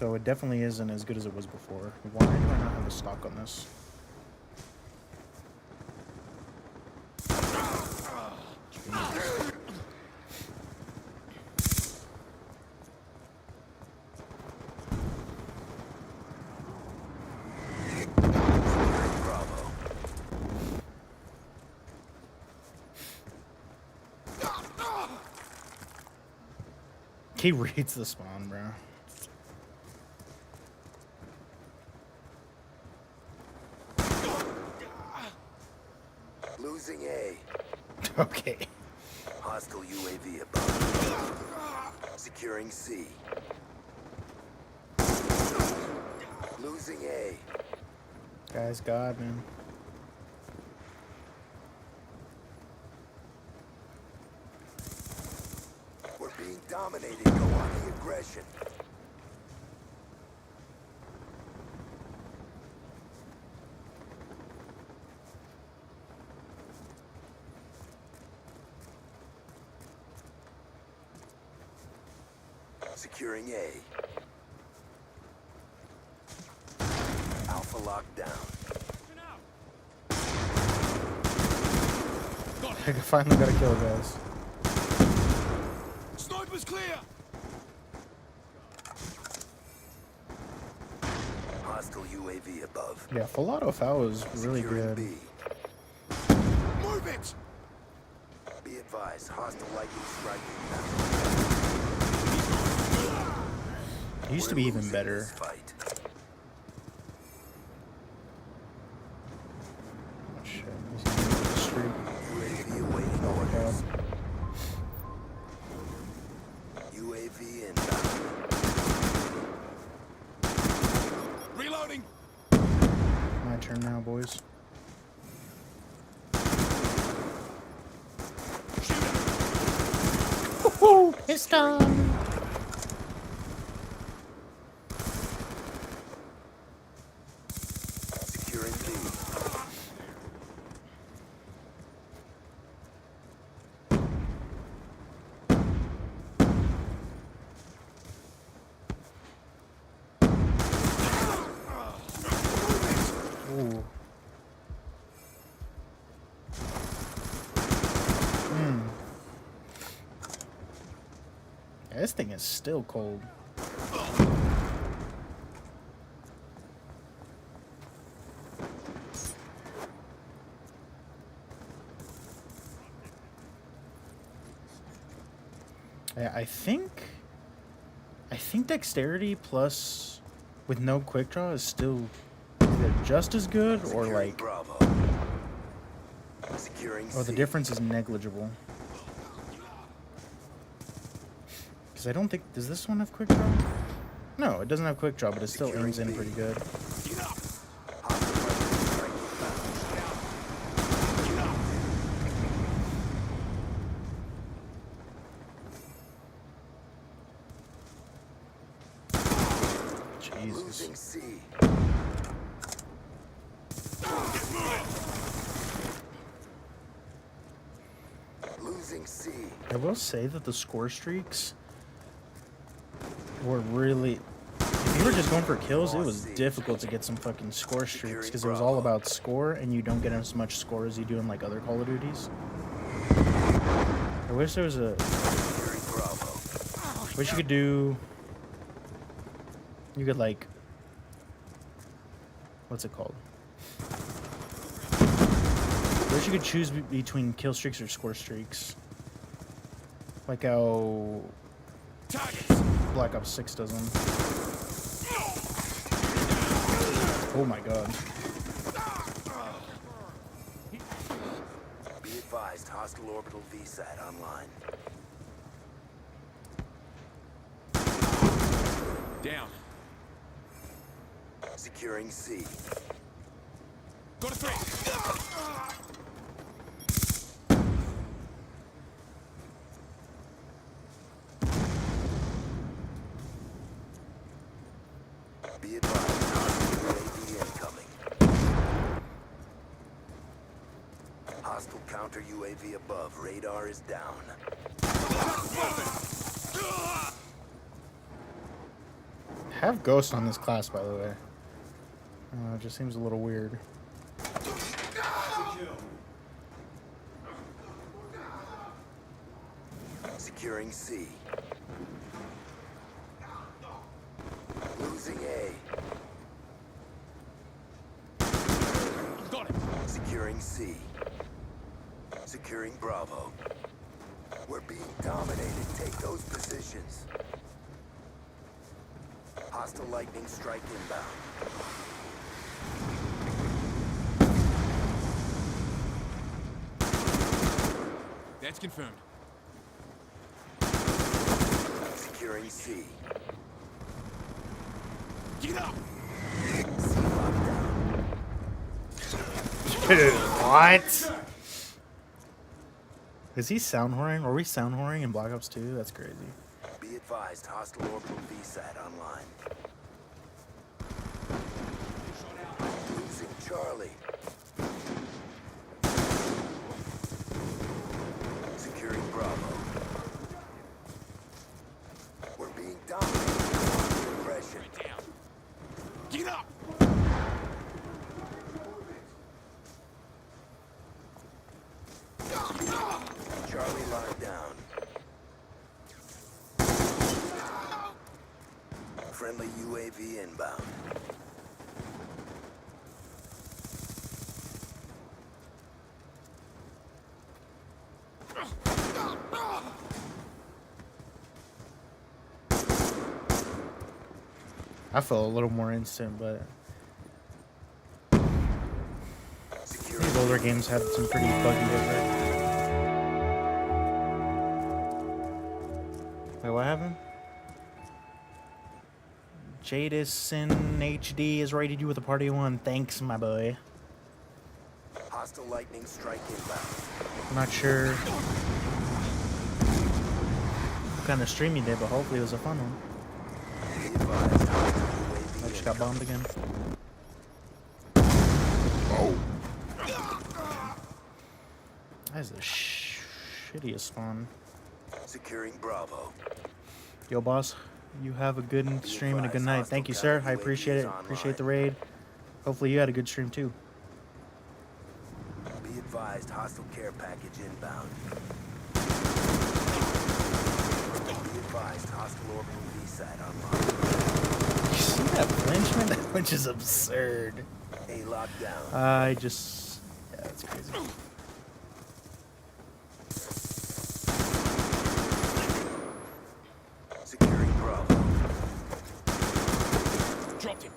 [SPEAKER 2] so it definitely isn't as good as it was before. Why do I not have a stock on this?
[SPEAKER 1] Bravo.
[SPEAKER 2] He reads the spawn, bro.
[SPEAKER 1] Losing A.
[SPEAKER 2] Okay.
[SPEAKER 1] Hostile UAV above. Securing C. Losing A.
[SPEAKER 2] Guys, God, man.
[SPEAKER 1] We're being dominated. Go on the aggression. Securing A. Alpha lockdown.
[SPEAKER 2] I finally got a kill, guys.
[SPEAKER 5] Sniper's clear!
[SPEAKER 1] Hostile UAV above.
[SPEAKER 2] Yeah, full auto foul is really
[SPEAKER 1] Securing
[SPEAKER 2] good.
[SPEAKER 1] B.
[SPEAKER 5] Move it!
[SPEAKER 1] Be advised, hostile lightning strike inbound.
[SPEAKER 2] It used to be even better.
[SPEAKER 1] This fight.
[SPEAKER 2] Oh, shit. He's gonna get the streak.
[SPEAKER 1] UAV awaiting orders. UAV inbound.
[SPEAKER 5] Reloading!
[SPEAKER 2] My turn now, boys. Woohoo! Piston!
[SPEAKER 1] Securing B.
[SPEAKER 2] Ooh. Yeah, this thing is still cold. Yeah, I think dexterity plus with no quick draw is still either just as good or
[SPEAKER 1] Securing
[SPEAKER 2] like,
[SPEAKER 1] Bravo. Securing
[SPEAKER 2] or the
[SPEAKER 1] C.
[SPEAKER 2] difference is negligible. Because I don't think, does this one have quick draw? No, it doesn't have quick draw, but it still aims in pretty good.
[SPEAKER 5] Get up.
[SPEAKER 1] Hostile lightning strike inbound.
[SPEAKER 5] Get up.
[SPEAKER 2] Jesus.
[SPEAKER 1] Losing C. Losing C.
[SPEAKER 2] I will say that the score streaks were really. If you were just going for kills, it was difficult to get some fucking score streaks because it was all about score, and you don't get as much score as you do in like other Call of Duties. I wish there was a.
[SPEAKER 1] Securing Bravo.
[SPEAKER 2] Wish you could do. You could like. What's it called? Wish you could choose between kill streaks or score streaks. Like how
[SPEAKER 5] Targets.
[SPEAKER 2] Black Ops 6 does them. Oh my god.
[SPEAKER 1] Be advised, hostile orbital VSAT online.
[SPEAKER 5] Down.
[SPEAKER 1] Securing C.
[SPEAKER 5] Got a threat.
[SPEAKER 1] Be advised, hostile UAV incoming. Hostile counter UAV above. Radar is down.
[SPEAKER 2] Have Ghost on this class, by the way. It just seems a little weird.
[SPEAKER 1] Securing C. Losing A.
[SPEAKER 5] Got it.
[SPEAKER 1] Securing C. Securing Bravo. We're being dominated. Take those positions. Hostile lightning strike inbound.
[SPEAKER 5] That's confirmed.
[SPEAKER 1] Securing C.
[SPEAKER 5] Get up.
[SPEAKER 1] C lockdown.
[SPEAKER 2] Dude, what? Is he sound whoring? Are we sound whoring in Black Ops 2? That's crazy.
[SPEAKER 1] Be advised, hostile orbital VSAT online. Losing Charlie. Securing Bravo. We're being dominated. Impression.
[SPEAKER 5] Down. Get up.
[SPEAKER 1] Charlie locked down. Friendly UAV inbound.
[SPEAKER 2] I felt a little more instant, but
[SPEAKER 1] Securing
[SPEAKER 2] these older games had some pretty buggy with it. Wait, what happened? Jadison HD has rated you with a party of 1. Thanks, my boy.
[SPEAKER 1] hostile lightning strike inbound.
[SPEAKER 2] I'm not sure what kind of stream you did, but hopefully it was a fun one.
[SPEAKER 1] Be advised, hostile UAV
[SPEAKER 2] I just got bombed again. That is the shittiest spawn.
[SPEAKER 1] Securing Bravo.
[SPEAKER 2] Yo, boss, you have a good stream and a good night. Thank you, sir. I appreciate it. Appreciate the raid. Hopefully you had a good stream too.
[SPEAKER 1] Be advised, hostile care package inbound. Be advised, hostile orbital VSAT online.
[SPEAKER 2] You see that flinch, man? That flinch is absurd.
[SPEAKER 1] A lockdown.
[SPEAKER 2] Yeah, that's crazy.
[SPEAKER 1] Securing Bravo.
[SPEAKER 5] Dropped him.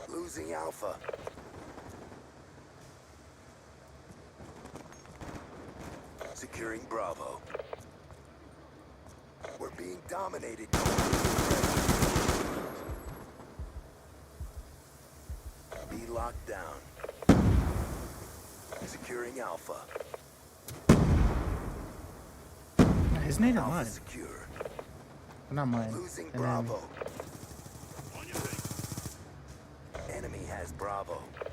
[SPEAKER 1] Losing Alpha. Securing Bravo. We're being dominated. Be locked down. Securing Alpha.
[SPEAKER 2] Isn't it or
[SPEAKER 1] Alpha
[SPEAKER 2] mine?
[SPEAKER 1] secure.
[SPEAKER 2] Not mine.
[SPEAKER 1] Losing
[SPEAKER 2] And then-
[SPEAKER 1] Bravo. Enemy has Bravo.
[SPEAKER 2] Oh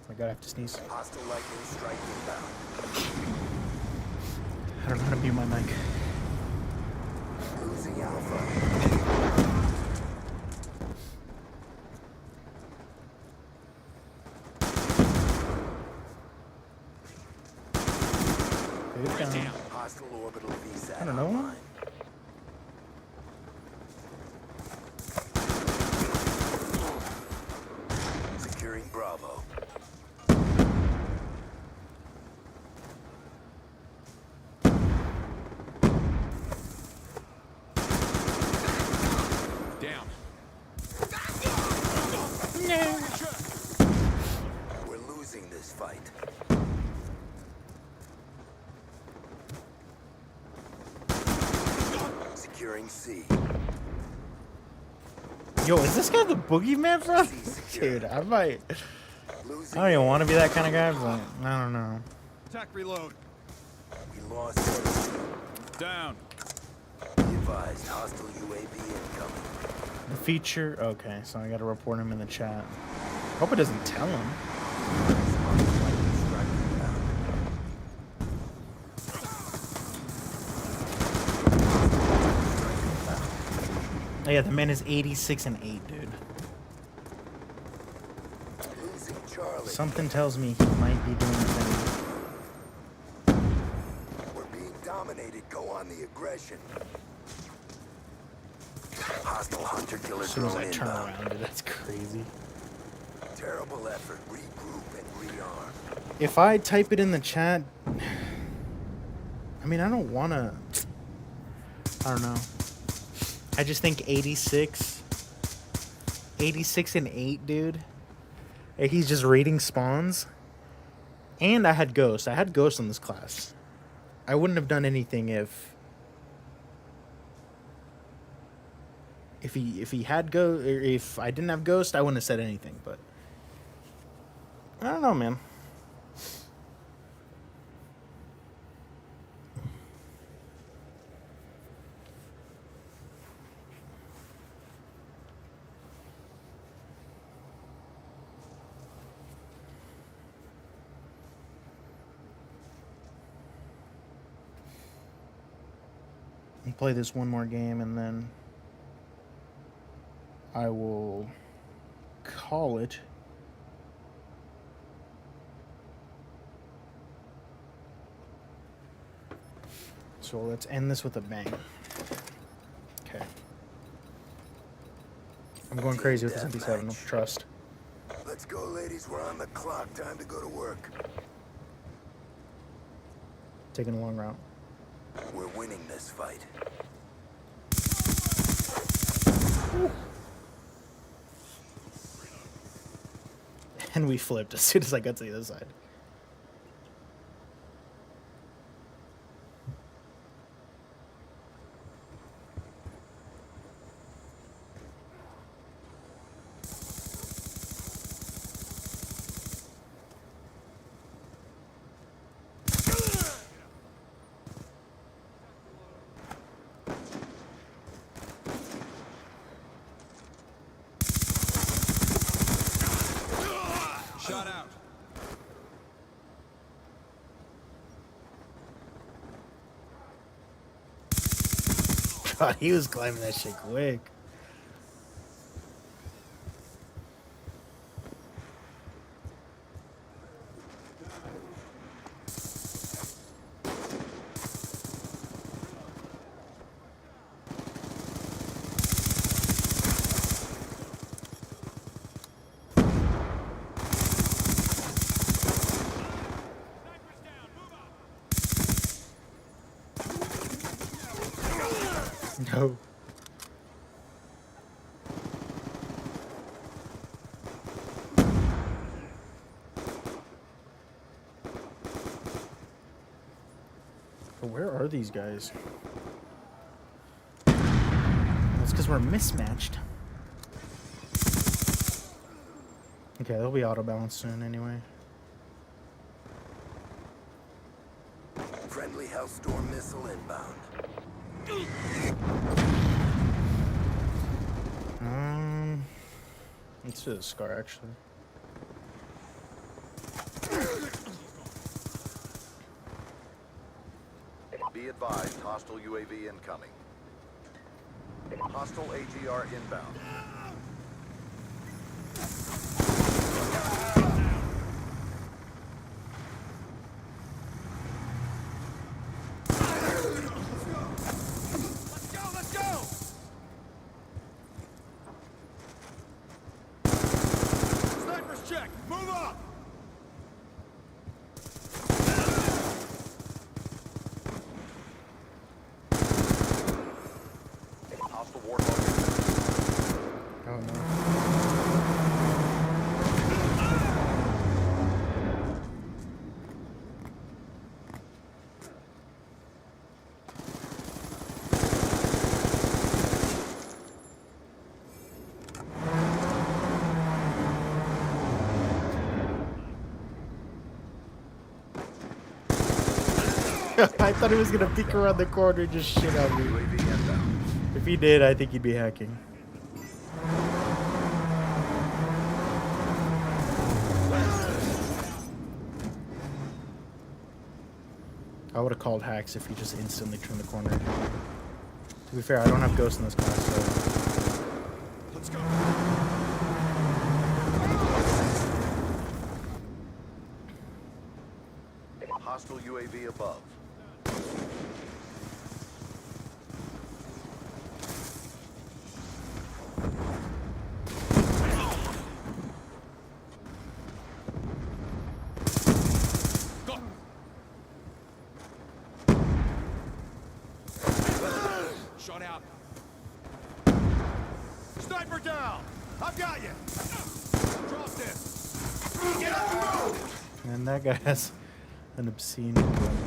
[SPEAKER 2] my god, I have to sneeze.
[SPEAKER 1] Hostile lightning strike inbound.
[SPEAKER 2] I don't know how to mute my mic.
[SPEAKER 1] Losing Alpha.
[SPEAKER 2] Good down.
[SPEAKER 1] Hostile orbital VSAT
[SPEAKER 2] I don't know.
[SPEAKER 1] online. Securing Bravo.
[SPEAKER 5] Down.
[SPEAKER 1] We're losing this fight. Securing C.
[SPEAKER 2] Yo, is this guy the boogeyman, bro?
[SPEAKER 1] C secure.
[SPEAKER 2] Dude, I might.
[SPEAKER 1] Losing
[SPEAKER 2] I don't even want to be that kind of guy, but I don't know.
[SPEAKER 5] Attack reload.
[SPEAKER 1] We lost C.
[SPEAKER 5] Down.
[SPEAKER 1] Be advised, hostile UAV incoming.
[SPEAKER 2] The feature. Okay, so I gotta report him in the chat. Hope it doesn't tell him.
[SPEAKER 1] Hostile lightning strike inbound.
[SPEAKER 2] Oh, yeah, the man is 86 and 8, dude.
[SPEAKER 1] Losing Charlie.
[SPEAKER 2] Something tells me he might be doing the thing.
[SPEAKER 1] We're being dominated. Go on the aggression. Hostile hunter killer
[SPEAKER 2] As soon as
[SPEAKER 1] drone
[SPEAKER 2] I turn
[SPEAKER 1] inbound.
[SPEAKER 2] around, dude, that's crazy.
[SPEAKER 1] Terrible effort. Regroup and rearm.
[SPEAKER 2] If I type it in the chat, I mean, I don't want to. I don't know. I just think 86 and 8, dude. And he's just reading spawns. And I had Ghost. I had Ghost in this class. I wouldn't have done anything if he had Ghost, or if I didn't have Ghost, I wouldn't have said anything, but I don't know, man. I'll play this one more game and then I will call it. So let's end this with a bang. Okay. I'm going crazy with this MP7, trust.
[SPEAKER 1] Let's go, ladies. We're on the clock. Time to go to work.
[SPEAKER 2] Taking a long route.
[SPEAKER 1] We're winning this fight.
[SPEAKER 2] And we flipped as soon as I got to the other side.
[SPEAKER 5] Shot out.
[SPEAKER 2] God, he was climbing that shit quick. No. these guys? That's because we're mismatched. Okay, they'll be auto balanced soon anyway.
[SPEAKER 1] Friendly Hellstorm missile inbound.
[SPEAKER 2] Let's do the Scar actually.
[SPEAKER 6] Be advised, hostile UAV incoming. Hostile AGR inbound.
[SPEAKER 5] Let's go, let's go! Sniper's check! Move up!
[SPEAKER 6] Hostile Warthog.
[SPEAKER 2] Oh no. I thought he was gonna peek around the corner and just shit on me.
[SPEAKER 6] UAV inbound.
[SPEAKER 2] If he did, I think he'd be hacking. I would have called hacks if he just instantly turned the corner. To be fair, I don't have ghosts in this class, so
[SPEAKER 5] Let's go!
[SPEAKER 6] Hostile UAV above.
[SPEAKER 5] Go! Shot out. Sniper down! I've got you! Drop this! Get up the road!
[SPEAKER 2] and that guy has an obscene emblem.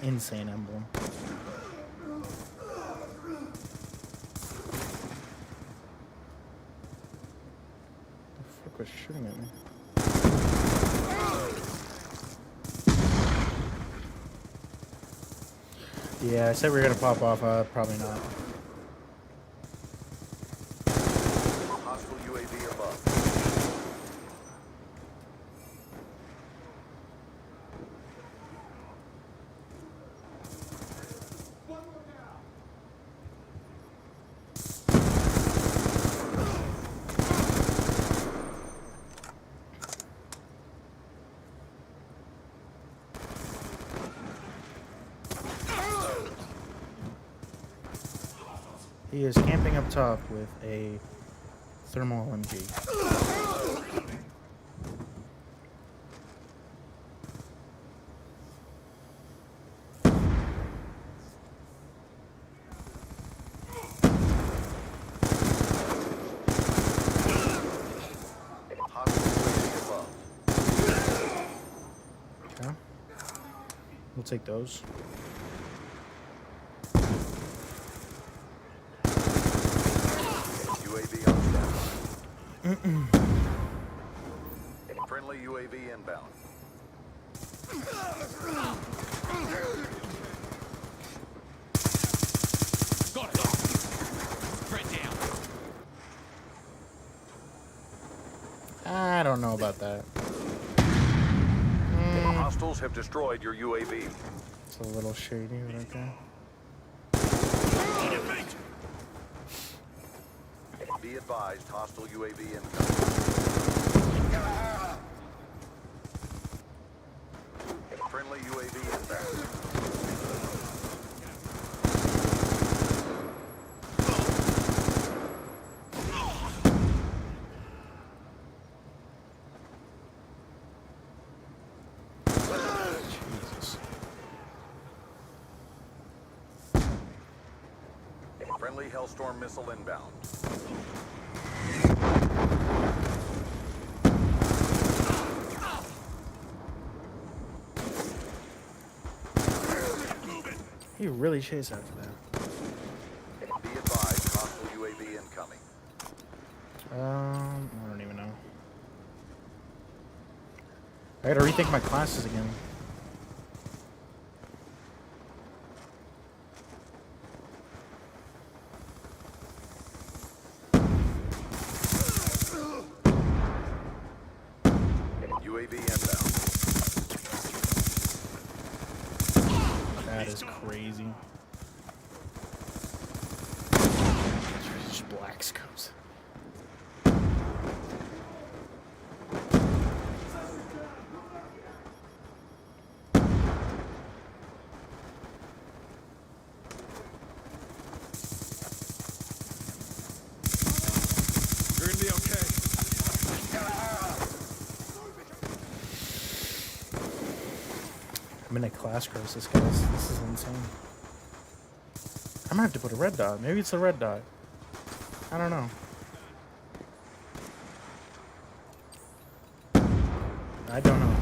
[SPEAKER 2] Insane emblem. The fuck was shooting at me? Yeah, I said we were gonna pop off. Probably not.
[SPEAKER 6] Hostile UAV above.
[SPEAKER 2] He is camping up top with a thermal LMG.
[SPEAKER 6] Hostile UAV above.
[SPEAKER 2] Okay. We'll take those.
[SPEAKER 6] UAV on standby. Friendly UAV inbound.
[SPEAKER 5] Got it! Threat down!
[SPEAKER 2] I don't know about that.
[SPEAKER 6] Hostiles have destroyed your UAV.
[SPEAKER 2] It's a little shady right there.
[SPEAKER 6] Be advised, hostile UAV incoming. Friendly UAV inbound.
[SPEAKER 2] Jesus.
[SPEAKER 6] Friendly Hellstorm missile inbound.
[SPEAKER 2] He really chased after that.
[SPEAKER 6] Be advised, hostile UAV incoming.
[SPEAKER 2] I don't even know. I gotta rethink my classes again.
[SPEAKER 6] UAV inbound.
[SPEAKER 2] That is crazy. Just black scopes.
[SPEAKER 5] You're gonna be okay.
[SPEAKER 2] I'm in a class crisis, guys. This is insane. I'm gonna have to put a red dot. Maybe it's a red dot. I don't know. I don't know.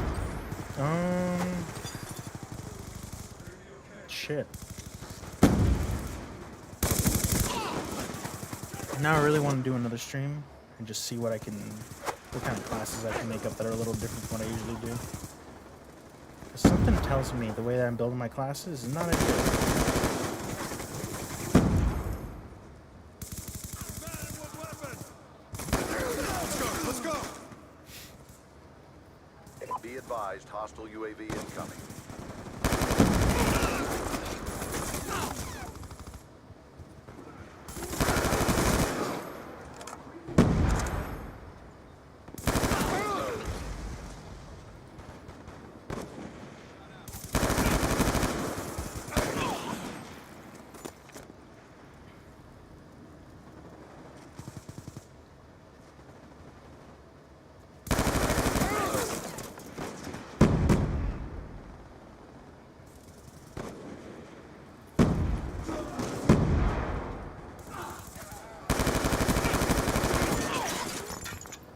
[SPEAKER 2] Shit. Now I really want to do another stream and just see what kind of classes I can make up that are a little different from what I usually do. 'Cause something tells me the way that I'm building my classes is not ideal.
[SPEAKER 5] Let's go.
[SPEAKER 6] Be advised, hostile UAV incoming.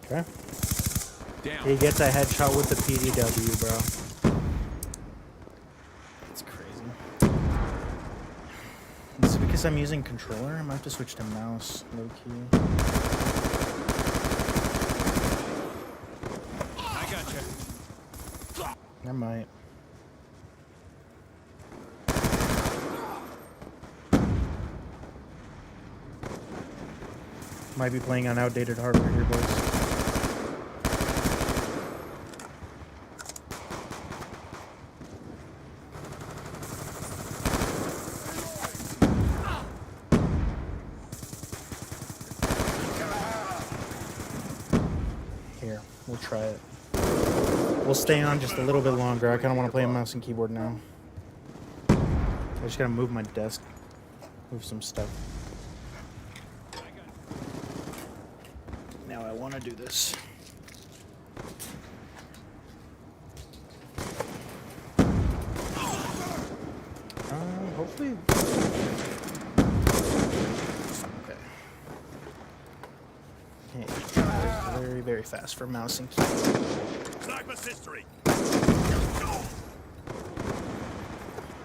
[SPEAKER 2] Okay.
[SPEAKER 5] Damn.
[SPEAKER 2] He gets a headshot with the PDW, bro. That's crazy. Is it because I'm using controller? I might have to switch to mouse, low key.
[SPEAKER 5] I gotcha.
[SPEAKER 2] I might. Might be playing on outdated hardware here, boys. Here, we'll try it. We'll stay on just a little bit longer. I kind of want to play a mouse and keyboard now. I just gotta move my desk. Move some stuff. Now I want to do this. Hopefully. Okay. Okay. Very, very fast for mouse and keyboard.
[SPEAKER 5] Sniper's history.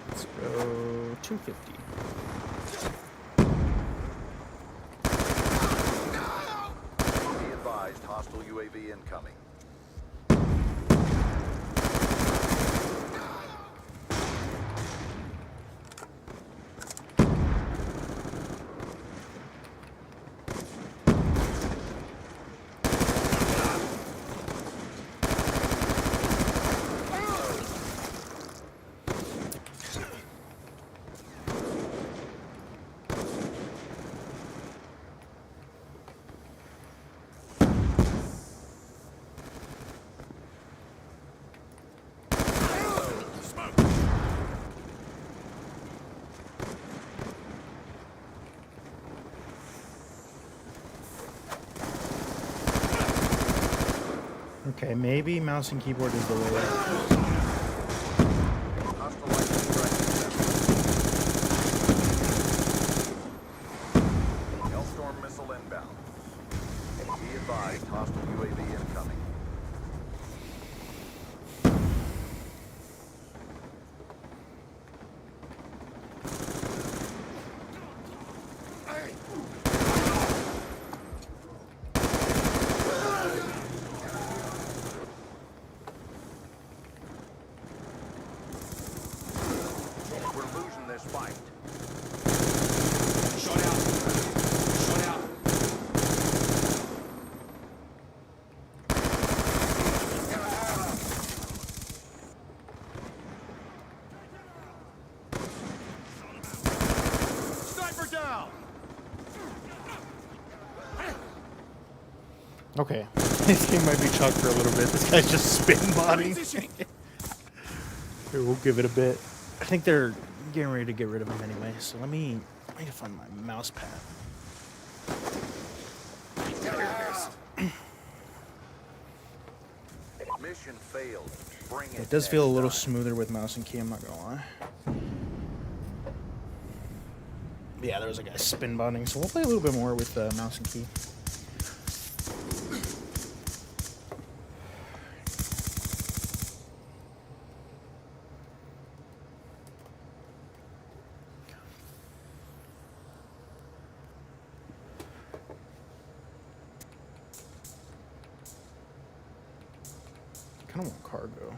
[SPEAKER 2] Let's go 250.
[SPEAKER 6] Be advised, hostile UAV incoming.
[SPEAKER 2] Okay, maybe mouse and keyboard is the way.
[SPEAKER 6] Hostile lightning strike accepted. Hellstorm missile inbound. Be advised, hostile UAV incoming.
[SPEAKER 5] inbound.
[SPEAKER 2] Okay. This game might be chucked for a little bit. This guy's just spin botting.
[SPEAKER 5] Positioning.
[SPEAKER 2] Here, we'll give it a bit. I think they're getting ready to get rid of him anyway, so I need to find my mouse pad.
[SPEAKER 6] Mission failed. Bring it.
[SPEAKER 2] It does feel a
[SPEAKER 6] next
[SPEAKER 2] little
[SPEAKER 6] time.
[SPEAKER 2] smoother with mouse and key, I'm not gonna lie. But yeah, there was a guy spin botting, so we'll play a little bit more with mouse and key. Kind of want cargo.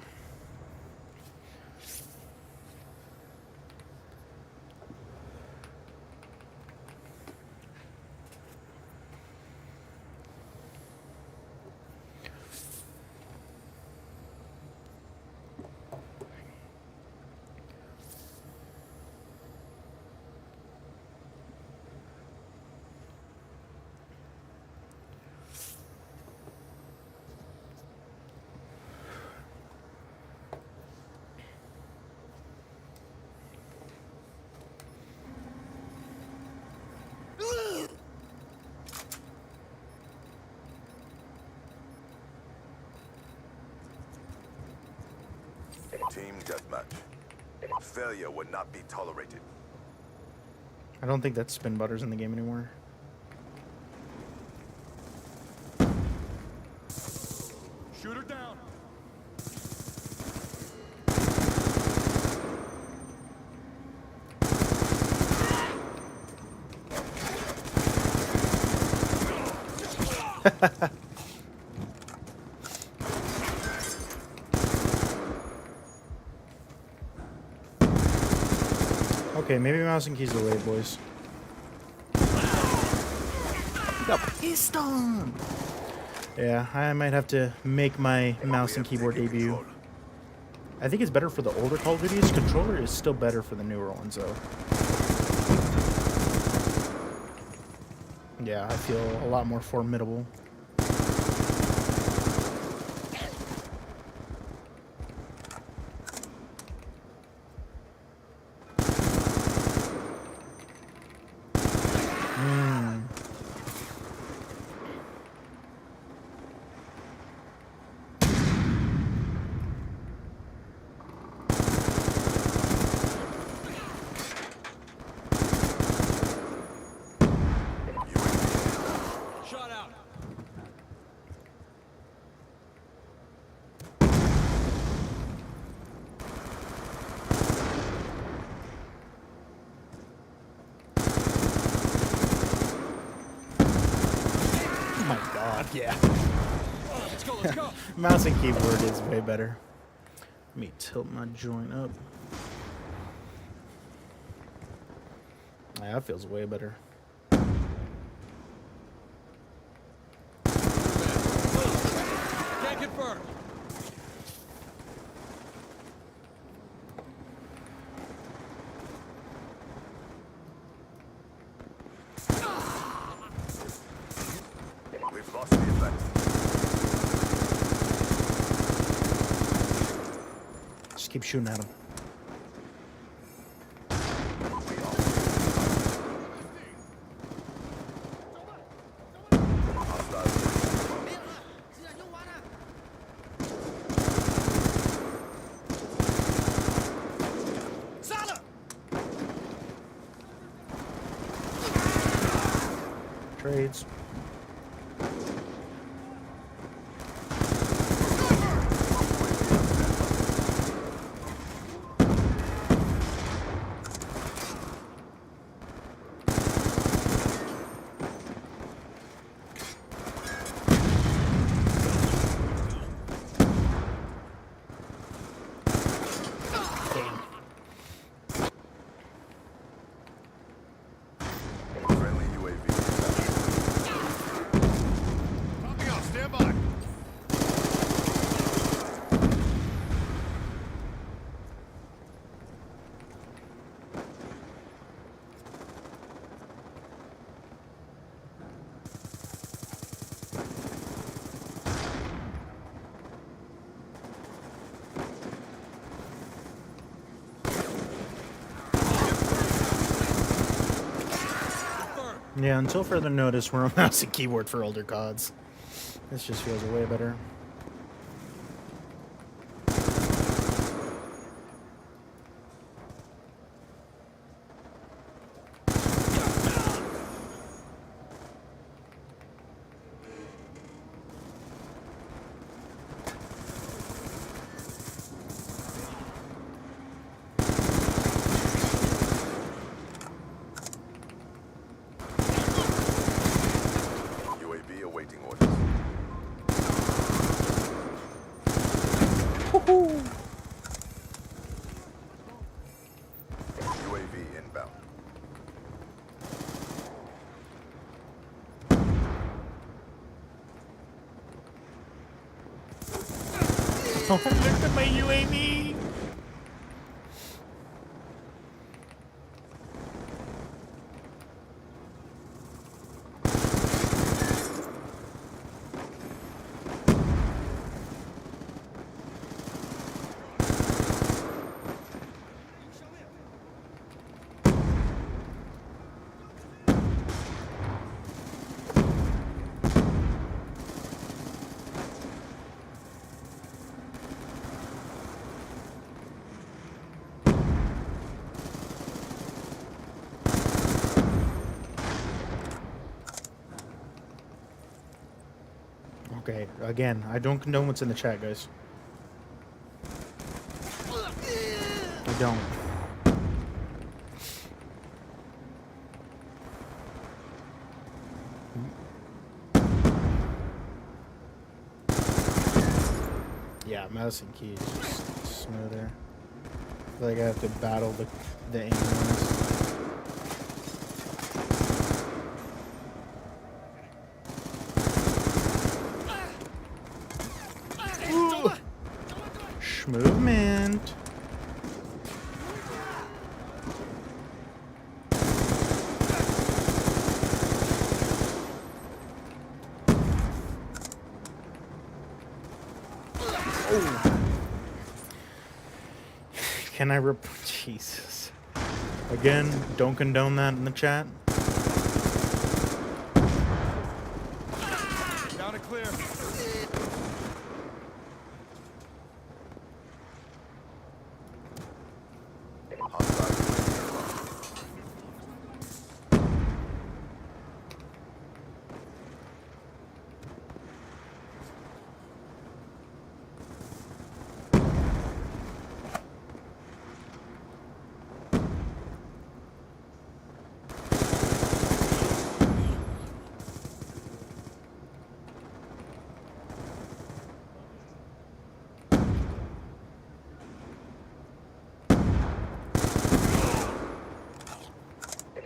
[SPEAKER 6] Team deathmatch. Failure would not be tolerated.
[SPEAKER 2] I don't think that spin butter's in the game anymore.
[SPEAKER 5] Shoot her down.
[SPEAKER 2] Okay, maybe mouse and keys away, boys. He got pissed on. Yeah, I might have to make my mouse and keyboard debut. I think it's better for the older Call of Duty's. Controller is still better for the newer ones, though. Yeah, I feel a lot more formidable.
[SPEAKER 5] Shot out.
[SPEAKER 2] Oh my god, yeah.
[SPEAKER 5] Let's go, let's go.
[SPEAKER 2] Mouse and keyboard is way better. Let me tilt my joint up. Yeah, that feels way better.
[SPEAKER 5] Can't confirm.
[SPEAKER 6] We've lost the offense.
[SPEAKER 2] Just keep shooting at him. Trades.
[SPEAKER 6] Friendly UAV.
[SPEAKER 2] Yeah, until further notice, we're on mouse and keyboard for older CODs. This just feels way better.
[SPEAKER 6] UAV awaiting orders. UAV inbound.
[SPEAKER 2] Oh, look at my UAV! Okay, again, I don't condone what's in the chat, guys. I don't. Yeah, mouse and key is just smoother. I feel like I have to battle the aim on this. Movement. Oh. Can I Jesus. Again, don't condone that in the chat.
[SPEAKER 5] Down and clear.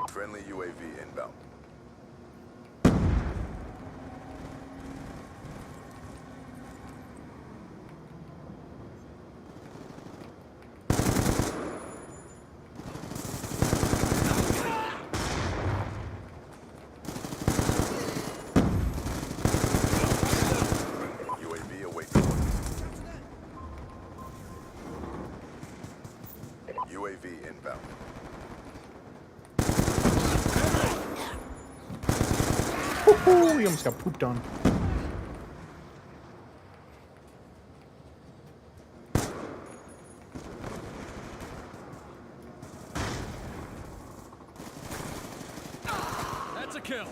[SPEAKER 6] Friendly UAV inbound. UAV awaiting orders. UAV inbound.
[SPEAKER 2] Ooh, you almost got pooped on.
[SPEAKER 5] That's a kill.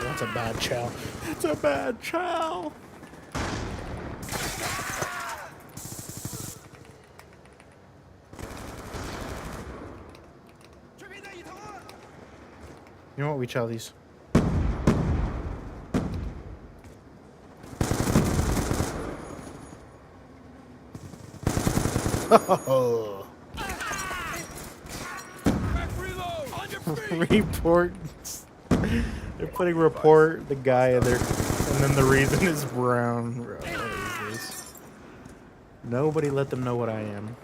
[SPEAKER 2] That's a bad chow. It's a bad chow. You know what? We chow these. Oh.
[SPEAKER 5] Reload. On your feet.
[SPEAKER 2] Report. They're putting report the guy in there, and then the reason is brown. Bro, what is this? Nobody let them know what I am.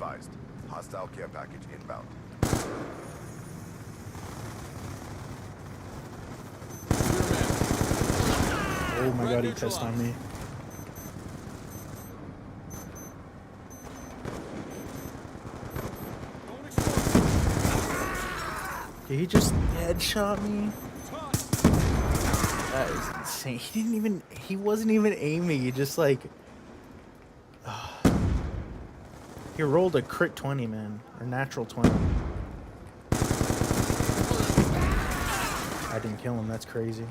[SPEAKER 6] advised. Hostile care package inbound.
[SPEAKER 2] Oh my god, he pissed on me. Did he just headshot me? That is insane. He wasn't even aiming. He just like, he rolled a crit 20, man, or natural 20. I didn't kill him. That's crazy.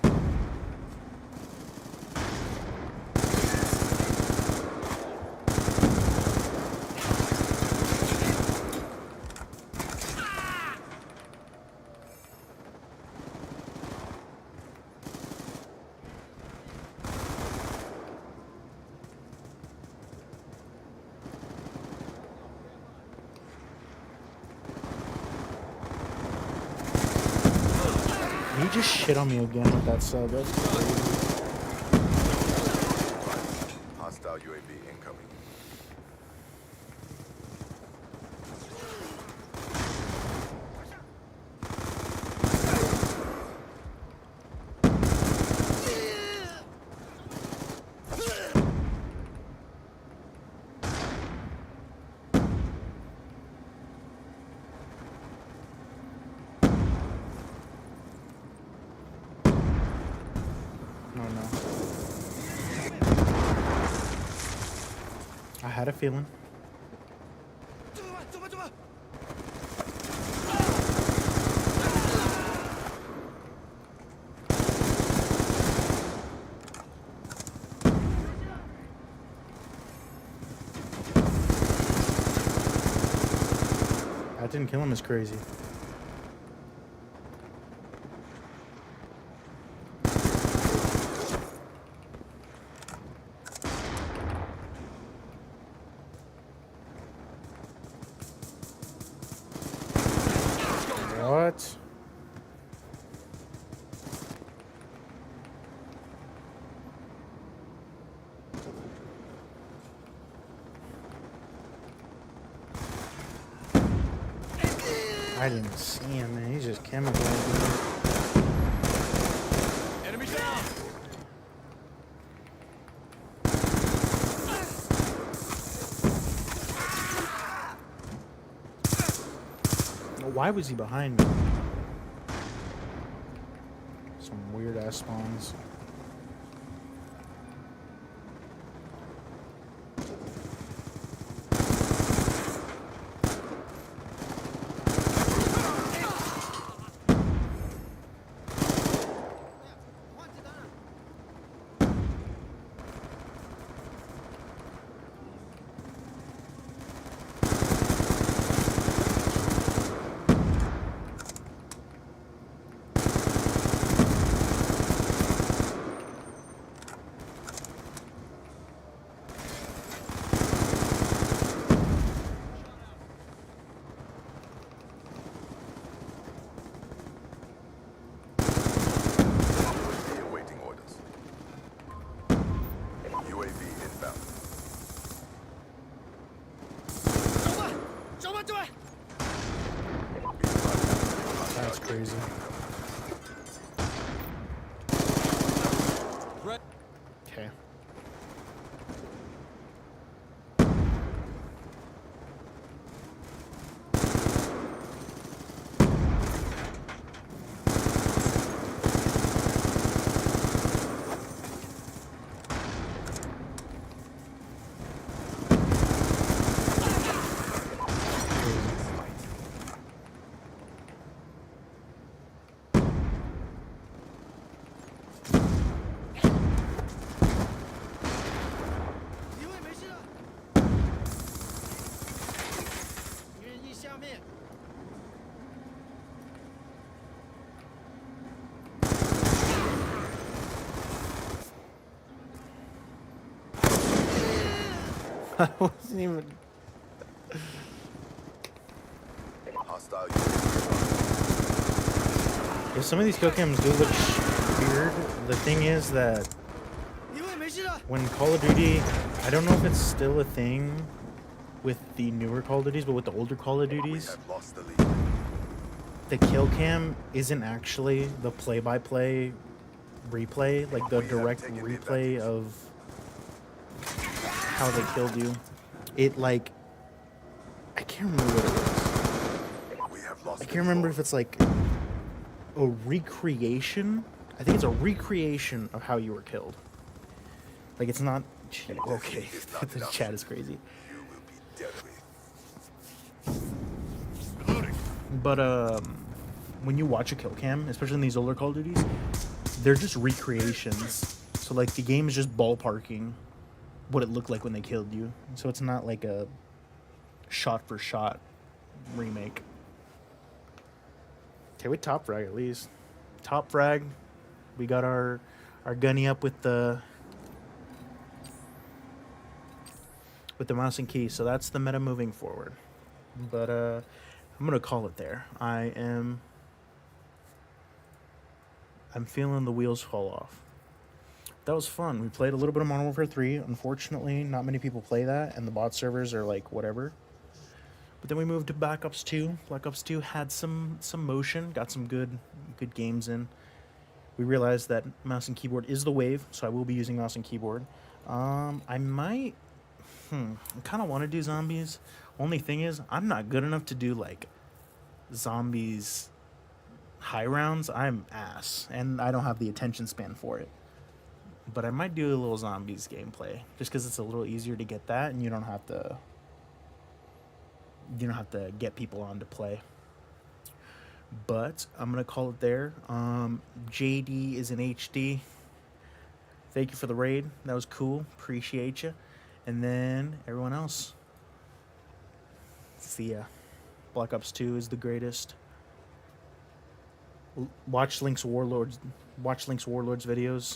[SPEAKER 2] He just shit on me again with that sub. That's crazy.
[SPEAKER 6] Hostile UAV incoming.
[SPEAKER 2] Oh no. I had a feeling. I didn't kill him is crazy. What? I didn't see him, man. He's just camouflaging.
[SPEAKER 5] Enemy down.
[SPEAKER 2] Why was he behind me? Some weird ass spawns.
[SPEAKER 6] UAV awaiting orders. UAV inbound.
[SPEAKER 2] That's crazy. Okay. I wasn't even.
[SPEAKER 6] Hostile UAV.
[SPEAKER 2] Yeah, some of these kill cams do look weird. The thing is that when Call of Duty, I don't know if it's still a thing, with the newer Call of Duties, but with the older Call of
[SPEAKER 6] We
[SPEAKER 2] Duties,
[SPEAKER 6] have lost the lead.
[SPEAKER 2] the kill cam isn't actually the play-by-play replay, like the
[SPEAKER 6] We have
[SPEAKER 2] direct
[SPEAKER 6] taken the
[SPEAKER 2] replay
[SPEAKER 6] advantage.
[SPEAKER 2] of how they killed you. It like, I can't remember what it was.
[SPEAKER 6] We have lost
[SPEAKER 2] I can't remember if it's like a recreation. I think it's a recreation of how you were killed. Like it's not. Okay,
[SPEAKER 6] It's not
[SPEAKER 2] the
[SPEAKER 6] enough.
[SPEAKER 2] chat is crazy.
[SPEAKER 6] You will be dealt with.
[SPEAKER 5] Reloading.
[SPEAKER 2] But when you watch a kill cam, especially in these older Call of Duties, they're just recreations. So like the game is just ballparking what it looked like when they killed you. So it's not like a shot for shot remake. Okay, we top frag at least. Top frag. We got our gunny up with the mouse and key. So that's the meta moving forward. But I'm gonna call it there. I'm feeling the wheels fall off. That was fun. We played a little bit of Modern Warfare 3. Unfortunately, not many people play that, and the bot servers are like whatever. But then we moved to Black Ops 2. Black Ops 2 had some motion, got some good games in. We realized that mouse and keyboard is the wave, so I will be using mouse and keyboard. I might, I kind of want to do zombies. Only thing is, I'm not good enough to do like zombies high rounds. I'm ass, and I don't have the attention span for it. But I might do a little zombies gameplay, just because it's a little easier to get that, and you don't have to get people on to play. But I'm gonna call it there. JD is in HD. Thank you for the raid. That was cool. Appreciate you. And then everyone else. See ya. Black Ops 2 is the greatest. Watch Link's Warlords videos.